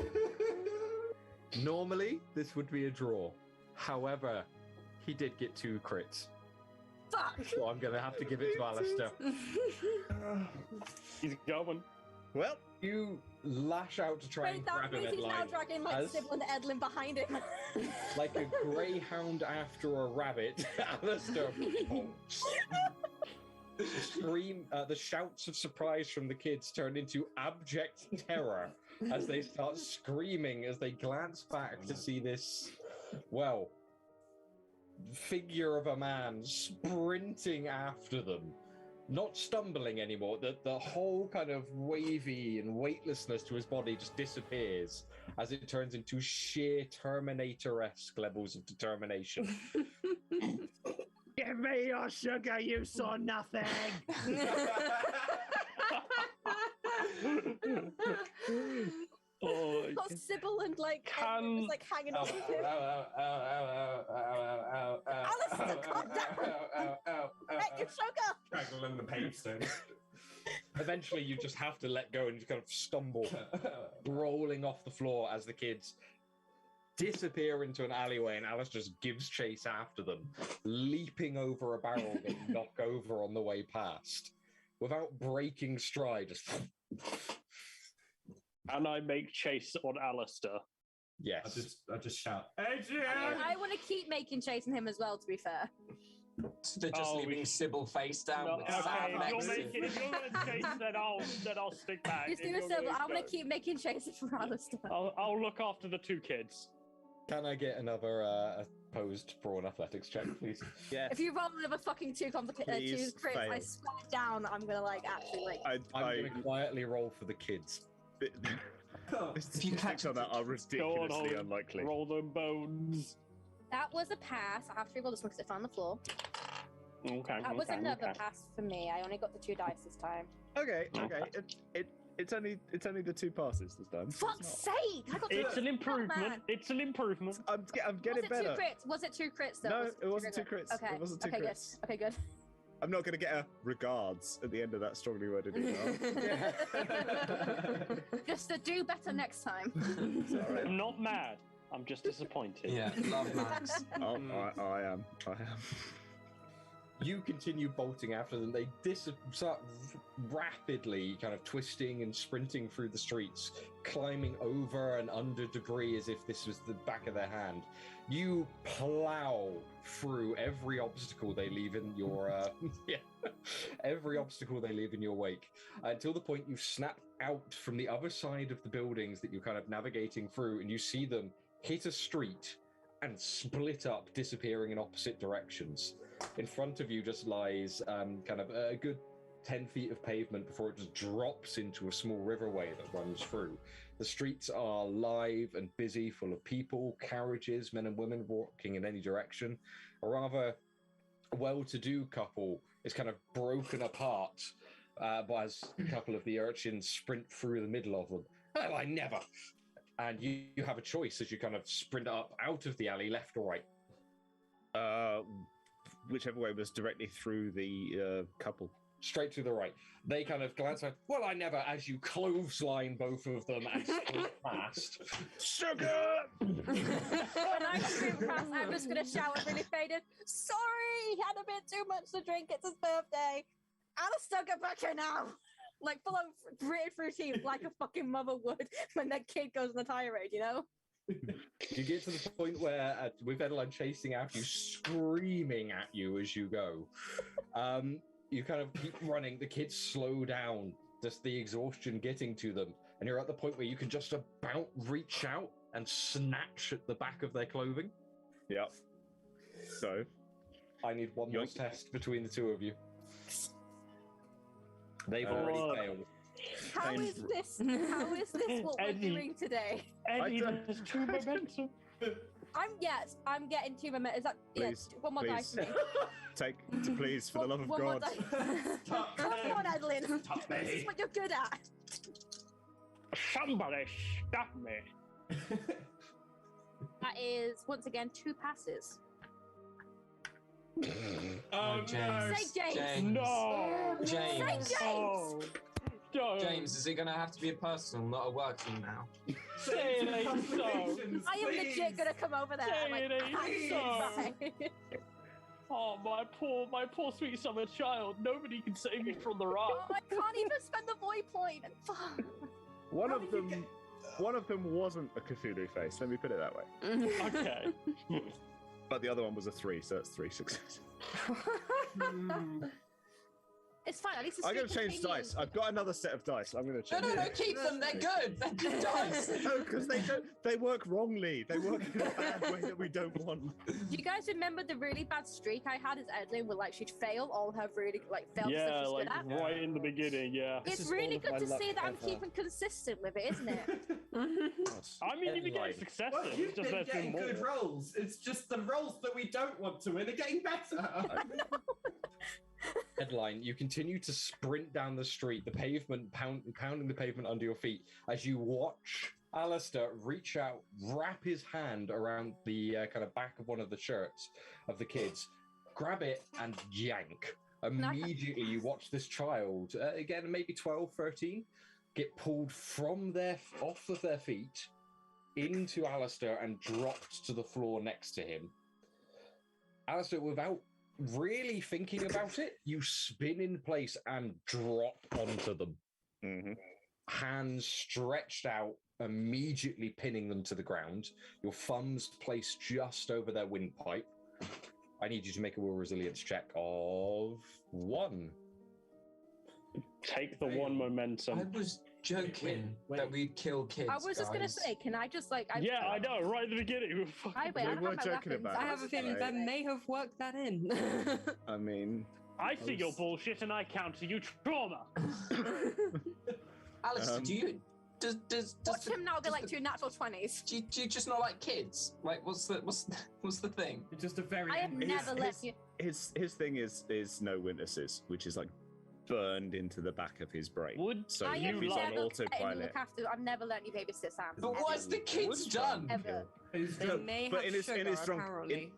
Normally, this would be a draw. However, he did get 2 crits. Fuck! So I'm going to have to give it to Alister. He's going. Well, You lash out to try and Wait, that grab him means at he's now line. dragging like as- Sybil and Edlynnne behind him. Like a greyhound after a rabbit, Alister bolts. The shouts of surprise from the kids turn into abject terror as they start screaming as they glance back to see this, well, figure of a man sprinting after them. Not stumbling anymore. The whole kind of wavy and weightlessness to his body just disappears as it turns into sheer Terminator-esque levels of determination. give me your sugar. You saw nothing. Oh, Got Sybil and like Can- Edlynnne was like hanging on to him. Alister, calm down. Get your sugar. Straggling the pavestone. Eventually, you just have to let go and just kind of stumble, rolling off the floor as the kids disappear into an alleyway, and Alice just gives chase after them, leaping over a barrel they knock over on the way past, without breaking stride. Just and I make chase on Alister. yes. I just shout, Adrian! I want to keep making chasing him as well. To be fair, So they're just Oh, leaving we- Sybil face down No, with okay, Sam if next you're to making, if you're going to chase, then I'll stick back. just If do you're a Sybil. gonna I'm gonna go- keep making chases for Alister. I'll look after the 2 kids. Can I get another opposed brawn athletics check, please? Yes. If you roll another fucking 2 two Please crits, I fail. swear down, I'm gonna like actually like. I'm going to quietly roll for the kids. If you catch on that are ridiculously Holly. unlikely. Roll them bones. That was a pass. I have to re-roll this one because it fell on the floor. Okay. That was another pass for me. I only got the 2 dice this time. Okay. It's only the 2 passes this time. Fuck's sake! I got It's 2. an improvement. man. It's an improvement. I'm getting Was it better. 2 crits? Was it 2 crits though? No, it Was wasn't 2 crits. Okay. It wasn't 2 okay, crits. Good. Okay, good. I'm not going to get a regards at the end of that strongly worded email. Just to do better next time. Sorry. I'm not mad. I'm just disappointed. Yeah, love Max. Oh, I am. You continue bolting after them. They start rapidly kind of twisting and sprinting through the streets, climbing over and under debris as if this was the back of their hand. You plow through every obstacle they leave in your every obstacle they leave in your wake until the point you snap out from the other side of the buildings that you're kind of navigating through, and you see them hit a street and split up, disappearing in opposite directions. In front of you just lies kind of a good 10 feet of pavement before it just drops into a small riverway that runs through. The streets are live and busy, full of people, carriages, men and women walking in any direction. A rather well-to-do couple is kind of broken apart as a couple of the urchins sprint through the middle of them. Oh, I never! And you have a choice as you kind of sprint up out of the alley, left or right. Whichever way was directly through the couple. Straight to the right. They kind of glance at, well, I never, as you clothesline both of them and sprint past. Sugar! When I sprint past, I'm just going to shout really faded, sorry, he had a bit too much to drink, it's his birthday. Alister, get back here now. Like, full on written through teeth like a fucking mother would when their kid goes on a tirade, you know? You get to the point where, with Edlynnne chasing after you, screaming at you as you go, you kind of keep running. The kids slow down, just the exhaustion getting to them, and you're at the point where you can just about reach out and snatch at the back of their clothing. Yep. So, I need one more test between the two of you. They've already failed. How is this what we're doing today? Eddie, there's 2 momentum. I'm getting 2 momentum. Is that Please, one more dice for me? Please, for the love of one more God. dice. Come on, Edlynnne. This is what you're good at. Somebody stop me. That is once again 2 passes. Oh, James. Say James. No. Say James. James. Oh. Don't. James, is it going to have to be a personal, not a work thing now? Say it ain't so. I am legit gonna come over there. Say Like, it ain't so. Oh, my poor sweet summer child. Nobody can save me from the rock. Oh, I can't even spend the void point. One of them wasn't a Cthulhu face. Let me put it that way. Okay. But the other one was a 3, so that's 3 successes. It's fine. At least it's I'm going to change dice. I've got another set of dice. I'm going to change. No, keep them. They're good. They're good dice. No, because they work wrongly. They work in a bad way that we don't want. Do you guys remember the really bad streak I had as Edlynnne, where like she'd fail all her really failed Yeah, stuff she's like good at? right in the beginning, yeah. It's really good to see that I'm keeping consistent with it, isn't it? I mean, you've been getting successes. Well, you've just been there's been getting more. good rolls. It's just the rolls that we don't want to win are getting better. Edlynnne, you continue to sprint down the street, the pavement pounding the pavement under your feet as you watch Alister reach out, wrap his hand around the kind of back of one of the shirts of the kids, grab it and yank. Immediately you watch this child, again maybe 12, 13, get pulled from off of their feet into Alister and dropped to the floor next to him. Alister, without really thinking about it, you spin in place and drop onto them. Mm-hmm. Hands stretched out, immediately pinning them to the ground. Your thumbs placed just over their windpipe. I need you to make a will resilience check of 1. Take the 1 momentum. I was joking that we'd kill kids. I was just gonna say, can I just like? I know, right at the beginning. I We were joking about it. I have a feeling that may have worked that in. I mean, I see your bullshit and I counter you trauma. Alister, Watch him now get like 2 natural 20s. Do you just not like kids? Like, what's the thing? It's just a very. I have never let you. His thing is no witnesses, which is like burned into the back of his brain. So I if have he's on never let him autopilot. look after. I've never let you babysit Sam. But what's the kids done? Ever. They may But have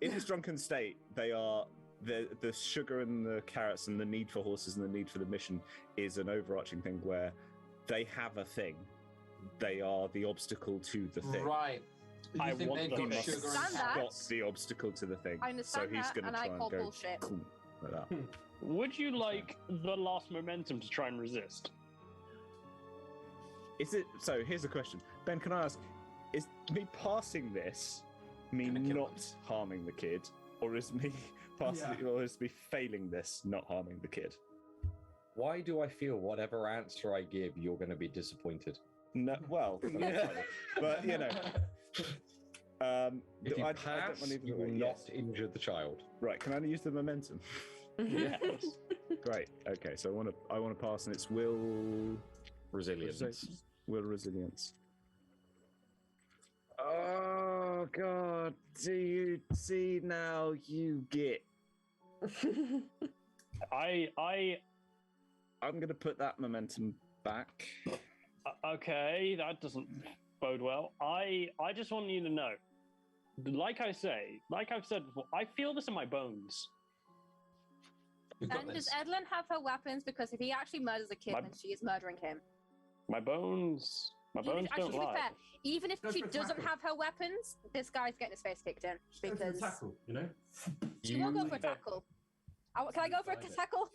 in his drunken state, they are the sugar and the carrots and the need for horses and the need for the mission is an overarching thing where they have a thing. They are the obstacle to the thing. Right. You I think want they've them got to sugar and understand that. carrots? Stop the obstacle to the thing. I understand so he's that, going and to I try and call go bullshit. cool like that. Would you like the last momentum to try and resist? Is it so? Here's a question, Ben. Can I ask? Is me passing this me Gonna kill not harming the kid, or is me passing, or is me failing this not harming the kid? Why do I feel whatever answer I give, you're going to be disappointed? No, well, but you know. If you I pass, don't you will not injure the child. Right? Can I use the momentum? Yes. Great. Okay. So I want to pass, and it's will Resilience. Will resilience. Oh God! Do you see now? You get. I'm gonna put that momentum back. Okay, that doesn't bode well. I just want you to know, like I've said before, I feel this in my bones. You've got And this. does Edlynnne have her weapons? Because if he actually murders a kid, then she is murdering him. My bones Even if, actually, don't to be lie. fair, even if Go she for a doesn't tackle. have her weapons, this guy's getting his face kicked in. Go for a Because tackle, you know. she will go for a tackle. Can I go for a tackle?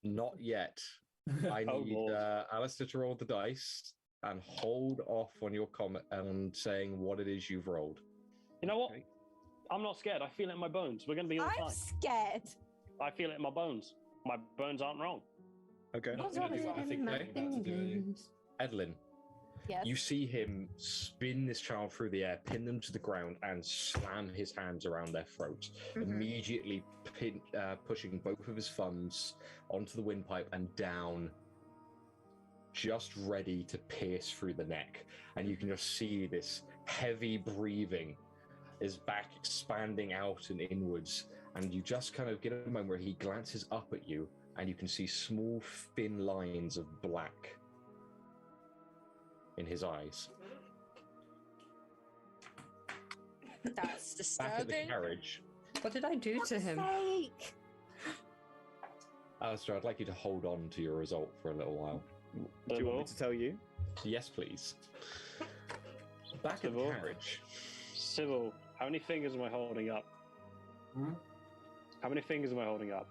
Not yet. I Oh, need Lord. Alister to roll the dice and hold off on your comment and saying what it is you've rolled. You know what? Okay. I'm not scared. I feel it in my bones. We're going to be all I'm fine. scared. I feel it in my bones. My bones aren't wrong. Okay. Not gonna do what I think you're about to do, are you? Edlynnne, Yes. you see him spin this child through the air, pin them to the ground, and slam his hands around their throat, immediately pushing both of his thumbs onto the windpipe and down, just ready to pierce through the neck. And you can just see this heavy breathing, his back expanding out and inwards. And you just kind of get a moment where he glances up at you, and you can see small, thin lines of black in his eyes. That's Back at the disturbing. carriage, What did I do to him? Sake. Alistair, I'd like you to hold on to your result for a little while. Do you want me to tell you? Yes, please. Back at the Civil. carriage. Sybil, how many fingers am I holding up? Hmm? How many fingers am I holding up?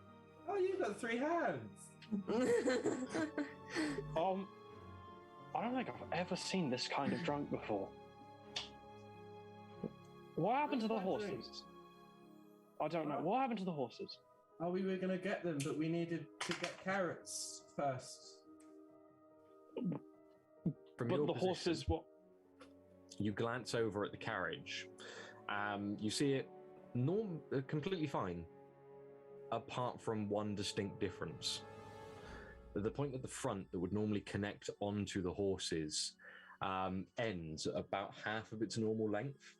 Oh, you've got 3 hands. I don't think I've ever seen this kind of drunk before. What happened to the horses? I don't know. What happened to the horses? Oh, we were gonna get them, but we needed to get carrots first. From But your the position, horses, what? you glance over at the carriage. You see it completely fine, apart from one distinct difference. The point at the front that would normally connect onto the horses ends at about half of its normal length.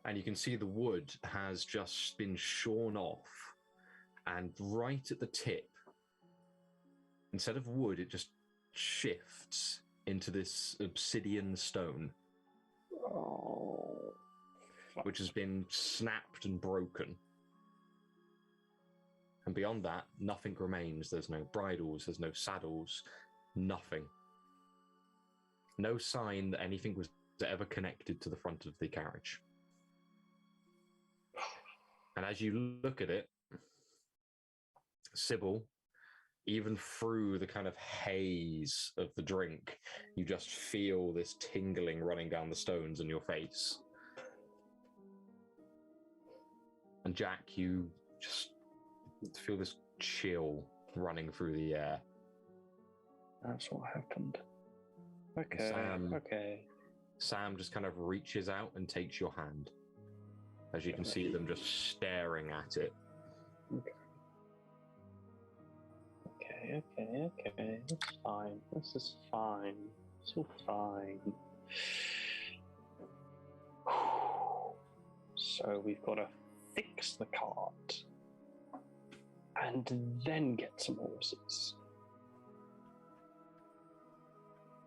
And you can see the wood has just been shorn off, and right at the tip, instead of wood, it just shifts into this obsidian stone, Oh, which has been snapped and broken. And beyond that, nothing remains. There's no bridles, there's no saddles, nothing. No sign that anything was ever connected to the front of the carriage. And as you look at it, Subil, even through the kind of haze of the drink, you just feel this tingling running down the stones in your face. And Jack, you just feel this chill running through the air. that's what happened. Okay. Sam. Okay. Sam just kind of reaches out and takes your hand, as you can see them just staring at it. Okay. Okay. It's fine. This is fine. It's all fine. So we've got to fix the cart and then get some horses.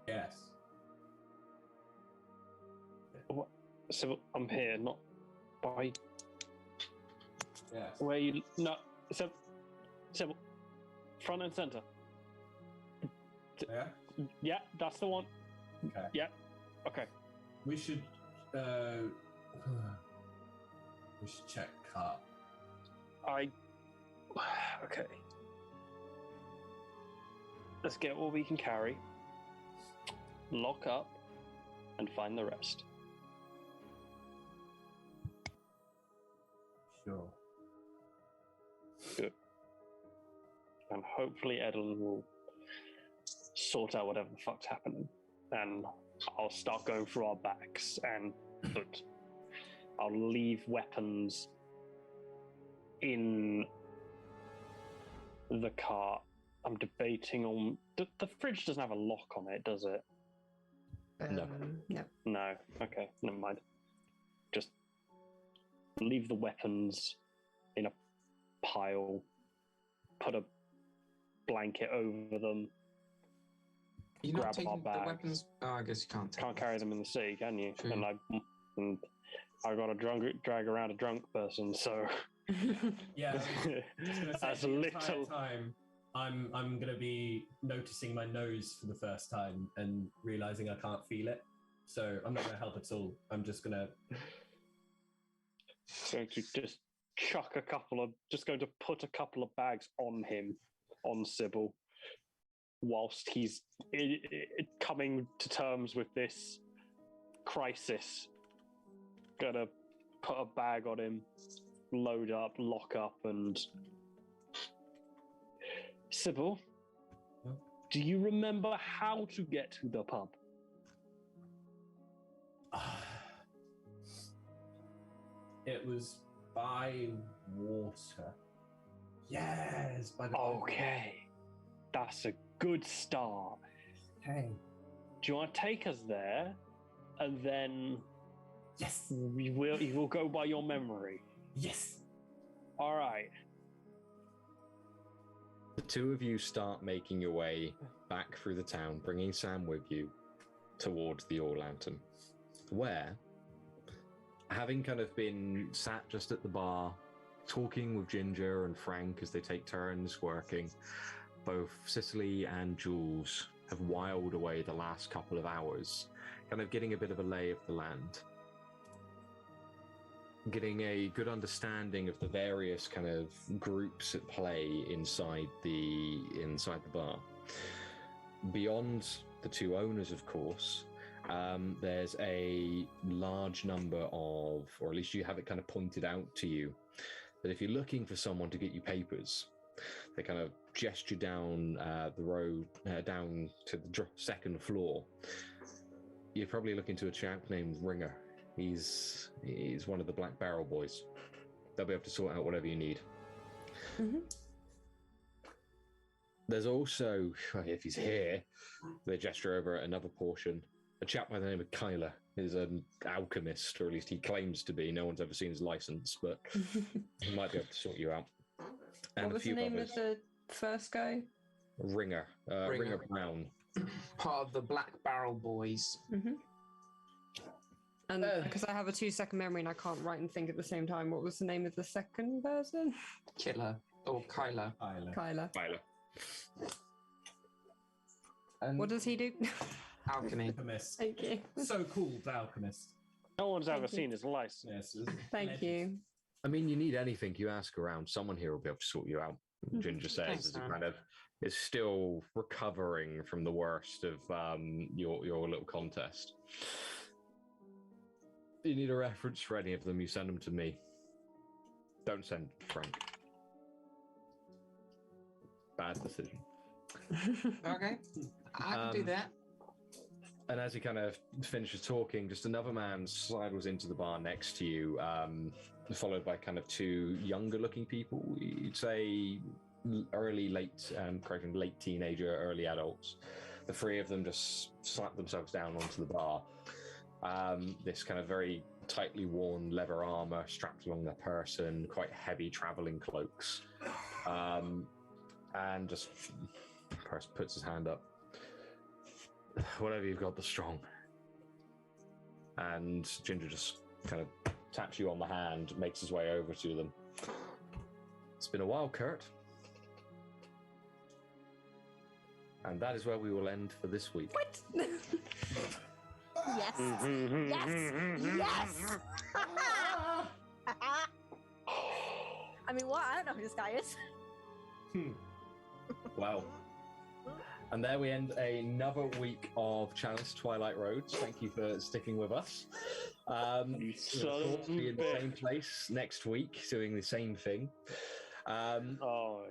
Yes. What? So I'm here, not by Yes. where you. No, so front and center. Yeah. Yeah, that's the one. Okay. Yeah. Okay. We should. We should check cart. Okay. Let's get what we can carry, lock up, and find the rest. Sure. Good. And hopefully Edlynnne will sort out whatever the fuck's happening. And I'll start going through our backs and I'll leave weapons in the car. I'm debating on... The fridge doesn't have a lock on it, does it? No. No. No. Okay, never mind. Just leave the weapons in a pile, put a blanket over them. You're not Grab taking our the bags. weapons. Oh, I guess you can't take Can't carry them in the sea, can you? True. And I got to drag around a drunk person, so Yeah. I was just gonna say, that's a the entire little. time I'm gonna be noticing my nose for the first time and realizing I can't feel it. So I'm not gonna help at all. I'm just gonna. Going to just going to put a couple of bags on him, on Subil, whilst he's coming to terms with this crisis. Gonna put a bag on him, load up, lock up, and Subil, do you remember how to get to the pub? It was by water. Yes, by the. Okay, that's a good start. Okay. Do you want to take us there, and then Yes. you will go by your memory? Yes. All right. The two of you start making your way back through the town, bringing Sam with you towards the All Lantern, where, having kind of been sat just at the bar, talking with Ginger and Frank as they take turns working, both Cecily and Jules have whiled away the last couple of hours, kind of getting a bit of a lay of the land, getting a good understanding of the various kind of groups at play inside the bar. Beyond the two owners, of course, there's a large number of, or at least you have it kind of pointed out to you, that if you're looking for someone to get you papers, they kind of gesture down the road, down to the second floor. You're probably looking to a chap named Ringer. He's one of the Black Barrel boys. They'll be able to sort out whatever you need. Mm-hmm. There's also, if he's here, they gesture over another portion. A chap by the name of Kyler is an alchemist, or at least he claims to be. No one's ever seen his license, but he might be able to sort you out. And What was the name of the first guy? Ringer Brown. Part of the Black Barrel Boys. Mm-hmm. And because I have a 2-second memory and I can't write and think at the same time, what was the name of the second person? Killer. Or Kyler. Kyler. And What does he do? Alchemy. alchemist. Thank you. So called alchemist. No one's ever Thank you. seen his license. Yes. Thank you. I mean, you need anything, you ask around. Someone here will be able to sort you out. Ginger says Thanks, as he Sam. kind of is still recovering from the worst of your little contest. You need a reference for any of them, you send them to me. Don't send Frank. Bad decision. Okay. I can do that. And as he kind of finishes talking, just another man sidles into the bar next to you, followed by kind of two younger looking people. You'd say late teenager, early adults. The three of them just slap themselves down onto the bar. This kind of very tightly worn leather armor strapped along their person, quite heavy traveling cloaks, and just puts his hand up. Whatever you've got, the strong. And Ginger just kind of taps you on the hand, makes his way over to them. It's been a while, Kurt. And that is where we will end for this week. What? Yes. Yes. Yes. I mean, what? I don't know who this guy is. Wow. And there we end another week of Chalice Twilight Roads. Thank you for sticking with us. We'll be in the same place next week, doing the same thing.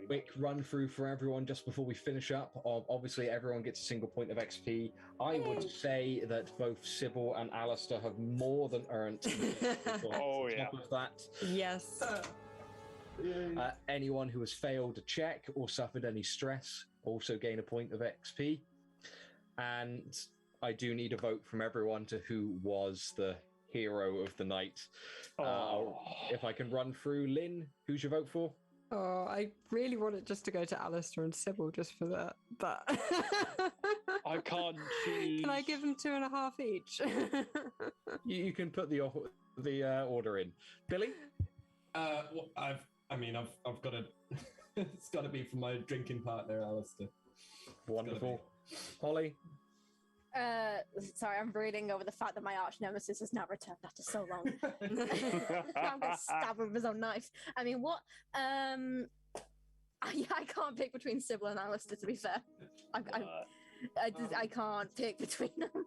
Quick run through for everyone just before we finish up. Obviously, everyone gets a single point of XP. I would say that both Subil and Alister have more than earned. Top of that. Yes. Anyone who has failed a check or suffered any stress also gain a point of XP. And I do need a vote from everyone to who was the hero of the night. If I can run through, Lynn, who's your vote for? Oh, I really want it just to go to Alister and Subil just for that. But I can't choose. Can I give them 2.5 each? You can put the order in. Billy? Well, I've got to. It's got to be for my drinking partner, Alister. Wonderful. Holly? Sorry, I'm brooding over the fact that my arch nemesis has not returned after so long. I'm gonna stab him with his own knife. I mean, what? I can't pick between Subil and Alister, to be fair. I can't pick between them.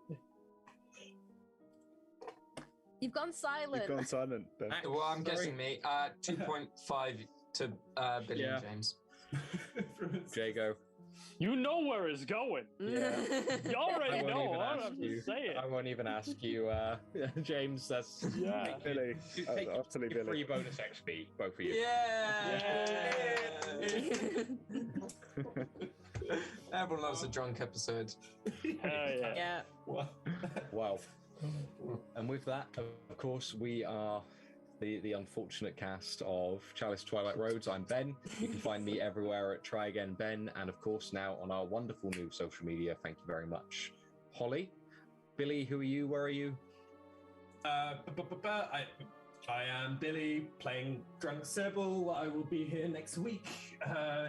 You've gone silent. You've gone silent. Ben. Well, I'm guessing me. 2.5 to Billy and James. Jago. You know where it's going. Yeah. You already know. I don't have to say it. I won't even ask you, James. That's Billy. Take Utterly Billy. 3 bonus XP, both of you. Yeah. Everyone loves a drunk episode. Yeah. Wow. And with that, of course, we are the unfortunate cast of Chalice Twilight Roads. I'm Ben. You can find me everywhere at Try Again Ben, and of course now on our wonderful new social media. Thank you very much. Holly? Billy, who are you? Where are you? I am Billy, playing Drunk Subil. I will be here next week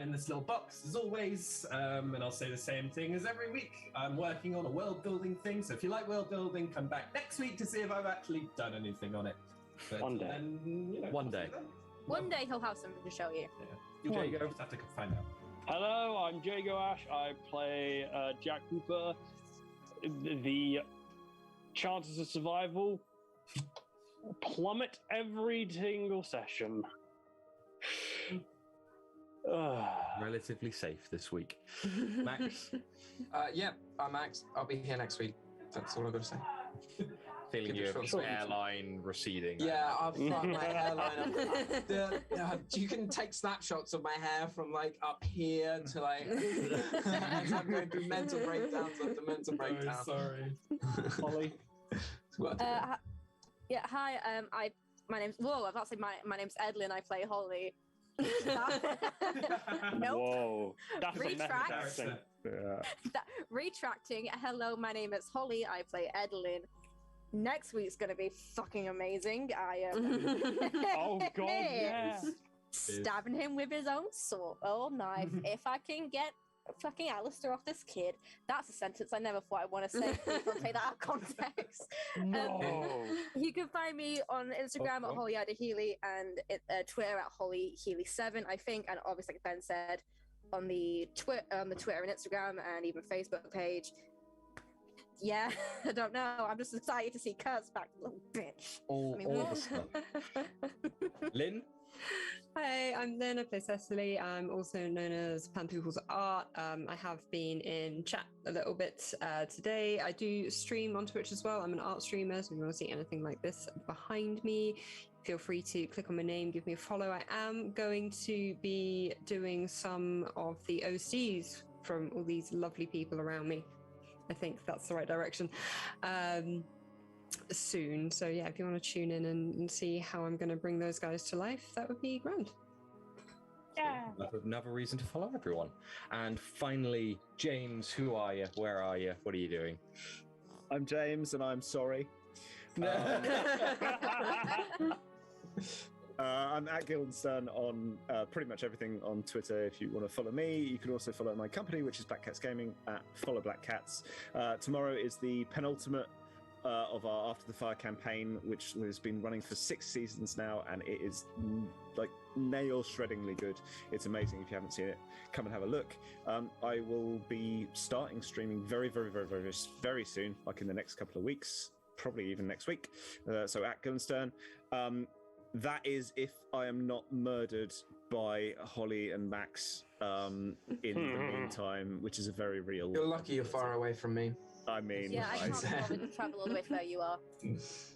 in this little box, as always. And I'll say the same thing as every week. I'm working on a world-building thing, so if you like world-building, come back next week to see if I've actually done anything on it. But One day. One day. One day he'll have something to show you. Yeah. You'll just have to find out. Hello, I'm Jago Ash. I play Jack Cooper. The chances of survival plummet every single session. Relatively safe this week. Max? I'm Max. I'll be here next week. That's all I've got to say. Feeling your hairline receding. Yeah, I've got my hairline up. You can take snapshots of my hair from like up here to like. As I'm going through mental breakdowns after mental breakdowns. Sorry. Holly? Yeah, hi. My name's. Whoa, I've not said my name's Edlynnne. I play Holly. Nope. Whoa, that's Retract. a thing. Retracting. Hello, my name is Holly. I play Edlynnne. Next week's gonna be fucking amazing. I am. Oh god, yeah. Stabbing him with his own sword or knife. If I can get fucking Alister off this kid. That's a sentence I never thought I'd want to say. Please don't take that out of context. No. You can find me on Instagram at Healey and Twitter at HollyHealey7, I think. And obviously, like Ben said, on the Twitter and Instagram and even Facebook page. Yeah, I don't know. I'm just excited to see Kurt's back, little bitch. All the stuff. Lynn? Hi, I'm Edlynnne. I play Cecily. I'm also known as Pantoofle's Art. I have been in chat a little bit today. I do stream on Twitch as well. I'm an art streamer, so if you want to see anything like this behind me, feel free to click on my name, give me a follow. I am going to be doing some of the OCs from all these lovely people around me. I think that's the right direction. Soon. So yeah, if you want to tune in and see how I'm going to bring those guys to life, that would be grand. Yeah. Another reason to follow everyone. And finally, James, who are you? Where are you? What are you doing? I'm James, and I'm sorry. I'm at Guildenstern on pretty much everything on Twitter. If you want to follow me, you can also follow my company, which is Black Cats Gaming, at Follow Black Cats. Tomorrow is the penultimate of our After the Fire campaign, which has been running for 6 seasons now, and it is like nail-shreddingly good. It's amazing. If you haven't seen it, come and have a look. I will be starting streaming very, very, very, very, very soon, like in the next couple of weeks, probably even next week. So at Guildenstern. That is if I am not murdered by Holly and Max in the meantime, which is a very real... You're lucky you're far away from me. I mean... Yeah, I can't bother to travel all the way to where you are.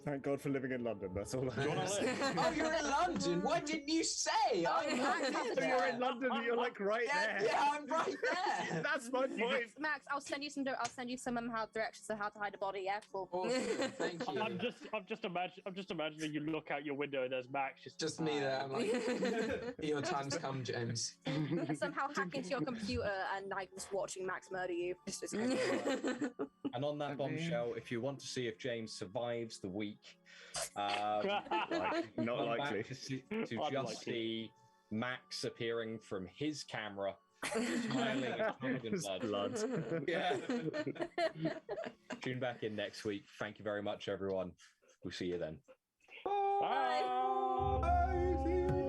Thank God for living in London, that's all I have to say. Oh, you're in London? Why didn't you say? I'm right there. You're in London, you're like right there. Yeah, I'm right there. That's my point. Max, I'll send you some how directions on how to hide a body. Yeah, cool. Awesome, thank you. I'm just imagining you look out your window and there's Max just me there. I'm like, your time's come, James. Somehow hack into your computer and like just watching Max murder you. It's crazy. And on that bombshell, if you want to see if James survives the week, Not likely. to just see Max appearing from his camera, smiling and covered in blood. Yeah. Tune back in next week. Thank you very much, everyone. We'll see you then. Bye. Bye.